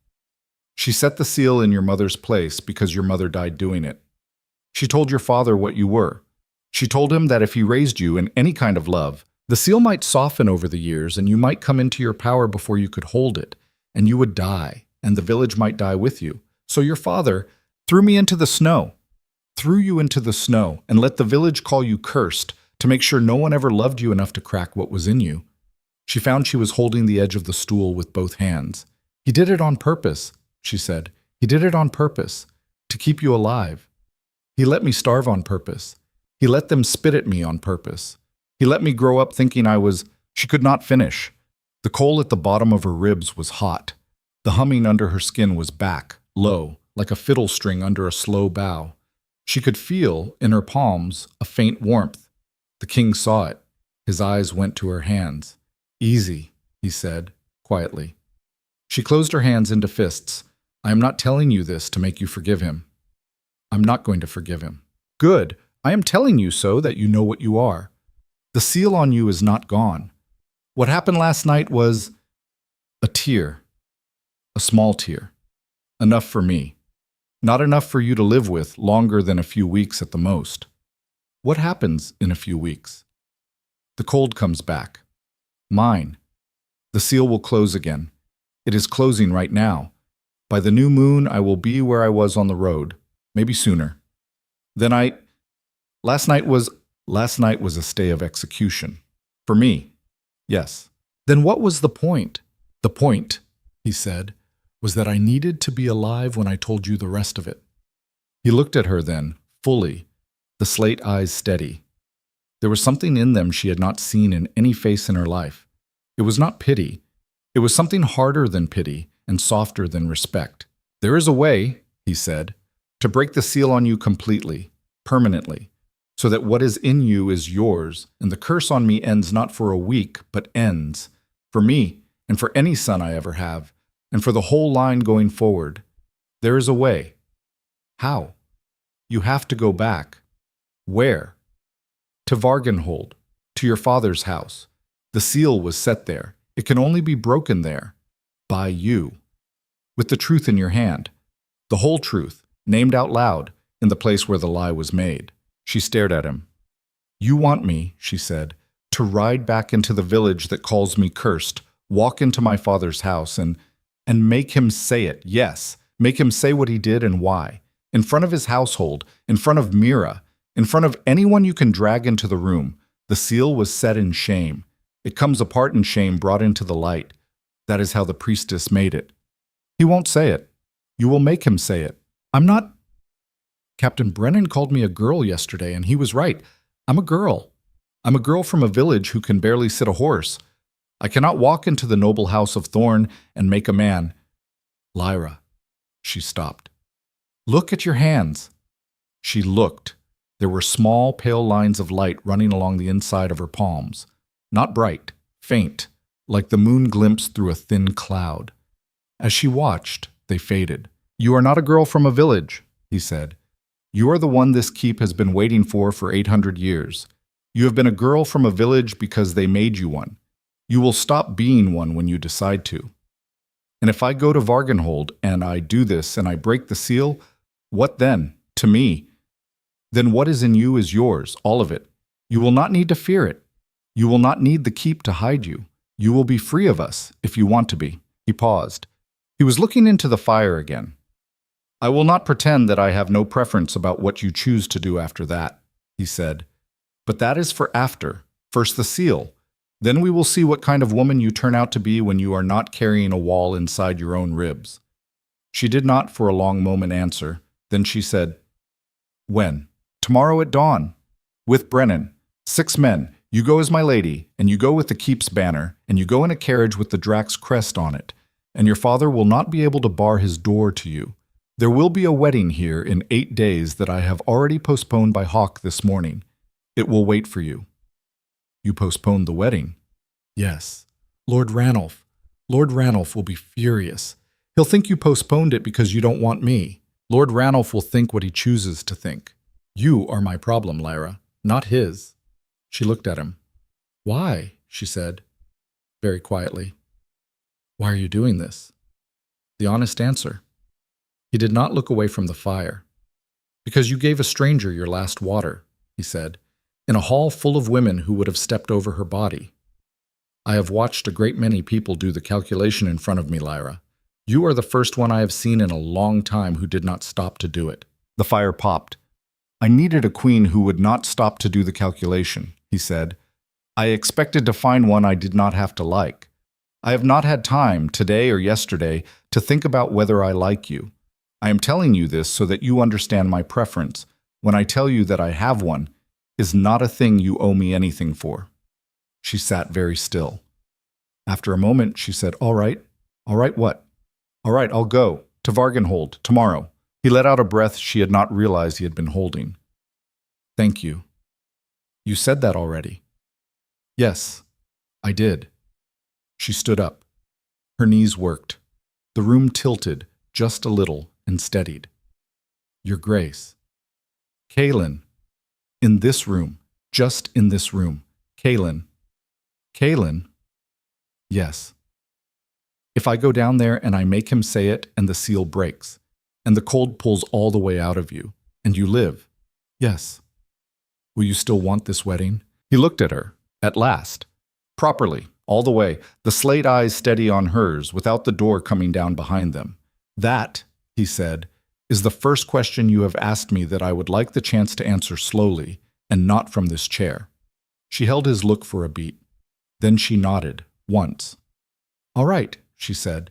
She set the seal in your mother's place because your mother died doing it. She told your father what you were. She told him that if he raised you in any kind of love, the seal might soften over the years and you might come into your power before you could hold it, and you would die, and the village might die with you. So your father threw you into the snow, and let the village call you cursed to make sure no one ever loved you enough to crack what was in you. She found she was holding the edge of the stool with both hands. He did it on purpose, she said. He did it on purpose, to keep you alive. He let me starve on purpose. He let them spit at me on purpose. He let me grow up thinking she could not finish. The coal at the bottom of her ribs was hot. The humming under her skin was back, low, like a fiddle string under a slow bow. She could feel, in her palms, a faint warmth. The king saw it. His eyes went to her hands. Easy, he said, quietly. She closed her hands into fists. I am not telling you this to make you forgive him. I'm not going to forgive him. Good. I am telling you so that you know what you are. The seal on you is not gone. What happened last night was a tear, a small tear, enough for me, not enough for you to live with longer than a few weeks at the most. What happens in a few weeks? The cold comes back. Mine. The seal will close again. It is closing right now. By the new moon, I will be where I was on the road, maybe sooner. Then last night was a stay of execution. For me, yes. Then what was the point? The point, he said, was that I needed to be alive when I told you the rest of it. He looked at her then, fully, the slate eyes steady. There was something in them she had not seen in any face in her life. It was not pity. It was something harder than pity and softer than respect. There is a way, he said, to break the seal on you completely, permanently, so that what is in you is yours, and the curse on me ends not for a week, but ends, for me and for any son I ever have, and for the whole line going forward. There is a way. How? You have to go back. Where? To Vargenhold, to your father's house. The seal was set there. It can only be broken there. By you. With the truth in your hand. The whole truth, named out loud, in the place where the lie was made. She stared at him. You want me, she said, to ride back into the village that calls me cursed, walk into my father's house, and make him say it, yes, make him say what he did and why, in front of his household, in front of Mira, in front of anyone you can drag into the room, The seal was set in shame. It comes apart in shame brought into the light. That is how the priestess made it. He won't say it. You will make him say it. I'm not... Captain Brennan called me a girl yesterday, and he was right. I'm a girl. I'm a girl from a village who can barely sit a horse. I cannot walk into the noble house of Thorn and make a man. Lyra. She stopped. Look at your hands. She looked. There were small, pale lines of light running along the inside of her palms. Not bright, faint, like the moon glimpsed through a thin cloud. As she watched, they faded. You are not a girl from a village, he said. You are the one this keep has been waiting for 800 years. You have been a girl from a village because they made you one. You will stop being one when you decide to. And if I go to Vargenhold and I do this and I break the seal, what then? To me. Then what is in you is yours, all of it. You will not need to fear it. You will not need the keep to hide you. You will be free of us, if you want to be. He paused. He was looking into the fire again. I will not pretend that I have no preference about what you choose to do after that, he said. But that is for after. First the seal. Then we will see what kind of woman you turn out to be when you are not carrying a wall inside your own ribs. She did not for a long moment answer. Then she said, When? Tomorrow at dawn. With Brennan. 6 men. You go as my lady, and you go with the keep's banner, and you go in a carriage with the Drax crest on it, and your father will not be able to bar his door to you. There will be a wedding here in 8 days that I have already postponed by Hawk this morning. It will wait for you. You postponed the wedding? Yes. Lord Ranulph. Lord Ranulph will be furious. He'll think you postponed it because you don't want me. Lord Ranulph will think what he chooses to think. You are my problem, Lyra, not his. She looked at him. Why? She said, very quietly. Why are you doing this? The honest answer. He did not look away from the fire. Because you gave a stranger your last water, he said, in a hall full of women who would have stepped over her body. I have watched a great many people do the calculation in front of me, Lyra. You are the first one I have seen in a long time who did not stop to do it. The fire popped. I needed a queen who would not stop to do the calculation, he said. I expected to find one I did not have to like. I have not had time, today or yesterday, to think about whether I like you. I am telling you this so that you understand my preference. When I tell you that I have one, is not a thing you owe me anything for. She sat very still. After a moment, she said, All right what? All right, I'll go. To Vargenhold, tomorrow. He let out a breath she had not realized he had been holding. Thank you. You said that already. Yes, I did. She stood up. Her knees worked. The room tilted just a little and steadied. Your Grace. Kaelin. In this room. Just in this room. Kaelin. Kaelin? Yes. If I go down there and I make him say it and the seal breaks, and the cold pulls all the way out of you, and you live, yes. Will you still want this wedding? He looked at her, at last. Properly, all the way, the slate eyes steady on hers, without the door coming down behind them. That, he said, is the first question you have asked me that I would like the chance to answer slowly, and not from this chair. She held his look for a beat. Then she nodded, once. All right, she said.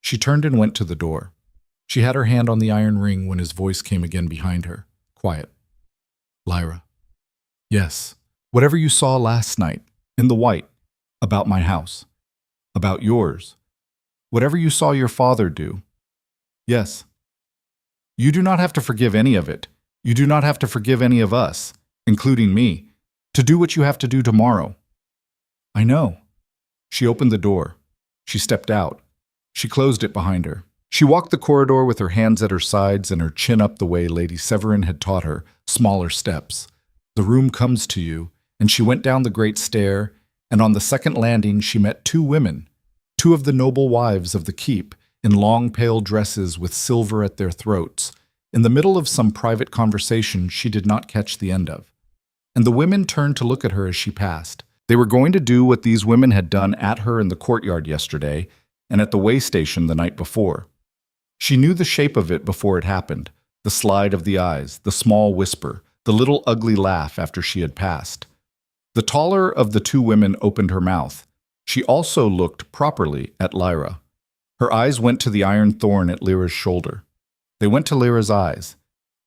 She turned and went to the door. She had her hand on the iron ring when his voice came again behind her, quiet. Lyra. Yes, whatever you saw last night, in the white, about my house, about yours, whatever you saw your father do. Yes. You do not have to forgive any of it. You do not have to forgive any of us, including me, to do what you have to do tomorrow. I know. She opened the door. She stepped out. She closed it behind her. She walked the corridor with her hands at her sides and her chin up the way Lady Severin had taught her, smaller steps. The room comes to you, and she went down the great stair, and on the second landing she met 2 women, 2 of the noble wives of the keep, in long pale dresses with silver at their throats, in the middle of some private conversation she did not catch the end of. And the women turned to look at her as she passed. They were going to do what these women had done at her in the courtyard yesterday and at the way station the night before. She knew the shape of it before it happened, the slide of the eyes, the small whisper, the little ugly laugh after she had passed. The taller of the two women opened her mouth. She also looked properly at Lyra. Her eyes went to the iron thorn at Lyra's shoulder. They went to Lyra's eyes.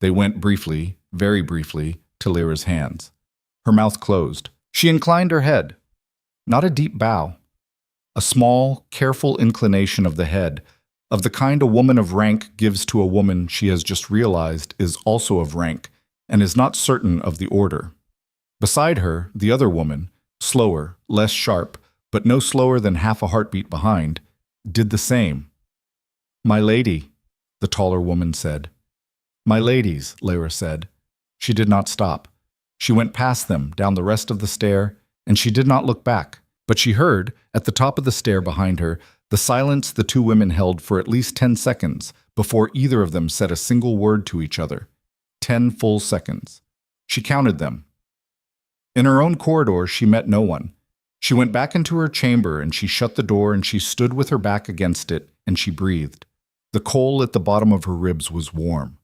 They went briefly, very briefly, to Lyra's hands. Her mouth closed. She inclined her head. Not a deep bow. A small, careful inclination of the head, of the kind a woman of rank gives to a woman she has just realized is also of rank and is not certain of the order. Beside her, the other woman, slower, less sharp, but no slower than half a heartbeat behind, did the same. "My lady," the taller woman said. "My ladies," Lyra said. She did not stop. She went past them, down the rest of the stair, and she did not look back. But she heard, at the top of the stair behind her, the silence the two women held for at least 10 seconds before either of them said a single word to each other. 10 full seconds. She counted them. In her own corridor, she met no one. She went back into her chamber and she shut the door and she stood with her back against it and she breathed. The coal at the bottom of her ribs was warm.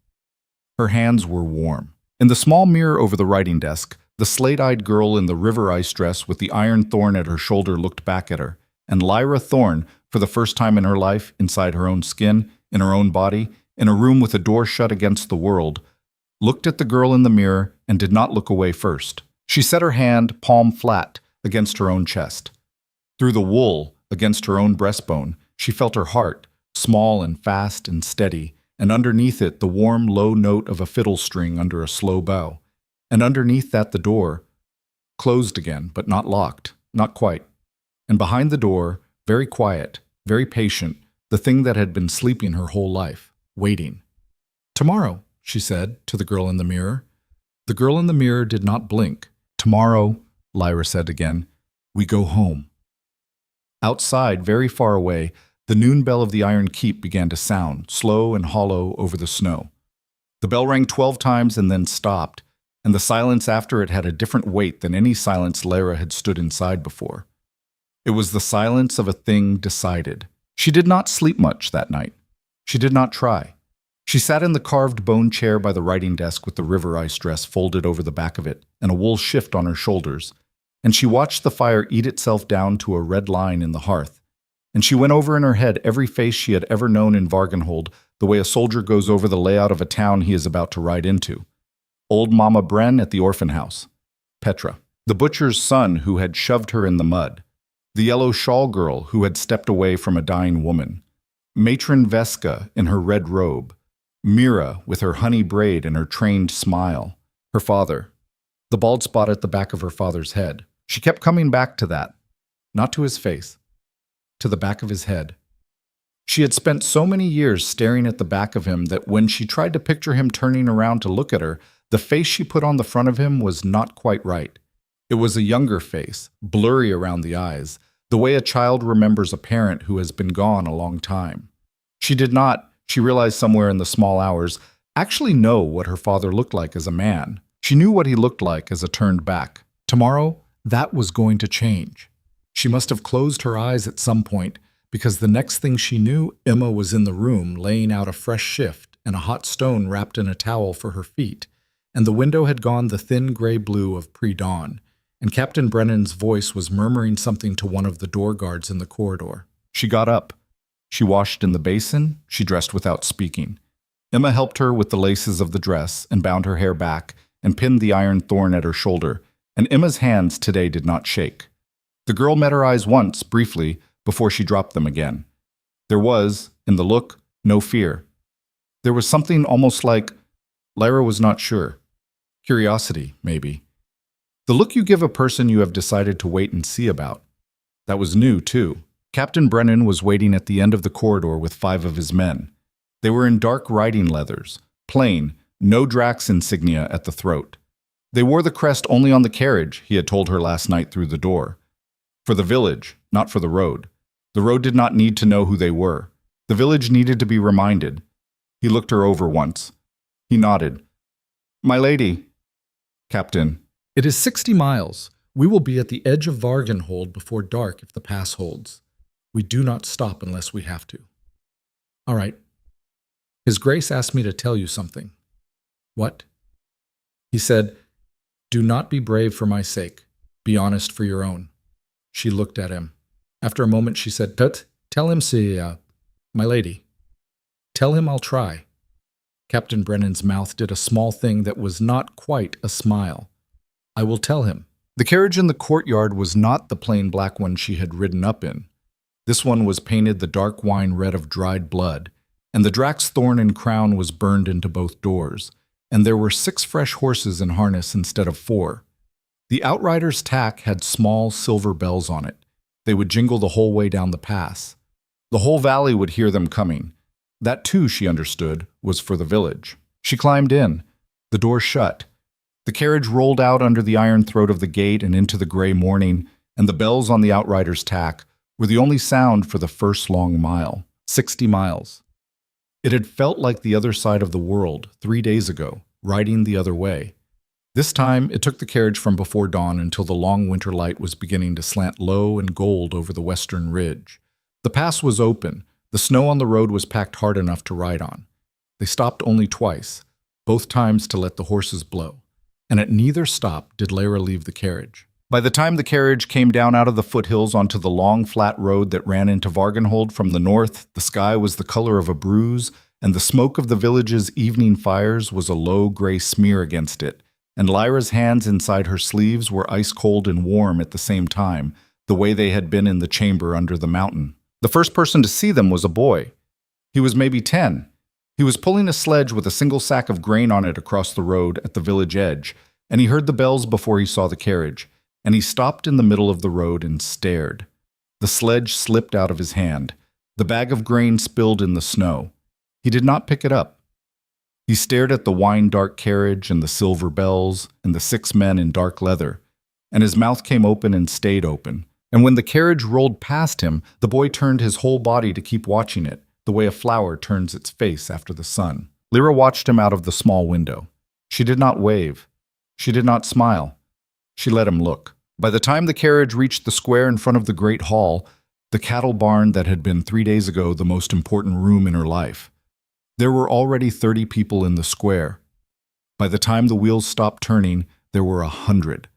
Her hands were warm. In the small mirror over the writing desk, the slate-eyed girl in the river ice dress with the iron thorn at her shoulder looked back at her, and Lyra Thorn, for the first time in her life, inside her own skin, in her own body, in a room with a door shut against the world, looked at the girl in the mirror and did not look away first. She set her hand, palm flat, against her own chest. Through the wool, against her own breastbone, she felt her heart, small and fast and steady, and underneath it the warm, low note of a fiddle string under a slow bow. And underneath that the door, closed again, but not locked, not quite. And behind the door, very quiet, very patient, the thing that had been sleeping her whole life, waiting. "Tomorrow," she said to the girl in the mirror. The girl in the mirror did not blink. "Tomorrow," Lyra said again, "we go home." Outside, very far away, the noon bell of the Iron Keep began to sound, slow and hollow over the snow. The bell rang 12 times and then stopped, and the silence after it had a different weight than any silence Lyra had stood inside before. It was the silence of a thing decided. She did not sleep much that night. She did not try. She sat in the carved bone chair by the writing desk with the river ice dress folded over the back of it and a wool shift on her shoulders, and she watched the fire eat itself down to a red line in the hearth, and she went over in her head every face she had ever known in Vargenhold, the way a soldier goes over the layout of a town he is about to ride into. Old Mama Bren at the orphan house. Petra, the butcher's son who had shoved her in the mud. The yellow shawl girl who had stepped away from a dying woman. Matron Veska in her red robe. Mira with her honey braid and her trained smile. Her father. The bald spot at the back of her father's head. She kept coming back to that. Not to his face. To the back of his head. She had spent so many years staring at the back of him that when she tried to picture him turning around to look at her, the face she put on the front of him was not quite right. It was a younger face, blurry around the eyes, the way a child remembers a parent who has been gone a long time. She did not, she realized somewhere in the small hours, actually know what her father looked like as a man. She knew what he looked like as a turned back. Tomorrow, that was going to change. She must have closed her eyes at some point, because the next thing she knew, Emma was in the room laying out a fresh shift and a hot stone wrapped in a towel for her feet, and the window had gone the thin gray blue of pre-dawn, and Captain Brennan's voice was murmuring something to one of the door guards in the corridor. She got up. She washed in the basin. She dressed without speaking. Emma helped her with the laces of the dress and bound her hair back and pinned the iron thorn at her shoulder, and Emma's hands today did not shake. The girl met her eyes once, briefly, before she dropped them again. There was, in the look, no fear. There was something almost like, Lyra was not sure. Curiosity, maybe. The look you give a person you have decided to wait and see about. That was new, too. Captain Brennan was waiting at the end of the corridor with 5 of his men. They were in dark riding leathers, plain, no Drax insignia at the throat. They wore the crest only on the carriage, he had told her last night through the door. For the village, not for the road. The road did not need to know who they were. The village needed to be reminded. He looked her over once. He nodded. "My lady." "Captain." "It is 60 miles. We will be at the edge of Vargenhold before dark if the pass holds. We do not stop unless we have to." "All right. His Grace asked me to tell you something." "What?" He said, "Do not be brave for my sake. Be honest for your own. She looked at him. After a moment, she said, Tut, tell him, my lady. Tell him I'll try. Captain Brennan's mouth did a small thing that was not quite a smile. I will tell him. The carriage in the courtyard was not the plain black one she had ridden up in. This one was painted the dark wine red of dried blood, and the Drax thorn and crown was burned into both doors, and there were 6 fresh horses in harness instead of 4. The outrider's tack had small silver bells on it. They would jingle the whole way down the pass. The whole valley would hear them coming. That too, she understood, was for the village. She climbed in. The door shut. The carriage rolled out under the iron throat of the gate and into the gray morning, and the bells on the outrider's tack were the only sound for the first long mile, 60 miles. It had felt like the other side of the world 3 days ago, riding the other way. This time, it took the carriage from before dawn until the long winter light was beginning to slant low and gold over the western ridge. The pass was open. The snow on the road was packed hard enough to ride on. They stopped only twice, both times to let the horses blow. And at neither stop did Lyra leave the carriage. By the time the carriage came down out of the foothills onto the long, flat road that ran into Vargenhold from the north, the sky was the color of a bruise, and the smoke of the village's evening fires was a low gray smear against it, and Lyra's hands inside her sleeves were ice-cold and warm at the same time, the way they had been in the chamber under the mountain. The first person to see them was a boy. He was maybe 10. He was pulling a sledge with a single sack of grain on it across the road at the village edge, and he heard the bells before he saw the carriage, and he stopped in the middle of the road and stared. The sledge slipped out of his hand. The bag of grain spilled in the snow. He did not pick it up. He stared at the wine-dark carriage and the silver bells and the 6 men in dark leather, and his mouth came open and stayed open. And when the carriage rolled past him, the boy turned his whole body to keep watching it, the way a flower turns its face after the sun. Lyra watched him out of the small window. She did not wave. She did not smile. She let him look. By the time the carriage reached the square in front of the great hall, the cattle barn that had been 3 days ago the most important room in her life, there were already 30 people in the square. By the time the wheels stopped turning, there were 100.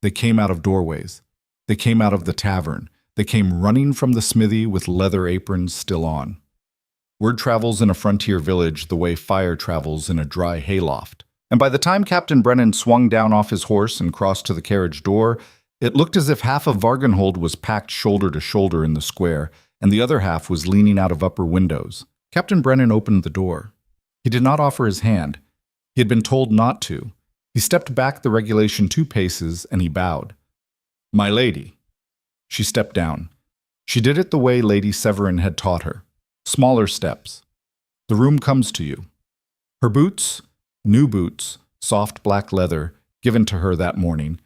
They came out of doorways. They came out of the tavern. They came running from the smithy with leather aprons still on. Word travels in a frontier village the way fire travels in a dry hayloft. And by the time Captain Brennan swung down off his horse and crossed to the carriage door, it looked as if half of Vargenhold was packed shoulder to shoulder in the square, and the other half was leaning out of upper windows. Captain Brennan opened the door. He did not offer his hand. He had been told not to. He stepped back the regulation 2 paces, and he bowed. My lady. She stepped down. She did it the way Lady Severin had taught her. Smaller steps. The room comes to you. Her boots, new boots, soft black leather, given to her that morning,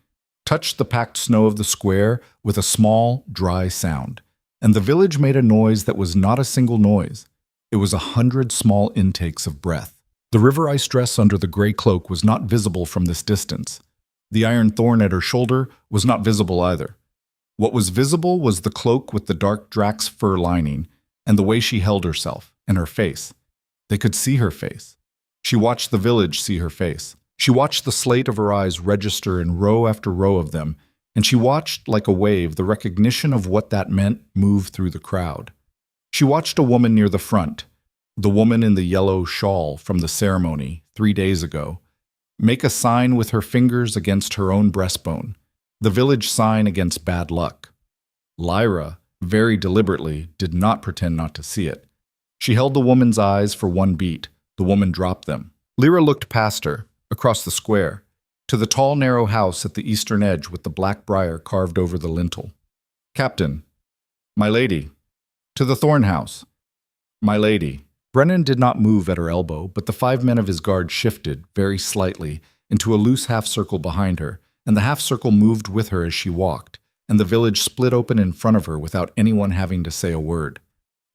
touched the packed snow of the square with a small, dry sound, and the village made a noise that was not a single noise. It was 100 small intakes of breath. The river ice dress under the gray cloak was not visible from this distance. The iron thorn at her shoulder was not visible either. What was visible was the cloak with the dark Drax fur lining, and the way she held herself, and her face. They could see her face. She watched the village see her face. She watched the slate of her eyes register in row after row of them, and she watched, like a wave, the recognition of what that meant move through the crowd. She watched a woman near the front, the woman in the yellow shawl from the ceremony 3 days ago, make a sign with her fingers against her own breastbone, the village sign against bad luck. Lyra, very deliberately, did not pretend not to see it. She held the woman's eyes for 1 beat. The woman dropped them. Lyra looked past her, across the square, to the tall, narrow house at the eastern edge with the black briar carved over the lintel. Captain. My lady. To the Thorn house. My lady. Brennan did not move at her elbow, but the 5 men of his guard shifted, very slightly, into a loose half-circle behind her, and the half-circle moved with her as she walked, and the village split open in front of her without anyone having to say a word.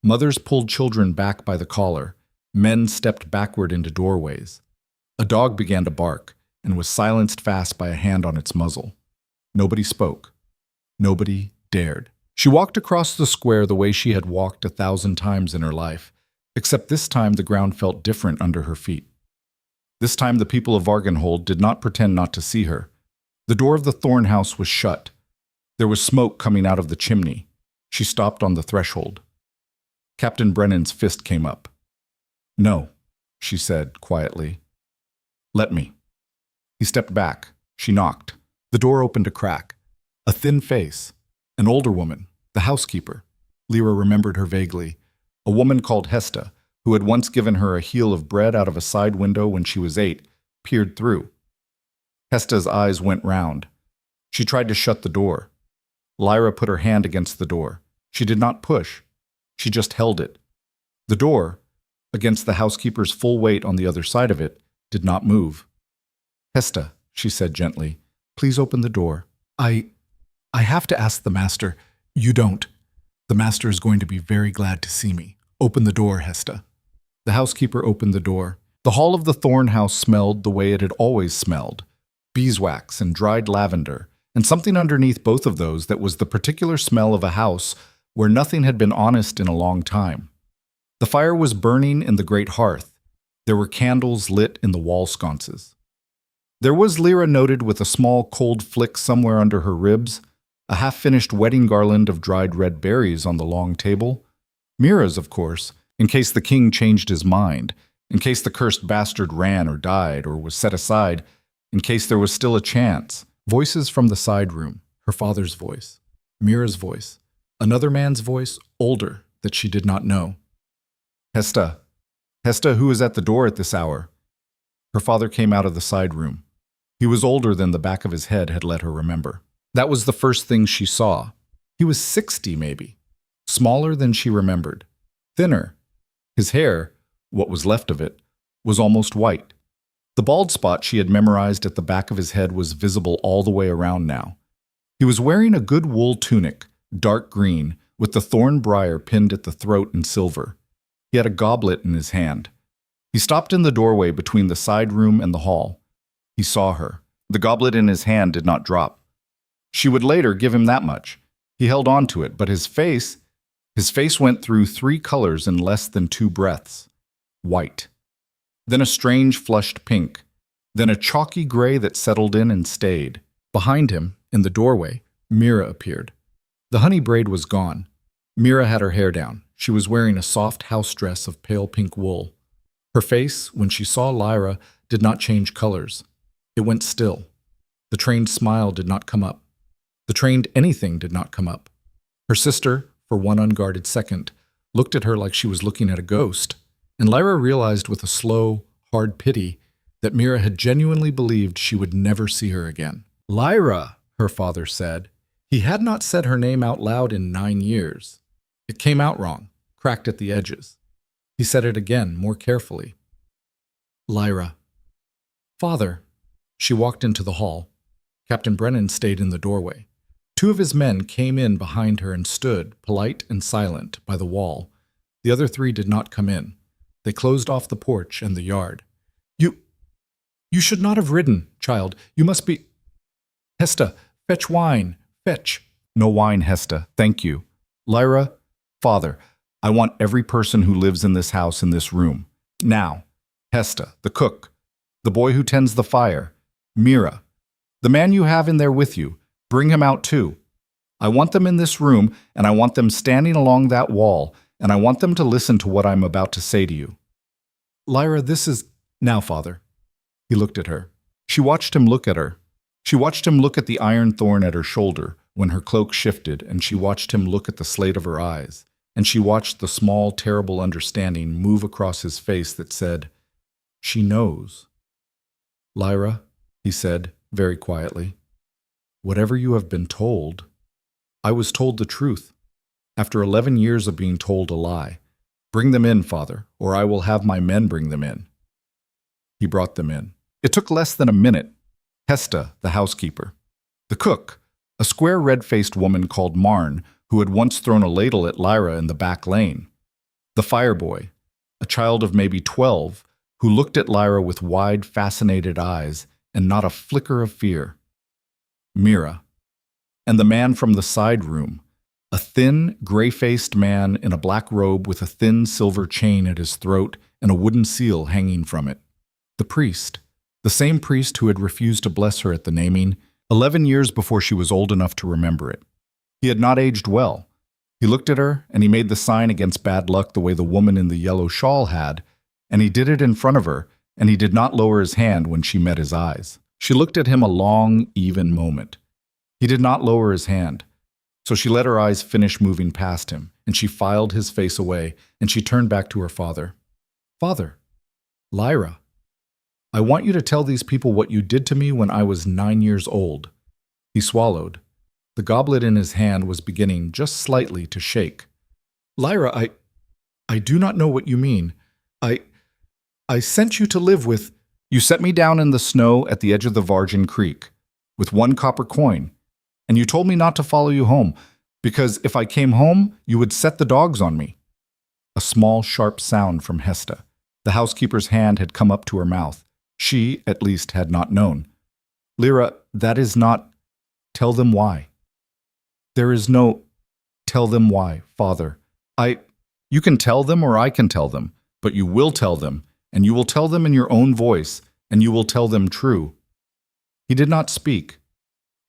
Mothers pulled children back by the collar. Men stepped backward into doorways. A dog began to bark, and was silenced fast by a hand on its muzzle. Nobody spoke. Nobody dared. She walked across the square the way she had walked 1,000 times in her life, except this time the ground felt different under her feet. This time the people of Vargenhold did not pretend not to see her. The door of the Thorn house was shut. There was smoke coming out of the chimney. She stopped on the threshold. Captain Brennan's fist came up. "No," she said quietly. "Let me." He stepped back. She knocked. The door opened a crack. A thin face. An older woman. The housekeeper. Lyra remembered her vaguely. A woman called Hesta, who had once given her a heel of bread out of a side window when she was 8, peered through. Hesta's eyes went round. She tried to shut the door. Lyra put her hand against the door. She did not push. She just held it. The door, against the housekeeper's full weight on the other side of it, did not move. "Hesta," she said gently, "please open the door. I have to ask the master." "You don't. The master is going to be very glad to see me. Open the door, Hesta." The housekeeper opened the door. The hall of the Thorn house smelled the way it had always smelled. Beeswax and dried lavender, and something underneath both of those that was the particular smell of a house where nothing had been honest in a long time. The fire was burning in the great hearth. There were candles lit in the wall sconces. There was, Lyra noted with a small cold flick somewhere under her ribs, a half-finished wedding garland of dried red berries on the long table. Mira's, of course, in case the king changed his mind, in case the cursed bastard ran or died or was set aside, in case there was still a chance. Voices from the side room, her father's voice, Mira's voice, another man's voice, older, that she did not know. "Hesta. Hesta, who is at the door at this hour?" Her father came out of the side room. He was older than the back of his head had let her remember. That was the first thing she saw. He was 60, maybe. Smaller than she remembered. Thinner. His hair, what was left of it, was almost white. The bald spot she had memorized at the back of his head was visible all the way around now. He was wearing a good wool tunic, dark green, with the thorn briar pinned at the throat in silver. He had a goblet in his hand. He stopped in the doorway between the side room and the hall. He saw her. The goblet in his hand did not drop. She would later give him that much. He held on to it, but his face went through 3 colors in less than 2 breaths. White. Then a strange flushed pink. Then a chalky gray that settled in and stayed. Behind him, in the doorway, Mira appeared. The honey braid was gone. Mira had her hair down. She was wearing a soft house dress of pale pink wool. Her face, when she saw Lyra, did not change colors. It went still. The trained smile did not come up. The trained anything did not come up. Her sister, for one unguarded second, looked at her like she was looking at a ghost, and Lyra realized with a slow, hard pity that Mira had genuinely believed she would never see her again. "Lyra," her father said. He had not said her name out loud in 9 years. It came out wrong, cracked at the edges. He said it again, more carefully. "Lyra." "Father." She walked into the hall. Captain Brennan stayed in the doorway. 2 of his men came in behind her and stood, polite and silent, by the wall. The other 3 did not come in. They closed off the porch and the yard. You should not have ridden, child. You must be—" "Hesta, fetch wine, fetch." "No wine, Hesta, thank you." "Lyra, father, I want every person who lives in this house in this room. Now. Hesta, the cook, the boy who tends the fire, Mira, the man you have in there with you, bring him out too. I want them in this room, and I want them standing along that wall, and I want them to listen to what I'm about to say to you." "Lyra, this is—" "Now, father." He looked at her. She watched him look at her. She watched him look at the iron thorn at her shoulder when her cloak shifted, and she watched him look at the slate of her eyes, and she watched the small, terrible understanding move across his face that said, "She knows." "Lyra," he said, very quietly, "whatever you have been told, I was told the truth, after 11 years of being told a lie. Bring them in, father, or I will have my men bring them in." He brought them in. It took less than a minute. Hesta, the housekeeper. The cook, a square red-faced woman called Marn, who had once thrown a ladle at Lyra in the back lane. The fireboy, a child of maybe 12, who looked at Lyra with wide, fascinated eyes and not a flicker of fear. Mira. And the man from the side room, a thin, gray-faced man in a black robe with a thin silver chain at his throat and a wooden seal hanging from it. The priest, the same priest who had refused to bless her at the naming, 11 years before she was old enough to remember it. He had not aged well. He looked at her, and he made the sign against bad luck the way the woman in the yellow shawl had, and he did it in front of her, and he did not lower his hand when she met his eyes. She looked at him a long, even moment. He did not lower his hand, so she let her eyes finish moving past him, and she filed his face away, and she turned back to her father. "Father, Lyra, I want you to tell these people what you did to me when I was 9 years old." He swallowed. The goblet in his hand was beginning just slightly to shake. "Lyra, I do not know what you mean. I sent you to live with. You set me down in the snow at the edge of the Vargin Creek with 1 copper coin, and you told me not to follow you home, because if I came home, you would set the dogs on me." A small, sharp sound from Hesta. The housekeeper's hand had come up to her mouth. She, at least, had not known. "Lyra, that is not. Tell them why." "There is no. Tell them why, father. You can tell them or I can tell them, but you will tell them, and you will tell them in your own voice, and you will tell them true." He did not speak.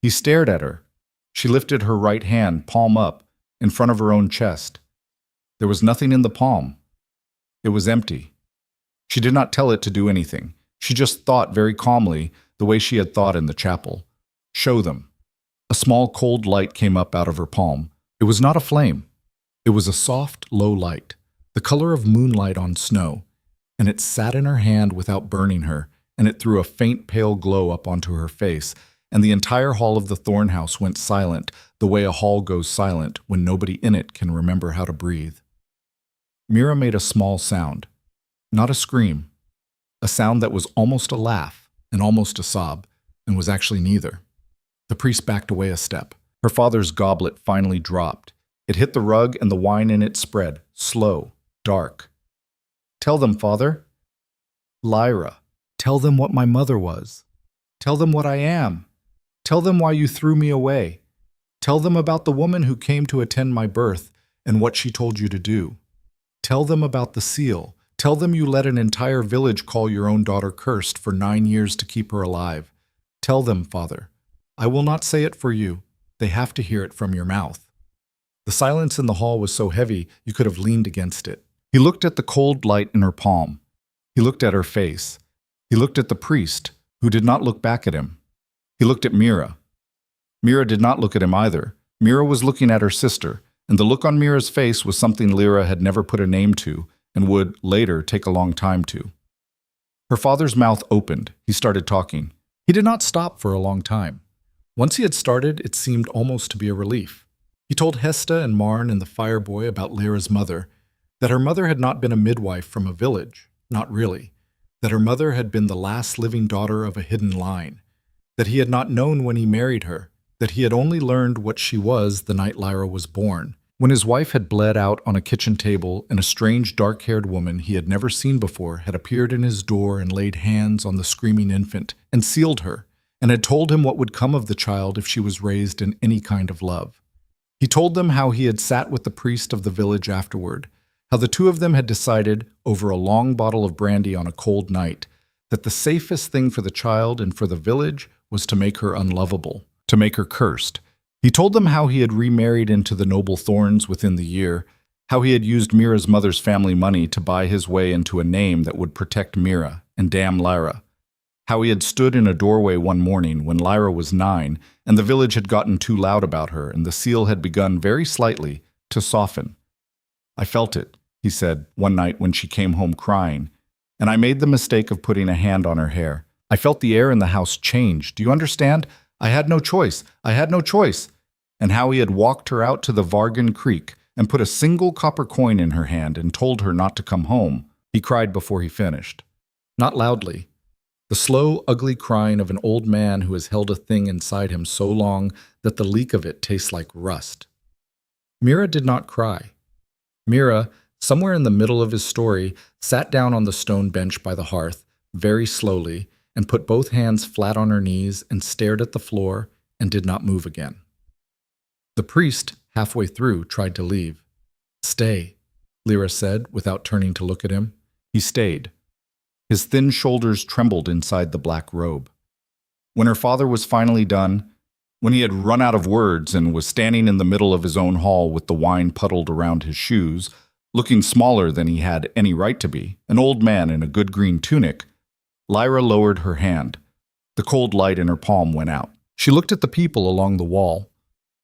He stared at her. She lifted her right hand, palm up, in front of her own chest. There was nothing in the palm. It was empty. She did not tell it to do anything. She just thought very calmly, the way she had thought in the chapel. "Show them." A small cold light came up out of her palm. It was not a flame. It was a soft, low light, the color of moonlight on snow, and it sat in her hand without burning her, and it threw a faint pale glow up onto her face, and the entire hall of the Thorn house went silent, the way a hall goes silent when nobody in it can remember how to breathe. Mira made a small sound, not a scream, a sound that was almost a laugh and almost a sob, and was actually neither. The priest backed away a step. Her father's goblet finally dropped. It hit the rug, and the wine in it spread, slow, dark. "Tell them, father." "Lyra, tell them what my mother was. Tell them what I am. Tell them why you threw me away. Tell them about the woman who came to attend my birth and what she told you to do. Tell them about the seal. Tell them you let an entire village call your own daughter cursed for 9 years to keep her alive. Tell them, father. I will not say it for you. They have to hear it from your mouth." The silence in the hall was so heavy you could have leaned against it. He looked at the cold light in her palm. He looked at her face. He looked at the priest, who did not look back at him. He looked at Mira. Mira did not look at him either. Mira was looking at her sister, and the look on Mira's face was something Lyra had never put a name to and would, later, take a long time to. Her father's mouth opened. He started talking. He did not stop for a long time. Once he had started, it seemed almost to be a relief. He told Hesta and Marn and the fire boy about Lyra's mother, that her mother had not been a midwife from a village, not really, that her mother had been the last living daughter of a hidden line, that he had not known when he married her, that he had only learned what she was the night Lyra was born, when his wife had bled out on a kitchen table and a strange dark-haired woman he had never seen before had appeared in his door and laid hands on the screaming infant and sealed her, and had told him what would come of the child if she was raised in any kind of love. He told them how he had sat with the priest of the village afterward, how the two of them had decided, over a long bottle of brandy on a cold night, that the safest thing for the child and for the village was to make her unlovable, to make her cursed. He told them how he had remarried into the noble Thorns within the year, how he had used Mira's mother's family money to buy his way into a name that would protect Mira and damn Lyra, how he had stood in a doorway one morning when Lyra was 9 and the village had gotten too loud about her and the seal had begun very slightly to soften. "I felt it," he said one night when she came home crying, "and I made the mistake of putting a hand on her hair. I felt the air in the house change. Do you understand? I had no choice. I had no choice." And how he had walked her out to the Vargin Creek and put a single copper coin in her hand and told her not to come home. He cried before he finished. Not loudly. The slow, ugly crying of an old man who has held a thing inside him so long that the leak of it tastes like rust. Mira did not cry. Mira, somewhere in the middle of his story, sat down on the stone bench by the hearth, very slowly, and put both hands flat on her knees and stared at the floor and did not move again. The priest, halfway through, tried to leave. "Stay," Lyra said, without turning to look at him. He stayed. His thin shoulders trembled inside the black robe. When her father was finally done, when he had run out of words and was standing in the middle of his own hall with the wine puddled around his shoes, looking smaller than he had any right to be, an old man in a good green tunic, Lyra lowered her hand. The cold light in her palm went out. She looked at the people along the wall.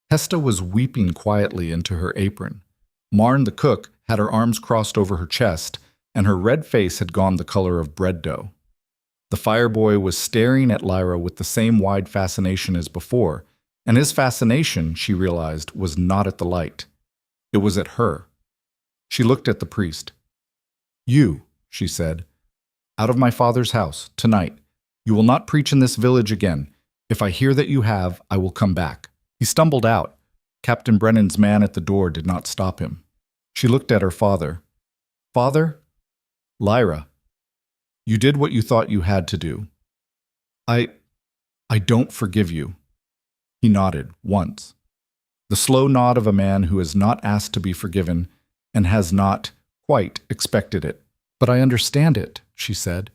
Hesta was weeping quietly into her apron. Marn the cook had her arms crossed over her chest, and her red face had gone the color of bread dough. The fireboy was staring at Lyra with the same wide fascination as before, and his fascination, she realized, was not at the light. It was at her. She looked at the priest. "You," she said, "out of my father's house, tonight. You will not preach in this village again. If I hear that you have, I will come back." He stumbled out. Captain Brennan's man at the door did not stop him. She looked at her father. "Father?" "Lyra, you did what you thought you had to do. I don't forgive you." He nodded, once. The slow nod of a man who has not asked to be forgiven and has not quite expected it. "But I understand it," she said,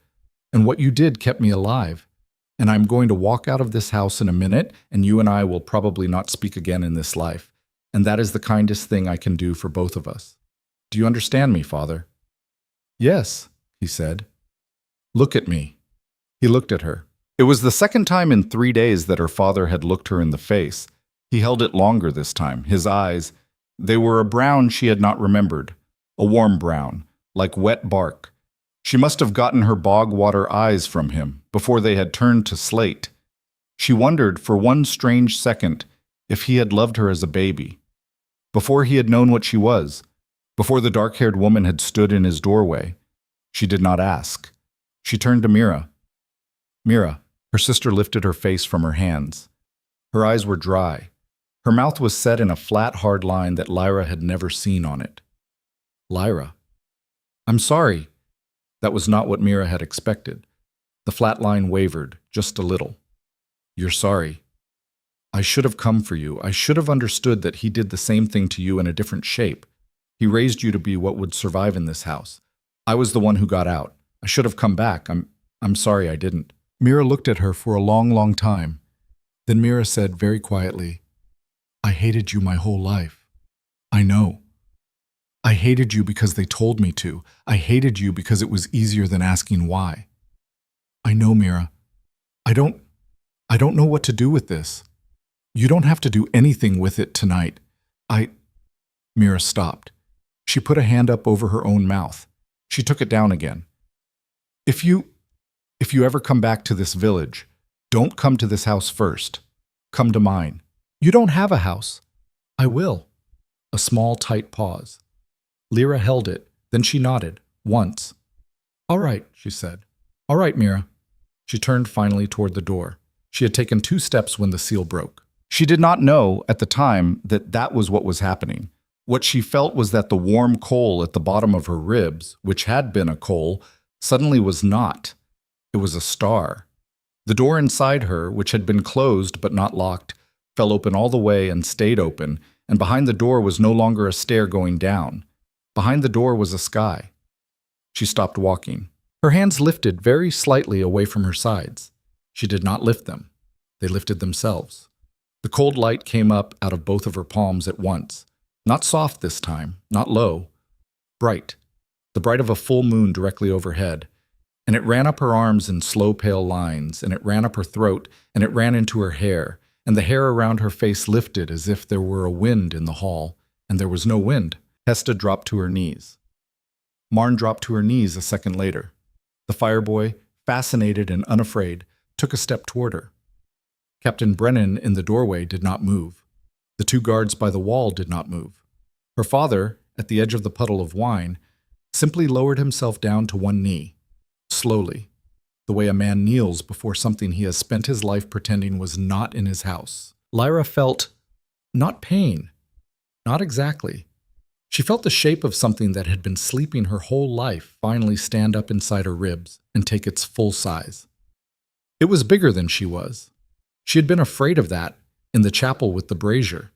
"and what you did kept me alive. And I'm going to walk out of this house in a minute, and you and I will probably not speak again in this life. And that is the kindest thing I can do for both of us. Do you understand me, Father?" "Yes," he said. "Look at me." He looked at her. It was the second time in 3 days that her father had looked her in the face. He held it longer this time. His eyes, they were a brown she had not remembered, a warm brown, like wet bark. She must have gotten her bog-water eyes from him before they had turned to slate. She wondered for one strange second if he had loved her as a baby, before he had known what she was, before the dark-haired woman had stood in his doorway. She did not ask. She turned to Mira. "Mira," her sister lifted her face from her hands. Her eyes were dry. Her mouth was set in a flat, hard line that Lyra had never seen on it. "Lyra." "I'm sorry." That was not what Mira had expected. The flat line wavered, just a little. "You're sorry. I should have come for you. I should have understood that he did the same thing to you in a different shape. He raised you to be what would survive in this house. I was the one who got out. I should have come back. I'm sorry I didn't." Mira looked at her for a long, long time. Then Mira said very quietly, "I hated you my whole life. I know. I hated you because they told me to. I hated you because it was easier than asking why. I know, Mira. I don't know what to do with this. You don't have to do anything with it tonight. Mira stopped. She put a hand up over her own mouth. She took it down again. If you ever come back to this village, don't come to this house first. Come to mine. You don't have a house." "I will." A small, tight pause. Lyra held it, then she nodded, once. "All right," she said. "All right, Mira." She turned finally toward the door. She had taken 2 steps when the seal broke. She did not know at the time that that was what was happening. What she felt was that the warm coal at the bottom of her ribs, which had been a coal, suddenly was not. It was a star. The door inside her, which had been closed but not locked, fell open all the way and stayed open, and behind the door was no longer a stair going down. Behind the door was a sky. She stopped walking. Her hands lifted very slightly away from her sides. She did not lift them. They lifted themselves. The cold light came up out of both of her palms at once. Not soft this time, not low. Bright. The bright of a full moon directly overhead. And it ran up her arms in slow pale lines, and it ran up her throat, and it ran into her hair, and the hair around her face lifted as if there were a wind in the hall, and there was no wind. Hesta dropped to her knees. Marn dropped to her knees a second later. The fireboy, fascinated and unafraid, took a step toward her. Captain Brennan in the doorway did not move. The 2 guards by the wall did not move. Her father, at the edge of the puddle of wine, simply lowered himself down to one knee, slowly, the way a man kneels before something he has spent his life pretending was not in his house. Lyra felt not pain, not exactly. She felt the shape of something that had been sleeping her whole life finally stand up inside her ribs and take its full size. It was bigger than she was. She had been afraid of that in the chapel with the brazier.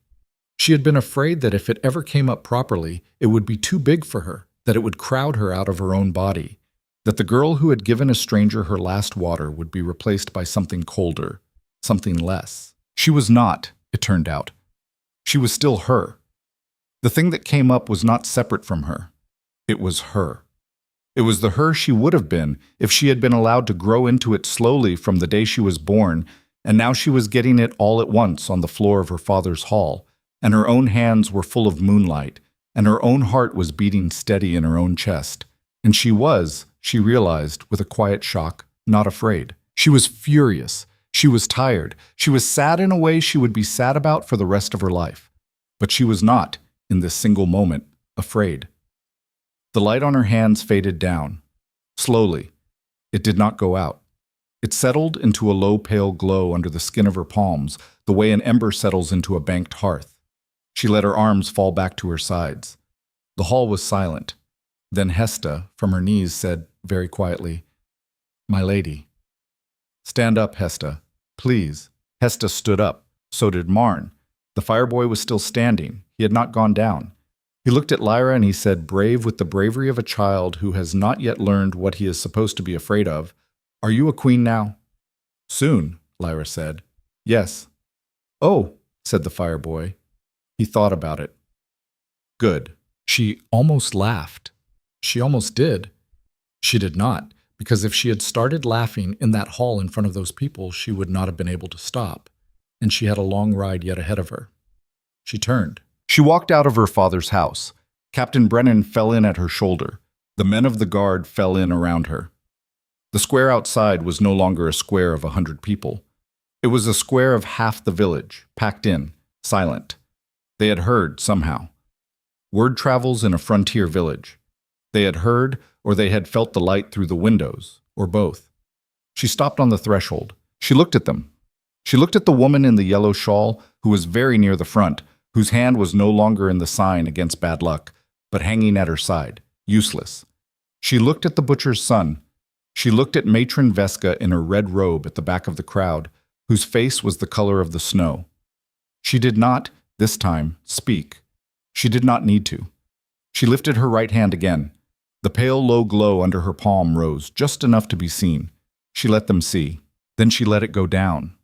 She had been afraid that if it ever came up properly, it would be too big for her, that it would crowd her out of her own body, that the girl who had given a stranger her last water would be replaced by something colder, something less. She was not, it turned out. She was still her. The thing that came up was not separate from her. It was her. It was the her she would have been if she had been allowed to grow into it slowly from the day she was born, and now she was getting it all at once on the floor of her father's hall, and her own hands were full of moonlight, and her own heart was beating steady in her own chest. And she was, she realized, with a quiet shock, not afraid. She was furious. She was tired. She was sad in a way she would be sad about for the rest of her life. But she was not, in this single moment, afraid. The light on her hands faded down. Slowly. It did not go out. It settled into a low pale glow under the skin of her palms, the way an ember settles into a banked hearth. She let her arms fall back to her sides. The hall was silent. Then Hesta, from her knees, said very quietly, "My lady." "Stand up, Hesta, please." Hesta stood up. So did Marn. The fireboy was still standing. He had not gone down. He looked at Lyra and he said, brave with the bravery of a child who has not yet learned what he is supposed to be afraid of, "Are you a queen now?" "Soon," Lyra said. "Yes." "Oh," said the fireboy. He thought about it. "Good." She almost laughed. She almost did. She did not, because if she had started laughing in that hall in front of those people, she would not have been able to stop, and she had a long ride yet ahead of her. She turned. She walked out of her father's house. Captain Brennan fell in at her shoulder. The men of the guard fell in around her. The square outside was no longer a square of 100 people. It was a square of half the village, packed in, silent. They had heard, somehow. Word travels in a frontier village. They had heard, or they had felt the light through the windows, or both. She stopped on the threshold. She looked at them. She looked at the woman in the yellow shawl, who was very near the front, whose hand was no longer in the sign against bad luck, but hanging at her side, useless. She looked at the butcher's son. She looked at Matron Vesca in her red robe at the back of the crowd, whose face was the color of the snow. She did not, this time, speak. She did not need to. She lifted her right hand again. The pale low glow under her palm rose just enough to be seen. She let them see. Then she let it go down.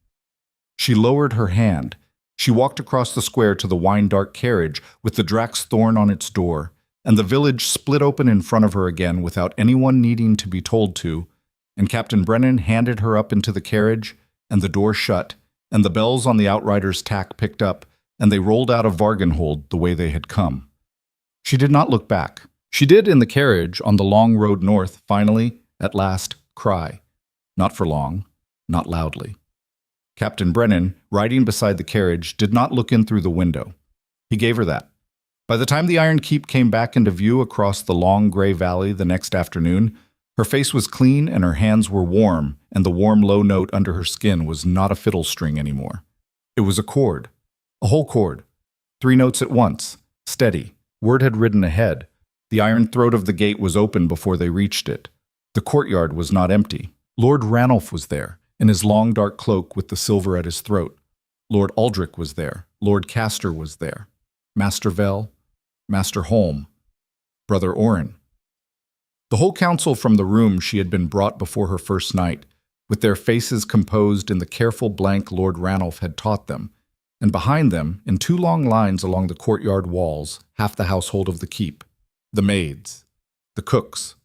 She lowered her hand. She walked across the square to the wine-dark carriage with the Drax Thorn on its door, and the village split open in front of her again without anyone needing to be told to, and Captain Brennan handed her up into the carriage, and the door shut, and the bells on the outrider's tack picked up, and they rolled out of Vargenhold the way they had come. She did not look back. She did in the carriage on the long road north finally, at last, cry. Not for long, not loudly. Captain Brennan, riding beside the carriage, did not look in through the window. He gave her that. By the time the Iron Keep came back into view across the long gray valley the next afternoon, her face was clean and her hands were warm, and the warm low note under her skin was not a fiddle string anymore. It was a chord. A whole chord. 3 notes at once. Steady. Word had ridden ahead. The iron throat of the gate was open before they reached it. The courtyard was not empty. Lord Ranulf was there, in his long dark cloak with the silver at his throat. Lord Aldrich was there. Lord Castor was there. Master Vel, Master Holm, Brother Orin. The whole council from the room she had been brought before her first night, with their faces composed in the careful blank Lord Ranulf had taught them, and behind them, in 2 long lines along the courtyard walls, half the household of the keep. The maids, the cooks,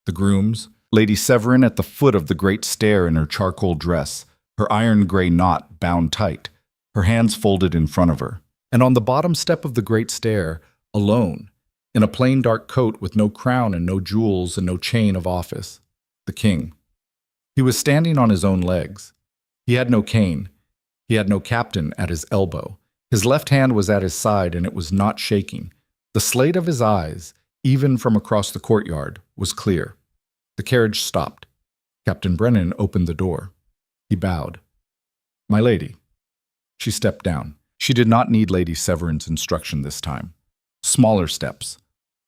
the grooms, Lady Severin at the foot of the great stair in her charcoal dress, her iron gray knot bound tight, her hands folded in front of her. And on the bottom step of the great stair, alone, in a plain dark coat with no crown and no jewels and no chain of office, the king. He was standing on his own legs. He had no cane. He had no captain at his elbow. His left hand was at his side and it was not shaking. The slate of his eyes, even from across the courtyard, was clear. The carriage stopped. Captain Brennan opened the door. He bowed. "My lady." She stepped down. She did not need Lady Severin's instruction this time. Smaller steps.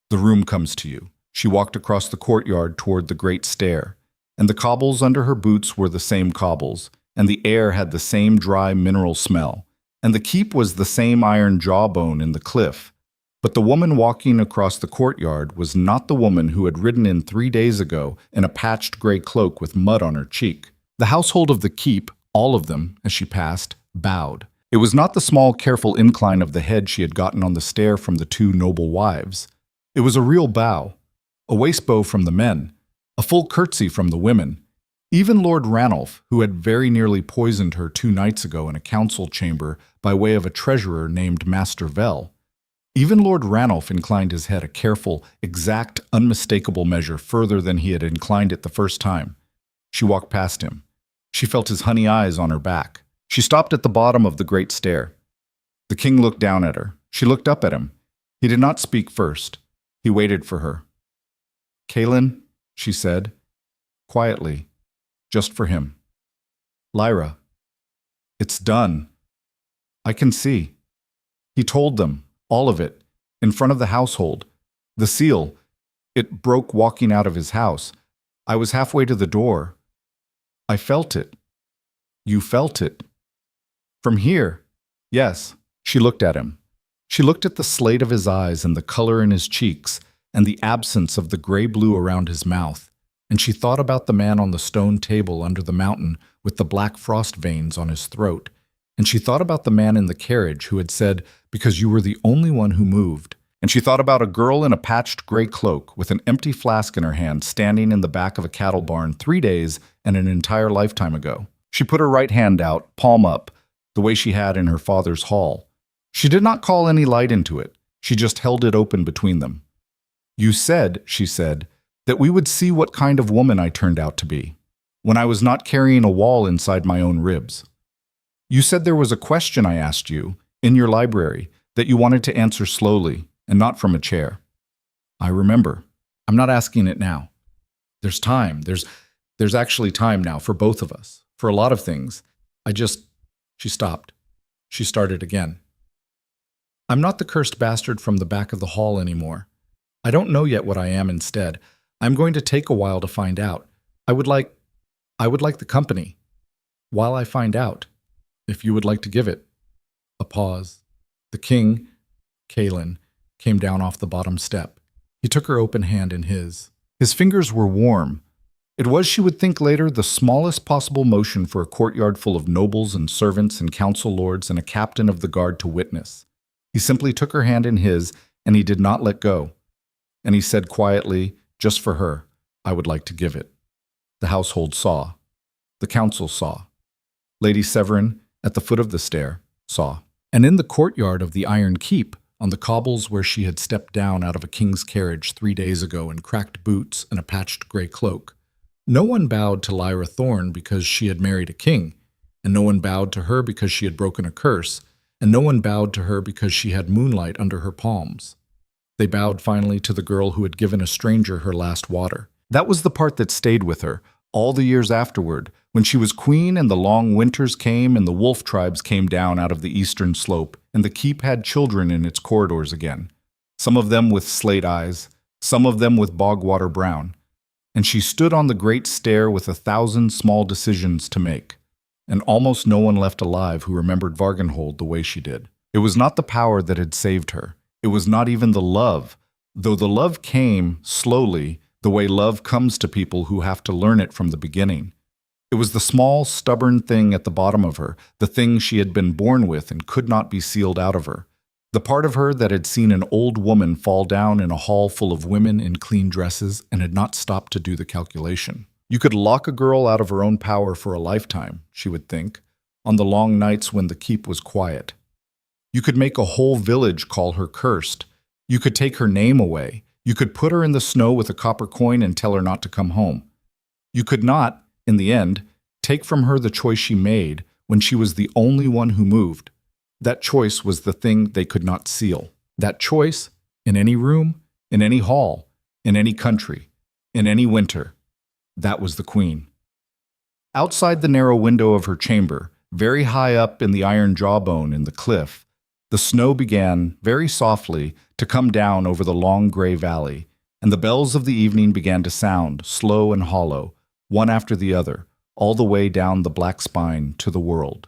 "The room comes to you." She walked across the courtyard toward the great stair, and the cobbles under her boots were the same cobbles, and the air had the same dry mineral smell, and the keep was the same iron jawbone in the cliff. But the woman walking across the courtyard was not the woman who had ridden in 3 days ago in a patched gray cloak with mud on her cheek. The household of the keep, All of them, as she passed, bowed. It was not the small, careful incline of the head she had gotten on the stair from the two noble wives. It was a real bow, a waist bow from the men, a full curtsy from the women. Even Lord Ranulph, who had very nearly poisoned her 2 nights ago in a council chamber by way of a treasurer named Master Vell, even Lord Ranulph inclined his head a careful, exact, unmistakable measure further than he had inclined it the first time. She walked past him. She felt his honey eyes on her back. She stopped at the bottom of the great stair. The king looked down at her. She looked up at him. He did not speak first. He waited for her. "Kaelin," she said, quietly, just for him. "Lyra, it's done. I can see." He told them, all of it, in front of the household. The seal, it broke walking out of his house. I was halfway to the door. I felt it. You felt it. From here, yes. She looked at him. She looked at the slate of his eyes and the color in his cheeks and the absence of the gray-blue around his mouth, and she thought about the man on the stone table under the mountain with the black frost veins on his throat, and she thought about the man in the carriage who had said, "Because you were the only one who moved." And she thought about a girl in a patched gray cloak with an empty flask in her hand standing in the back of a cattle barn 3 days and an entire lifetime ago. She put her right hand out, palm up, the way she had in her father's hall. She did not call any light into it. She just held it open between them. "You said," she said, "that we would see what kind of woman I turned out to be, when I was not carrying a wall inside my own ribs. You said there was a question I asked you, in your library, that you wanted to answer slowly, and not from a chair. I remember. I'm not asking it now. There's time. There's actually time now for both of us, for a lot of things. She stopped. She started again. I'm not the cursed bastard from the back of the hall anymore. I don't know yet what I am instead. I'm going to take a while to find out. I would like the company. While I find out, if you would like to give it." A pause. The king, Kaelin, came down off the bottom step. He took her open hand in his. His fingers were warm. It was, she would think later, the smallest possible motion for a courtyard full of nobles and servants and council lords and a captain of the guard to witness. He simply took her hand in his, and he did not let go. And he said quietly, just for her, "I would like to give it." The household saw. The council saw. Lady Severin, at the foot of the stair, saw. And in the courtyard of the Iron Keep, on the cobbles where she had stepped down out of a king's carriage 3 days ago in cracked boots and a patched gray cloak, no one bowed to Lyra Thorn because she had married a king, and no one bowed to her because she had broken a curse, and no one bowed to her because she had moonlight under her palms. They bowed finally to the girl who had given a stranger her last water. That was the part that stayed with her, all the years afterward, when she was queen and the long winters came and the wolf tribes came down out of the eastern slope, and the keep had children in its corridors again, some of them with slate eyes, some of them with bogwater brown. And she stood on the great stair with 1,000 small decisions to make, and almost no one left alive who remembered Vargenhold the way she did. It was not the power that had saved her. It was not even the love, though the love came slowly, the way love comes to people who have to learn it from the beginning. It was the small, stubborn thing at the bottom of her, the thing she had been born with and could not be sealed out of her. The part of her that had seen an old woman fall down in a hall full of women in clean dresses and had not stopped to do the calculation. You could lock a girl out of her own power for a lifetime, she would think, on the long nights when the keep was quiet. You could make a whole village call her cursed. You could take her name away. You could put her in the snow with a copper coin and tell her not to come home. You could not, in the end, take from her the choice she made when she was the only one who moved. That choice was the thing they could not seal. That choice, in any room, in any hall, in any country, in any winter, that was the queen. Outside the narrow window of her chamber, very high up in the iron jawbone in the cliff, the snow began, very softly, to come down over the long gray valley, and the bells of the evening began to sound, slow and hollow, one after the other, all the way down the black spine to the world.